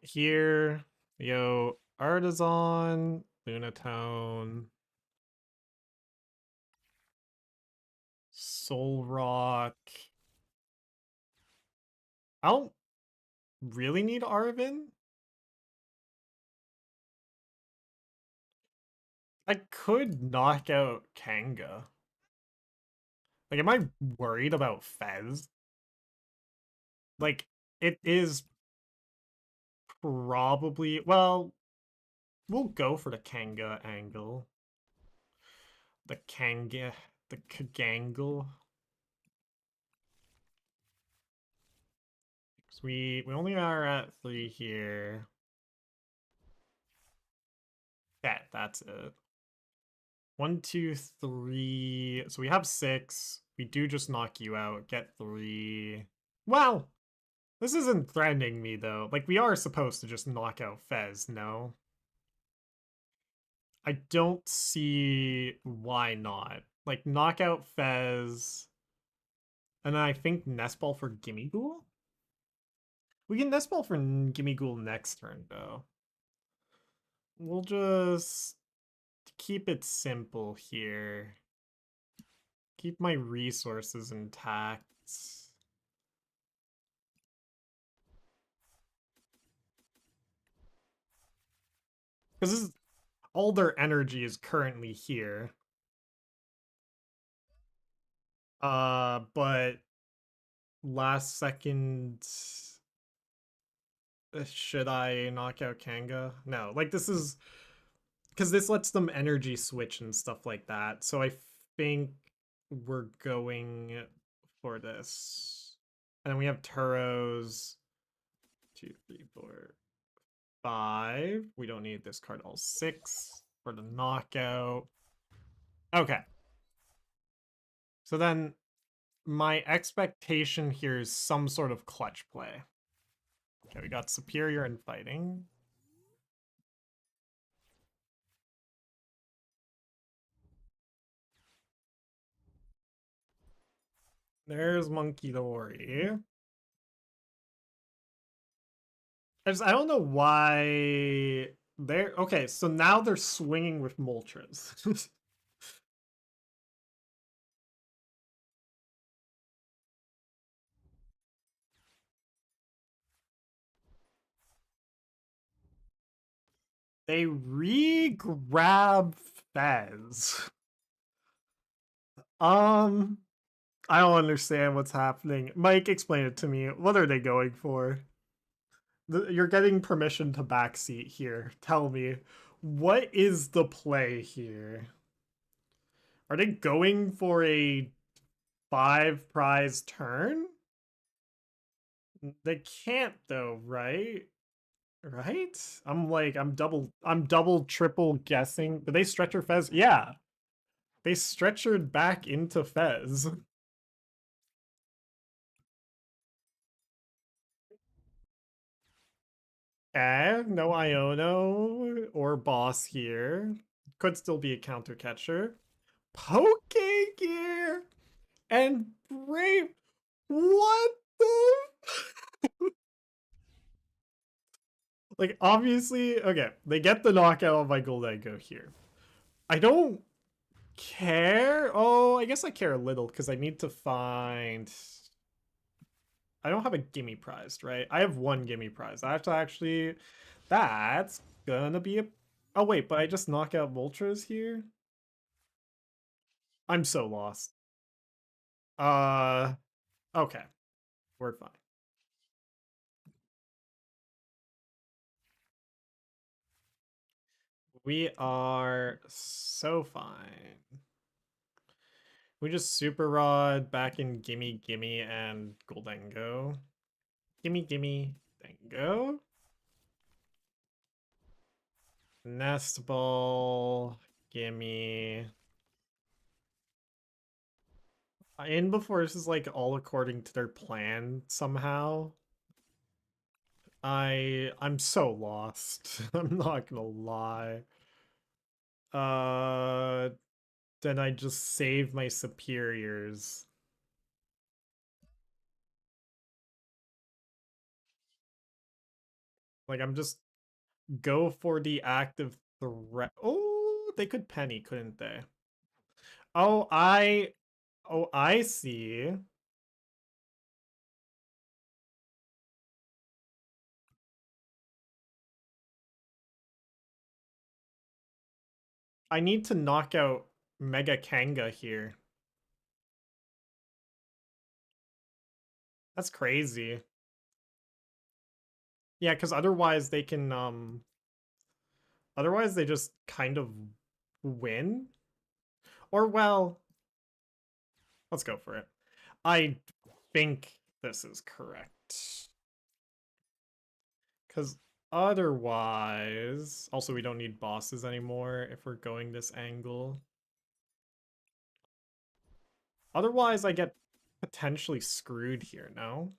[SPEAKER 1] here, yo, Artazon, Lunatone, Solrock. I don't really need Arven. I could knock out Kanga. Like, am I worried about Fez? Like, it is probably, well, we'll go for the Kanga angle. the Kanga, the Kagangle. We only are at 3 here. Yeah, that's it. 1, 2, 3. So we have 6. We do just knock you out. Get 3. Well, this isn't threatening me though. Like we are supposed to just knock out Fez, no? I don't see why not. Like knock out Fez. And then I think Nest Ball for Gimmighoul? We can Nest Ball for Gimmighoul next turn though. We'll just keep it simple here. Keep my resources intact. Because this is all their energy is currently here. But last second, should I knock out Kanga? No, like this is because this lets them energy switch and stuff like that. So I think we're going for this. And then we have Turos. 2, 3, 4, 5. We don't need this card all 6 for the knockout. Okay. So then my expectation here is some sort of clutch play. Okay, we got Superior and Fighting. There's Monkey Dory. I don't know why they're okay. So now they're swinging with Moltres. They re-grab Fez. I don't understand what's happening. Mike, explain it to me. What are they going for? You're getting permission to backseat here. Tell me, what is the play here? Are they going for a 5 prize turn? They can't though, right? Right? I'm double, triple guessing. Did they stretcher Fez? Yeah. They stretchered back into Fez. No Iono or boss here. Could still be a counter catcher. Poke Gear and Brave. What the? Like, obviously, okay, they get the knockout of my Gholdengo here. I don't care. Oh, I guess I care a little because I need to find. I don't have a gimme prize, right? I have 1 gimme prize. I have to actually. That's gonna be a. Oh, wait, but I just knock out Moltres here? I'm so lost. Uh, okay. We're fine. We are so fine. We just Super Rod back in Gimme Gimme and Gholdengo. Gimme Gimme Dengo. Nest Ball. Gimme. In before this is like all according to their plan somehow. I'm so lost. I'm not gonna lie. Uh then I just save my superiors. Like I'm just go for the active threat. Oh, they could penny, couldn't they? Oh, I see. I need to knock out Mega Kanga here. That's crazy. Yeah, because otherwise they can otherwise they just kind of win. Or, well, let's go for it. I think this is correct. Because otherwise... Also, we don't need bosses anymore if we're going this angle. Otherwise, I get potentially screwed here, no?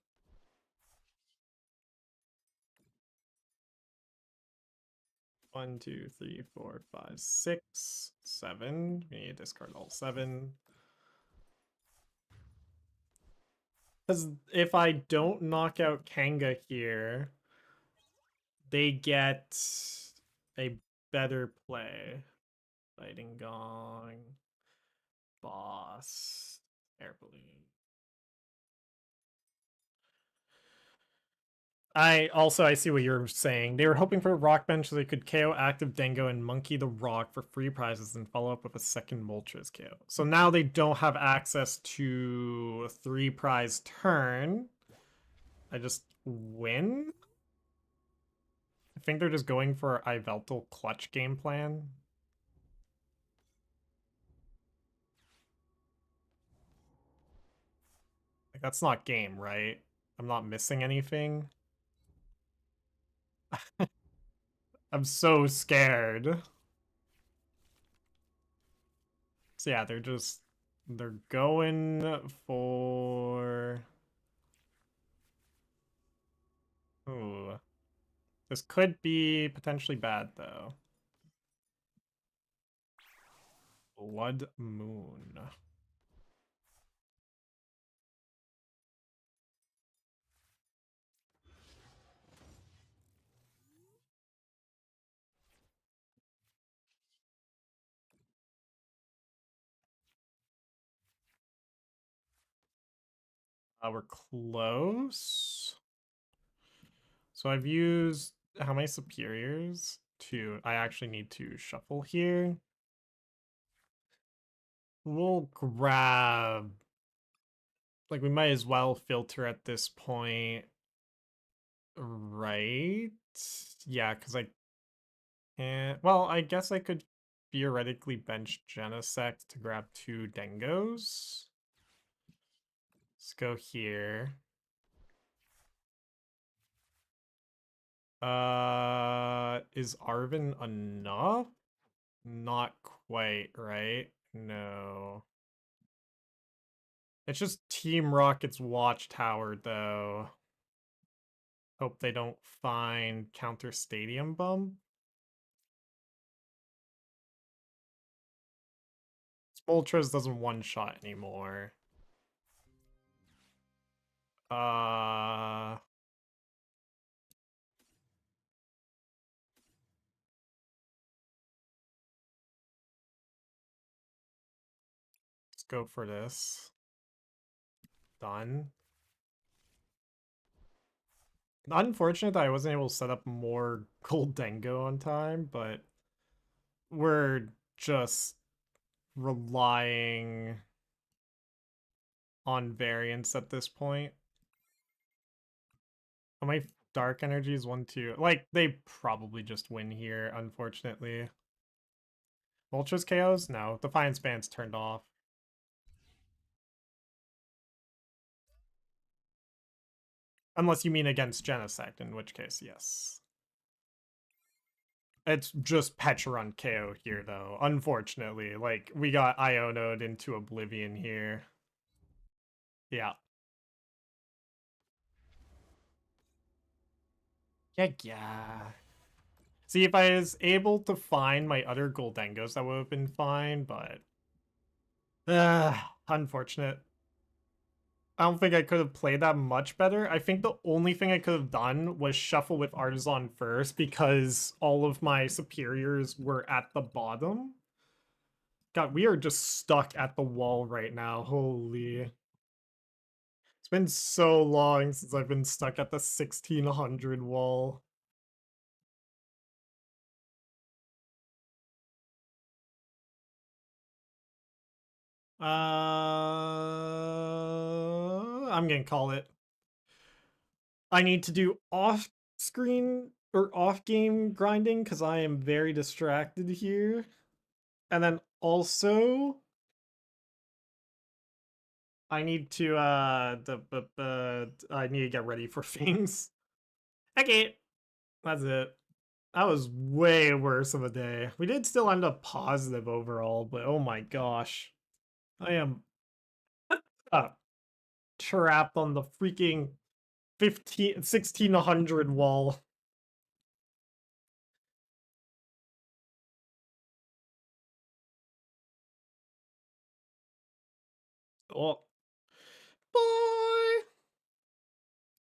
[SPEAKER 1] One, two, three, four, five, six, seven. We need to discard all 7. Because if I don't knock out Kanga here, they get a better play. Fighting Gong, Boss, Air Balloon. I see what you're saying. They were hoping for a rock bench so they could KO active Dengo and Monkey the Rock for free prizes and follow up with a second Moltres KO. So now they don't have access to a 3 prize turn. I just win? I think they're just going for Yveltal clutch game plan. Like, that's not game, right? I'm not missing anything. I'm so scared. So yeah, they're going for... Ooh. This could be potentially bad, though. Blood Moon. We're close. So I've used how many superiors? 2. I actually need to shuffle here. We'll grab... Like, we might as well filter at this point. Right? Yeah, because I can't... Well, I guess I could theoretically bench Genesect to grab 2 Dengos. Let's go here. Is Arven enough? Not quite, right? No. It's just Team Rocket's Watchtower, though. Hope they don't find Counter Stadium Bump. Moltres doesn't one-shot anymore. Let's go for this. Done. Unfortunate that I wasn't able to set up more Gholdengo on time, but we're just relying on variance at this point. How many dark energies? 1, 2. Like, they probably just win here, unfortunately. Moltres KOs? No. Defiance Band's turned off. Unless you mean against Genesect, in which case, yes. It's just Pecharunt KO here, though. Unfortunately, like, we got Iono'd into oblivion here. Yeah. Yeah. See, if I was able to find my other Gholdengos, that would have been fine, but... unfortunate. I don't think I could have played that much better. I think the only thing I could have done was shuffle with Artazon first because all of my superiors were at the bottom. God, we are just stuck at the wall right now. Holy. It's been so long since I've been stuck at the 1600 wall. I'm gonna call it. I need to do off-screen or off-game grinding because I am very distracted here. And then also, I need to I need to get ready for things. Okay, that's it. That was way worse of a day. We did still end up positive overall, but oh my gosh. I am uh, trapped on the freaking 1600 wall. Oh.